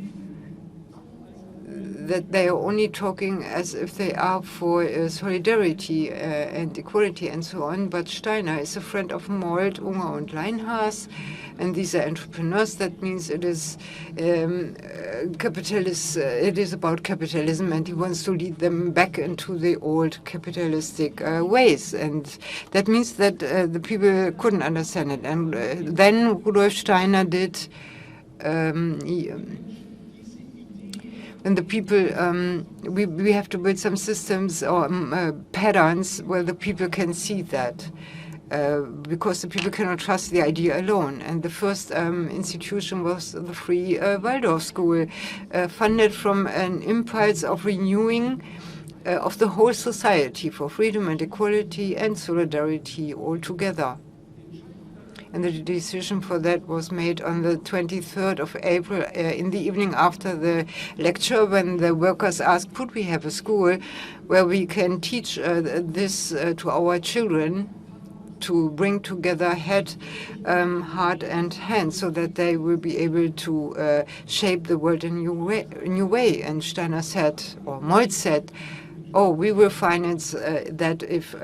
that they are only talking as if they are for solidarity and equality and so on. But Steiner is a friend of Molt, Unger and Leinhaas, and these are entrepreneurs. That means it is capitalist. It is about capitalism, and he wants to lead them back into the old capitalistic ways. And that means that the people couldn't understand it. And then Rudolf Steiner did. And the people, we have to build some systems or patterns where the people can see that, because the people cannot trust the idea alone. And the first institution was the free Waldorf School, funded from an impulse of renewing of the whole society for freedom and equality and solidarity all together. And the decision for that was made on the 23rd of April in the evening after the lecture, when the workers asked, could we have a school where we can teach this to our children to bring together head, heart, and hand, so that they will be able to shape the world in a new way. And Steiner said, or Moltke said, oh, we will finance that if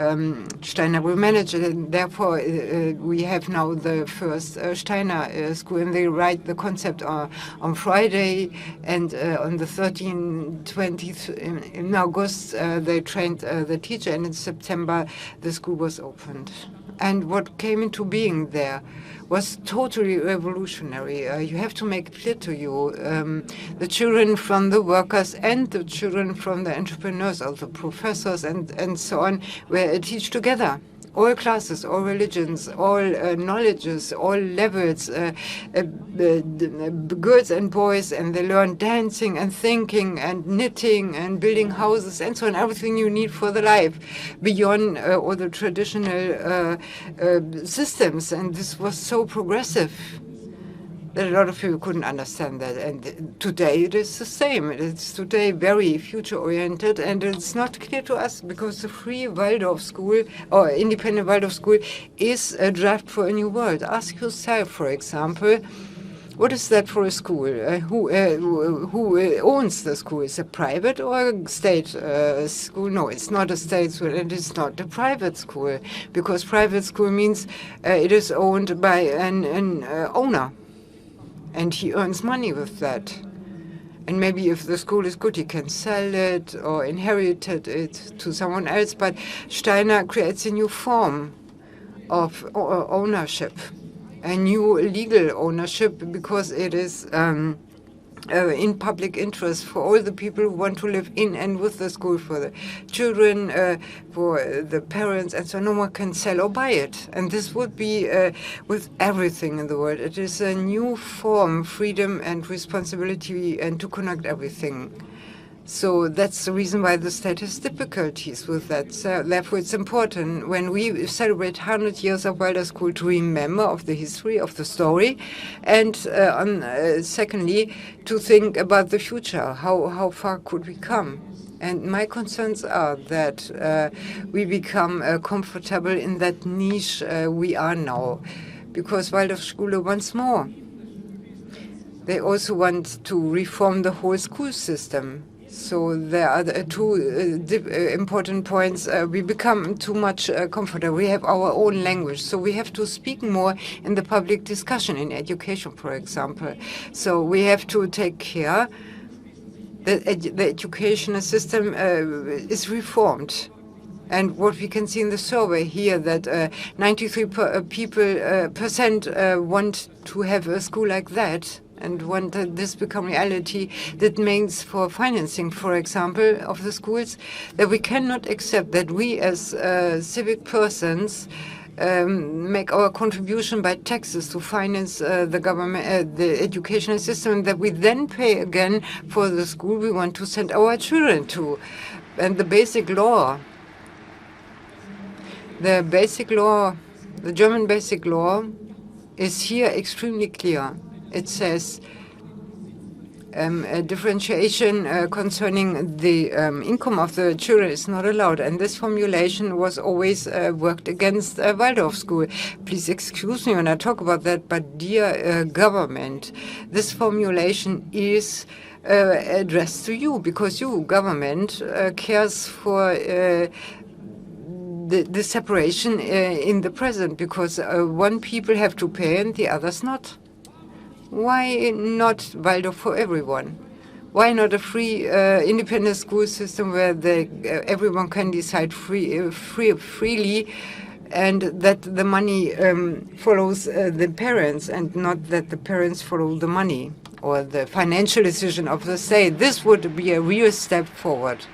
Steiner will manage it, and therefore we have now the first Steiner school, and they write the concept on Friday, and on the 13th, 20th, in August, they trained the teacher, and in September the school was opened. And what came into being there was totally revolutionary. You have to make it clear to you, the children from the workers and the children from the entrepreneurs, also professors and so on, were teach together. All classes, all religions, all knowledges, all levels, girls and boys, and they learn dancing and thinking and knitting and building houses and so on, everything you need for the life, beyond all the traditional systems. And this was so progressive that a lot of people couldn't understand that. And today it is the same. It's today very future-oriented, and it's not clear to us because the free Waldorf school or independent Waldorf school is a draft for a new world. Ask yourself, for example, what is that for a school? Who owns the school? Is it a private or a state school? No, it's not a state school, and it's not a private school, because private school means it is owned by an owner. And he earns money with that. And maybe if the school is good, he can sell it or inherit it to someone else. But Steiner creates a new form of ownership, a new legal ownership, because it is in public interest for all the people who want to live in and with the school, for the children, for the parents, and so no one can sell or buy it. And this would be with everything in the world. It is a new form, freedom and responsibility, and to connect everything. So that's the reason why the state has difficulties with that. So therefore, it's important when we celebrate 100 years of Waldorf School to remember of the history of the story, and secondly, to think about the future. How far could we come? And my concerns are that we become comfortable in that niche we are now, because Waldorf Schule wants more. They also want to reform the whole school system. So there are two important points. We become too much comfortable. We have our own language, so we have to speak more in the public discussion, in education, for example. So we have to take care that the educational system is reformed. And what we can see in the survey here, that 93% want to have a school like that, and want this become reality. That means for financing, for example, of the schools, that we cannot accept that we as civic persons make our contribution by taxes to finance the government, the educational system, that we then pay again for the school we want to send our children to. And the basic law, the German basic law is here extremely clear. It says a differentiation concerning the income of the children is not allowed. And this formulation was always worked against Waldorf school. Please excuse me when I talk about that, but dear government, this formulation is addressed to you, because you, government, cares for the separation in the present, because one people have to pay and the others not. Why not Waldorf for everyone? Why not a free, independent school system where everyone can decide freely, and that the money follows the parents, and not that the parents follow the money or the financial decision of the state? This would be a real step forward.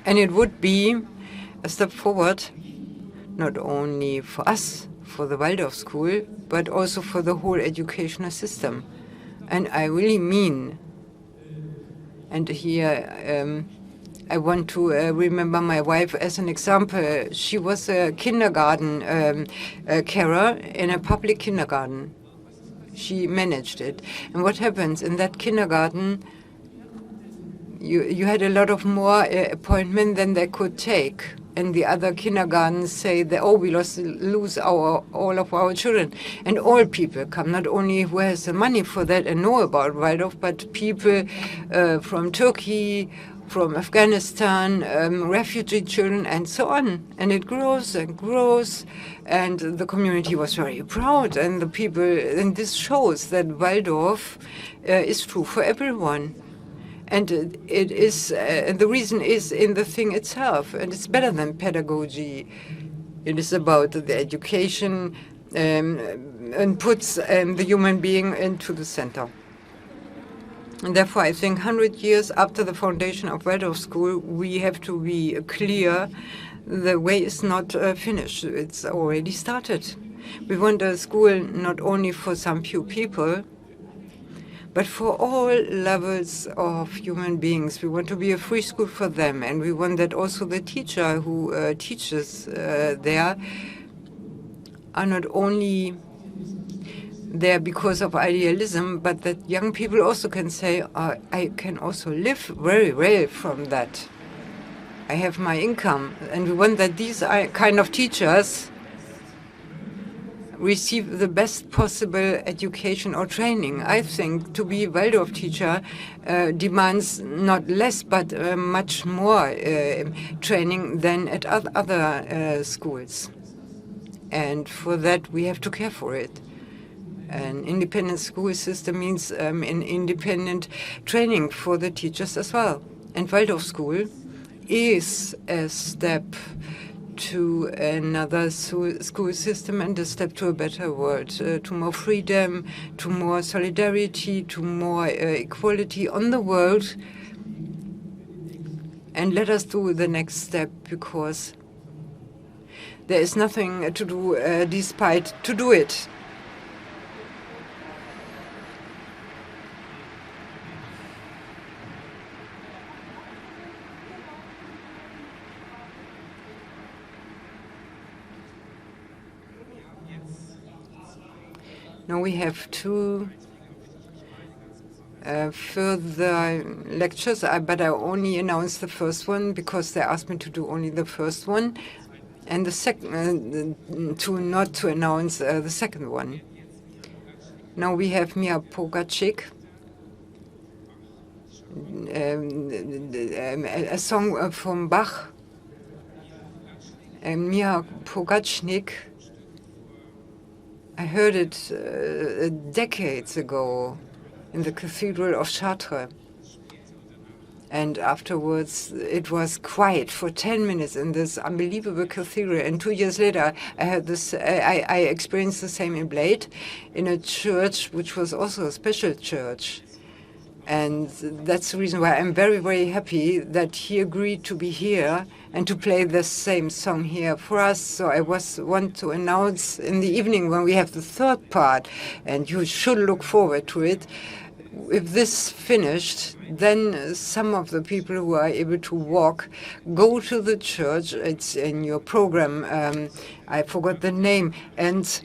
And it would be a step forward not only for us, for the Waldorf school, but also for the whole educational system. And I really mean, and here I want to remember my wife as an example. She was a kindergarten carer in a public kindergarten. She managed it. And what happens in that kindergarten, you had a lot of more appointments than they could take. And the other kindergartens say that, oh, we lose all of our children. And all people come, not only who has the money for that and know about Waldorf, but people from Turkey, from Afghanistan, refugee children, and so on. And it grows and grows. And the community was very proud. And the people, and this shows that Waldorf is true for everyone. And it is, the reason is in the thing itself, and it's better than pedagogy. It is about the education and puts the human being into the center. And therefore, I think 100 years after the foundation of Waldorf School, we have to be clear the way is not finished. It's already started. We want a school not only for some few people, but for all levels of human beings. We want to be a free school for them, and we want that also the teacher who teaches there are not only there because of idealism, but that young people also can say, I can also live very well from that. I have my income. And we want that these kind of teachers receive the best possible education or training. I think to be a Waldorf teacher demands not less, but much more training than at other schools. And for that, we have to care for it. An independent school system means an independent training for the teachers as well. And Waldorf School is a step to another school system and a step to a better world, to more freedom, to more solidarity, to more equality on the world. And let us do the next step, because there is nothing to do despite to do it. Now we have two further lectures, but I only announced the first one because they asked me to do only the first one, and the second not to announce the second one. Now we have Miha Pogacnik, a song from Bach. Miha Pogacnik. I heard it decades ago in the Cathedral of Chartres. And afterwards, it was quiet for 10 minutes in this unbelievable cathedral. And 2 years later, I heard this. I experienced the same in Blade, in a church which was also a special church. And that's the reason why I'm very, very happy that he agreed to be here and to play the same song here for us. So I want to announce in the evening when we have the third part, and you should look forward to it. If this finished, then some of the people who are able to walk go to the church. It's in your program. I forgot the name. And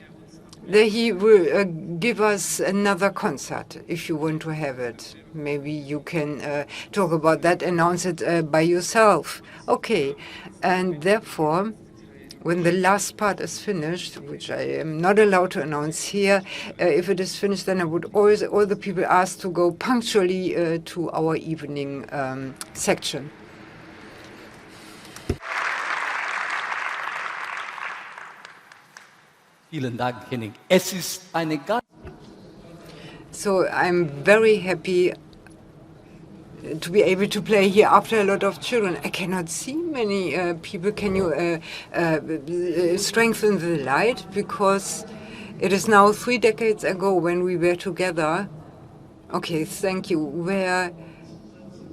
there he will give us another concert if you want to have it. Maybe you can talk about that, announce it by yourself. Okay. And therefore, when the last part is finished, which I am not allowed to announce here, if it is finished, then I would always, all the people asked to go punctually to our evening section. Vielen Dank, Henning. Es ist eine ganz So I'm very happy to be able to play here after a lot of children. I cannot see many people. Can you strengthen the light? Because it is now 3 decades ago when we were together. Okay, thank you. Where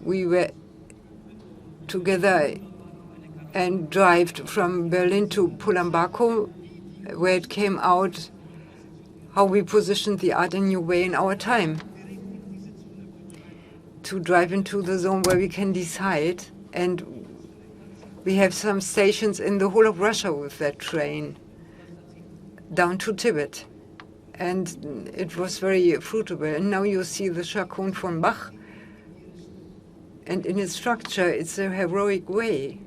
we were together and drove from Berlin to Pulambaco, where it came out how we positioned the art in a new way in our time. To drive into the zone where we can decide. And we have some stations in the whole of Russia with that train, down to Tibet. And it was very fruitful. And now you see the Chaconne from Bach. And in its structure, it's a heroic way,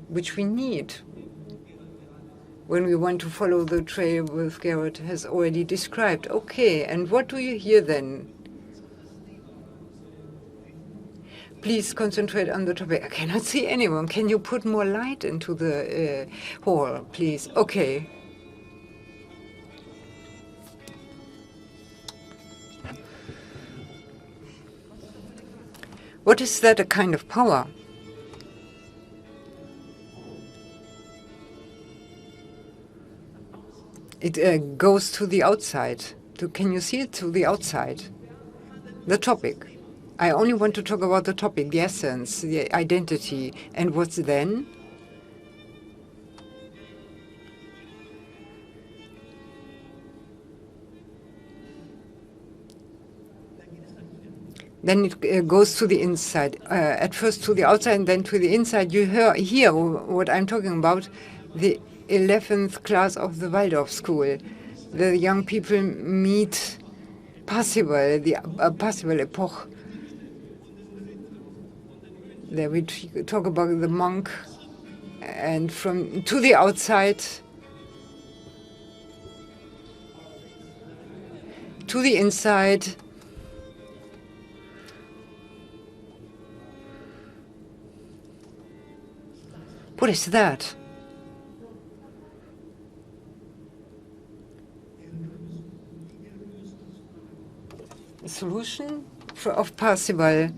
which we need when we want to follow the trail Wiechert has already described. Okay, and what do you hear then? Please concentrate on the topic. I cannot see anyone. Can you put more light into the hall, please? Okay. What is that a kind of power? It goes to the outside. Can you see it to the outside? The topic. I only want to talk about the topic, the essence, the identity. And what's then? Then it goes to the inside. At first to the outside and then to the inside. You hear what I'm talking about, the 11th class of the Waldorf School. The young people meet Parsifal, the Parsifal epoch. There we talk about the monk, and from to the outside, to the inside. What is that? The solution of Parsifal.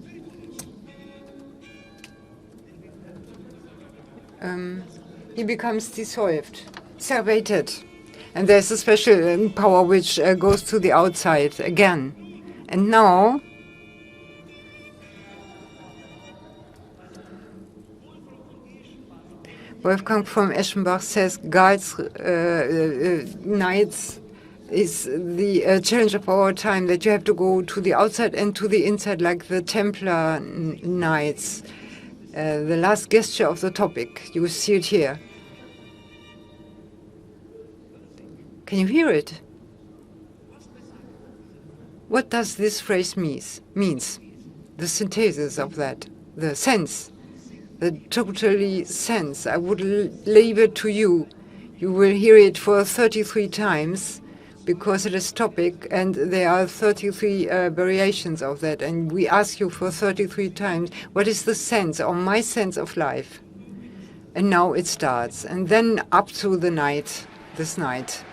He becomes dissolved, servated. And there's a special power which goes to the outside again. And now, Wolfgang von Eschenbach says guides, knights is the challenge of our time, that you have to go to the outside and to the inside like the Templar knights. The last gesture of the topic, you see it here. Can you hear it? What does this phrase means? The synthesis of that, the sense, the totally sense. I would leave it to you. You will hear it for 33 times because it is topic, and there are 33 variations of that. And we ask you for 33 times, what is the sense, or my sense of life? And now it starts. And then up through the night, this night.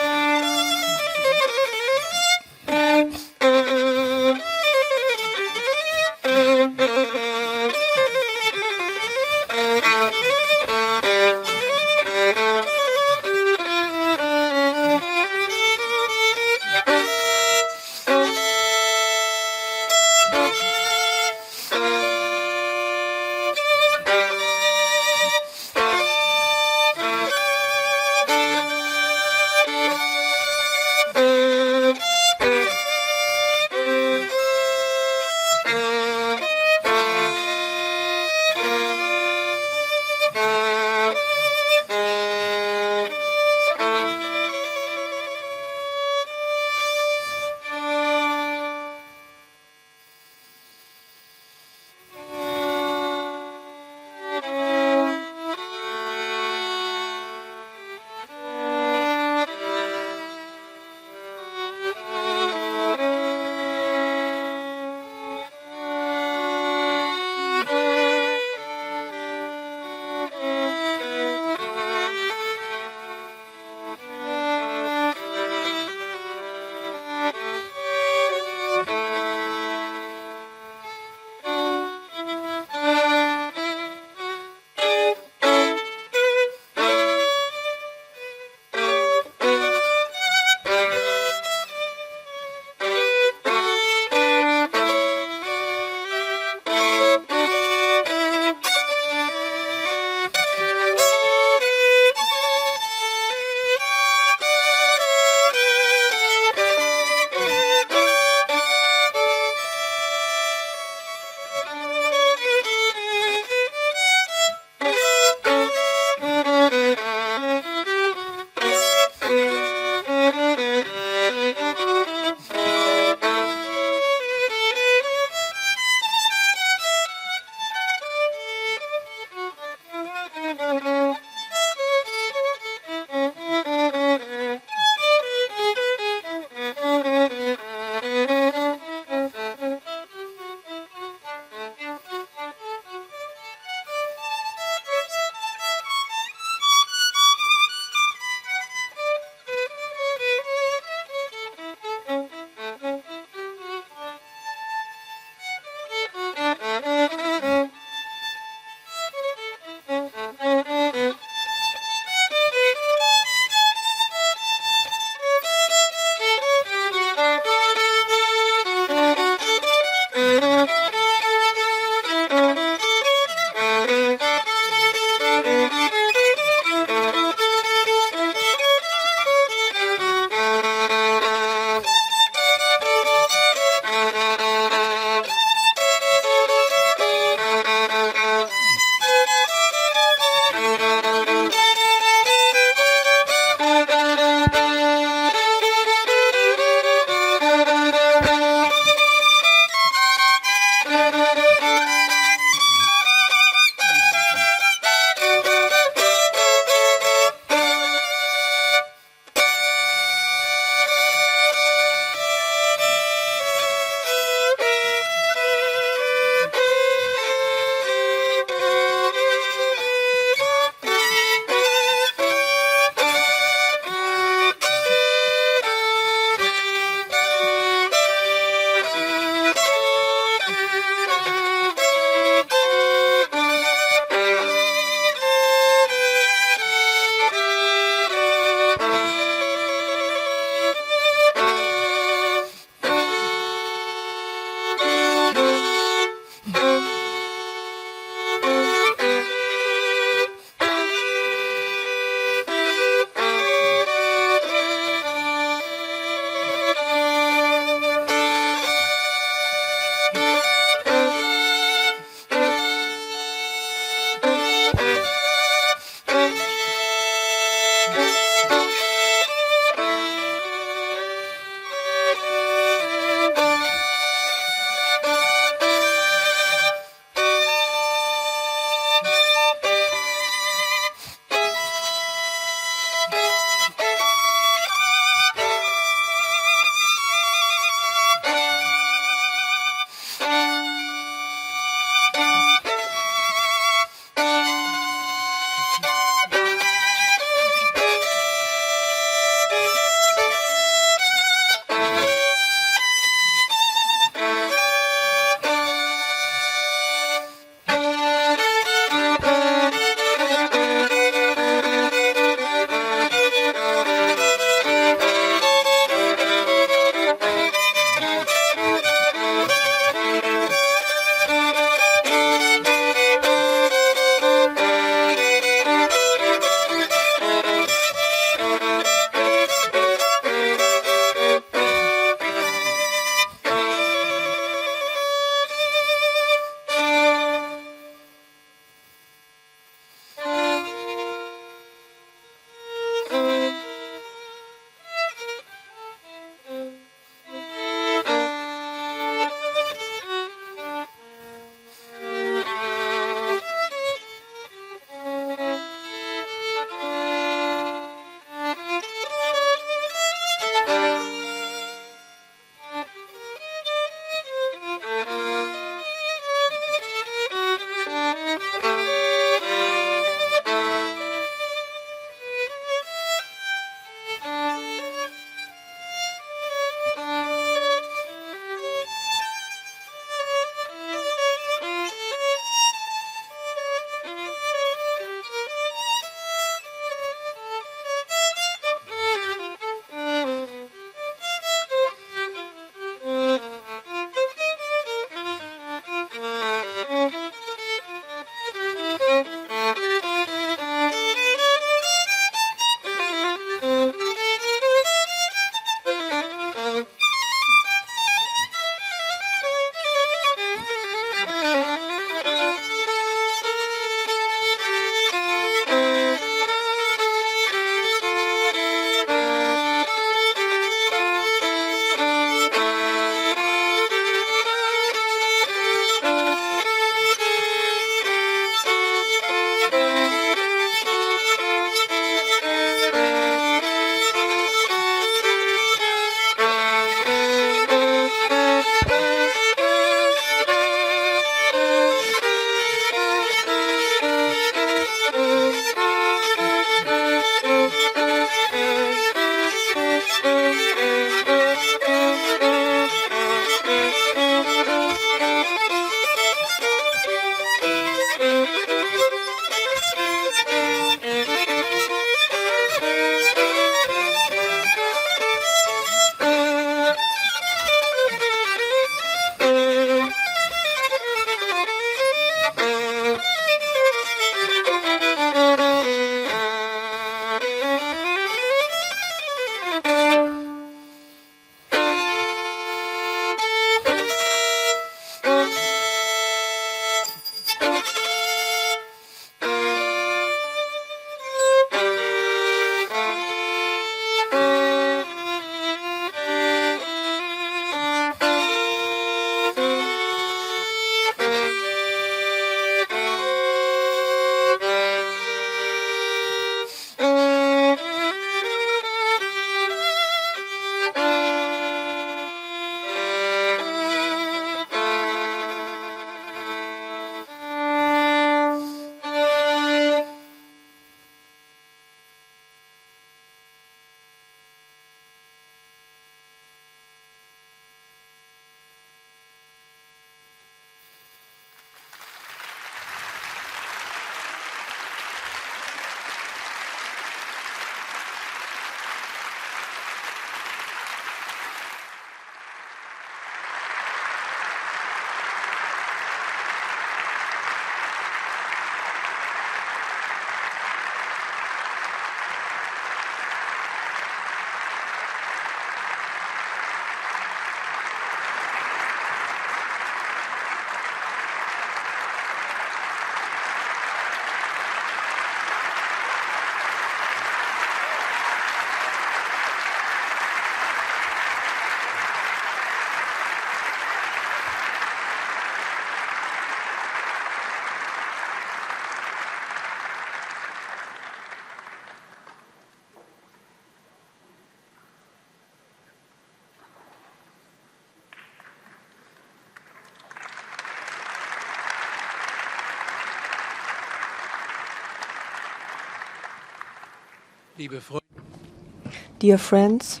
Dear friends,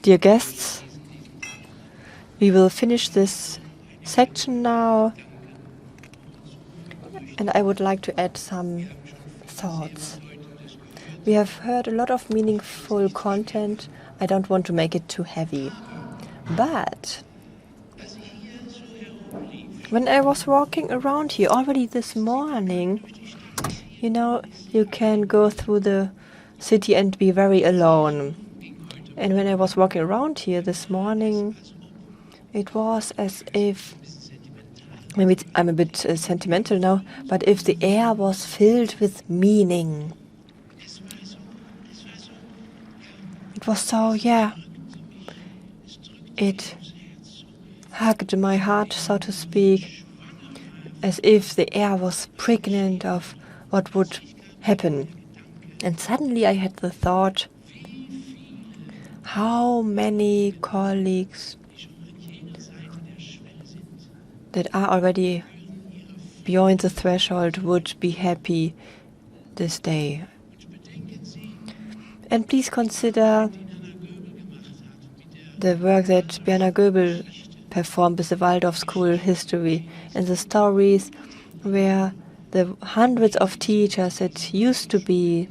dear guests, we will finish this section now, and I would like to add some thoughts. We have heard a lot of meaningful content. I don't want to make it too heavy. But when I was walking around here already this morning, you know, you can go through the city and be very alone. And when I was walking around here this morning, it was as if, maybe I'm a bit sentimental now, but if the air was filled with meaning. It was so, yeah, it hugged my heart, so to speak, as if the air was pregnant of what would happen. And suddenly I had the thought, how many colleagues that are already beyond the threshold would be happy this day. And please consider the work that Björn Goebel performed with the Waldorf School history and the stories where the hundreds of teachers that used to be,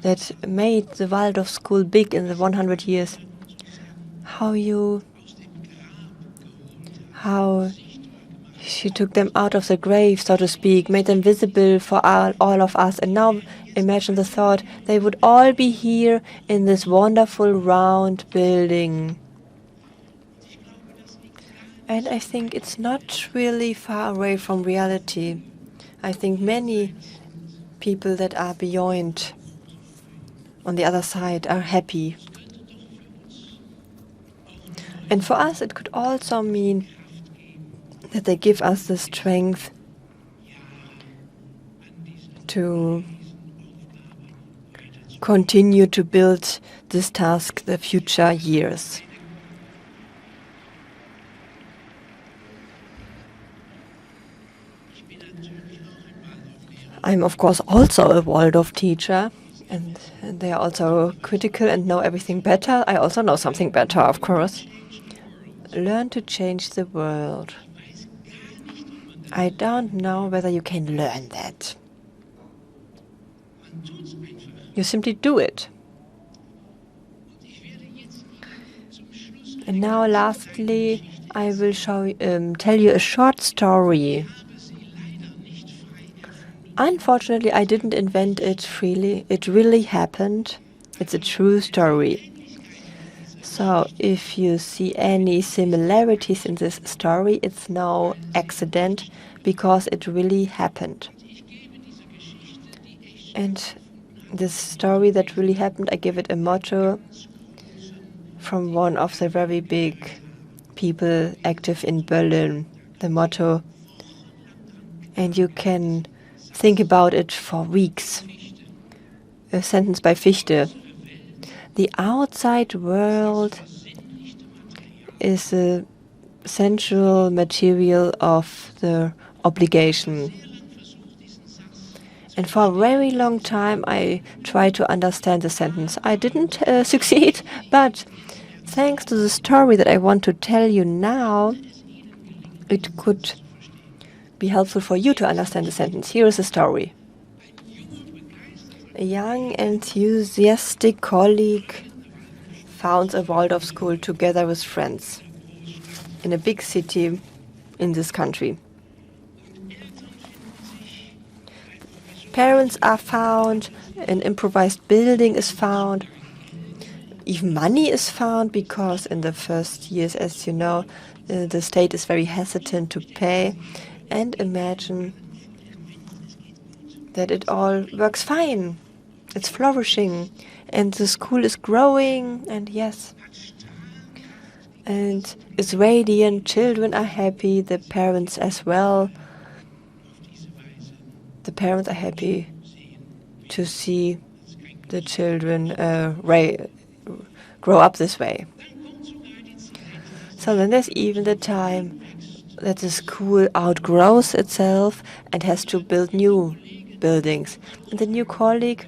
that made the Waldorf School big in the 100 years, how she took them out of the grave, so to speak, made them visible for all of us. And now imagine the thought, they would all be here in this wonderful round building. And I think it's not really far away from reality. I think many people that are beyond, on the other side, are happy. And for us, it could also mean that they give us the strength to continue to build this task the future years. I'm of course also a Waldorf teacher, and they are also critical and know everything better. I also know something better, of course. Learn to change the world. I don't know whether you can learn that. You simply do it. And now lastly, I will tell you a short story. Unfortunately, I didn't invent it freely. It really happened. It's a true story. So if you see any similarities in this story, it's no accident, because it really happened. And this story that really happened, I give it a motto from one of the very big people active in Berlin. The motto, and you can think about it for weeks. A sentence by Fichte. The outside world is the central material of the obligation. And for a very long time I tried to understand the sentence. I didn't succeed, but thanks to the story that I want to tell you now, it could be helpful for you to understand the sentence. Here is the story. A young, enthusiastic colleague founds a Waldorf school together with friends in a big city in this country. Parents are found, an improvised building is found, even money is found, because in the first years, as you know, the state is very hesitant to pay. And imagine that it all works fine. It's flourishing, and the school is growing, and yes, and it's radiant. Children are happy, the parents as well. The parents are happy to see the children grow up this way. So then there's even the time that the school outgrows itself and has to build new buildings. And the new colleague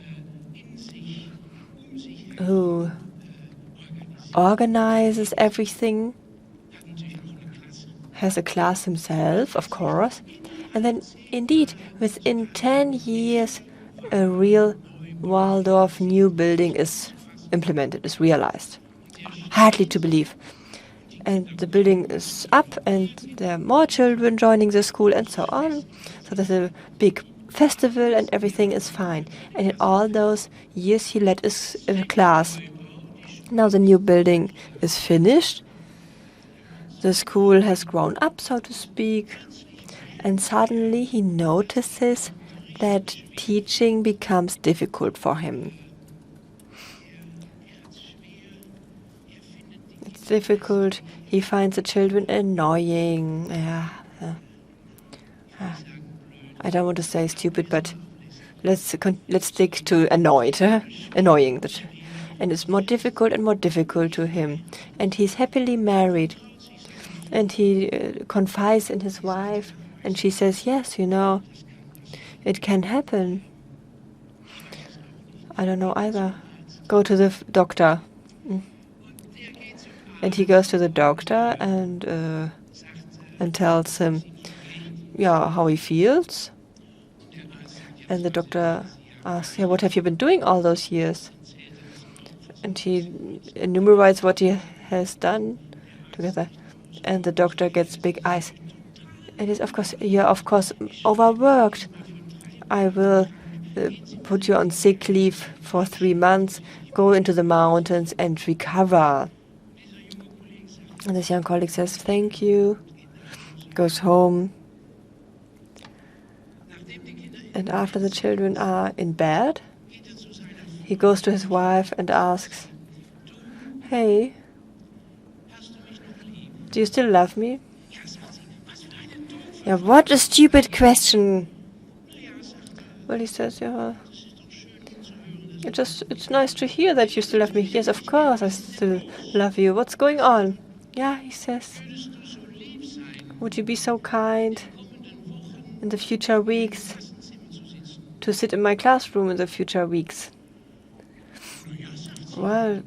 organizes everything, has a class himself, of course, and then indeed within 10 years a real Waldorf new building is implemented, is realized. Hardly to believe. And the building is up and there are more children joining the school and so on. So there's a big festival and everything is fine. And in all those years he led his class. Now the new building is finished. The school has grown up, so to speak. And suddenly he notices that teaching becomes difficult for him. It's difficult. He finds the children annoying. I don't want to say stupid, but let's stick to annoyed, annoying. And it's more difficult and more difficult to him. And he's happily married. And he confides in his wife, and she says, yes, you know, it can happen. I don't know either. Go to the doctor. And he goes to the doctor and tells him, yeah, how he feels. And the doctor asks, yeah, what have you been doing all those years? And he enumerates what he has done together. And the doctor gets big eyes. And he's, of course, you're of course overworked. I will put you on sick leave for 3 months, go into the mountains and recover. And this young colleague says, thank you, goes home. And after the children are in bed, he goes to his wife and asks, hey, do you still love me? Yeah, what a stupid question. Well, he says, yeah, it's nice to hear that you still love me. Yes, of course, I still love you. What's going on? Yeah, he says, would you be so kind in the future weeks to sit in my classroom in the future weeks? Well,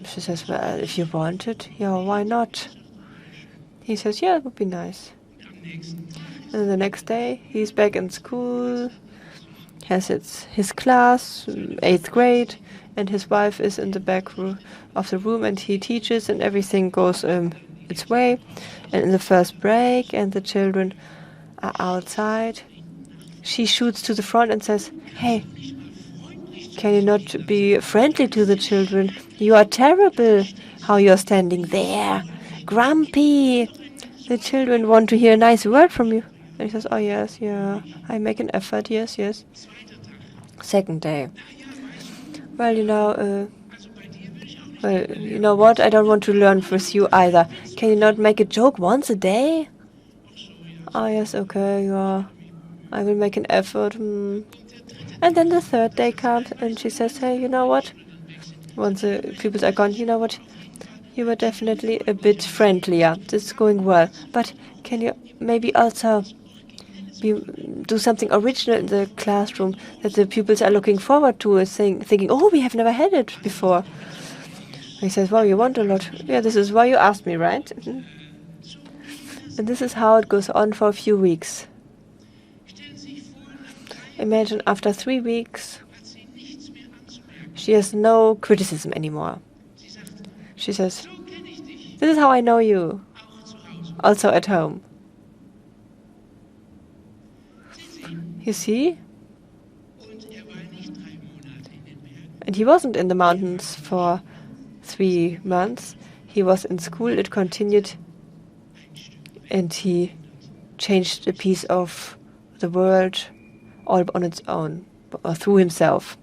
she says, well, if you wanted, yeah, why not? He says, yeah, it would be nice. And the next day, he's back in school, has his class, 8th grade, and his wife is in the back of the room, and he teaches, and everything goes its way. And in the first break, and the children are outside, she shoots to the front and says, hey, can you not be friendly to the children? You are terrible how you're standing there. Grumpy. The children want to hear a nice word from you. And he says, oh, yes, yeah, I make an effort, yes, yes. Second day. Well, you know what? I don't want to learn with you either. Can you not make a joke once a day? Oh, yes, okay, yeah. I will make an effort. And then the third day comes, and she says, hey, you know what? Once the pupils are gone, you know what? You were definitely a bit friendlier. This is going well. But can you maybe also do something original in the classroom that the pupils are looking forward to, thinking, oh, we have never had it before. He says, well, you want a lot. Yeah, this is why you asked me, right? And this is how it goes on for a few weeks. Imagine after 3 weeks, she has no criticism anymore. She says, this is how I know you, also at home. You see? And he wasn't in the mountains for 3 months. He was in school, it continued, and he changed a piece of the world all on its own, or through himself.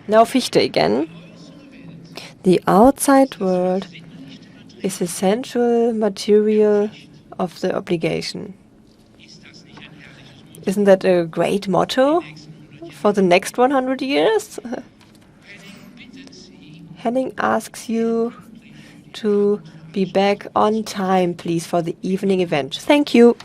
Now Fichte again. The outside world is the central material of the obligation. Isn't that a great motto for the next 100 years? Henning asks you to be back on time, please, for the evening event. Thank you.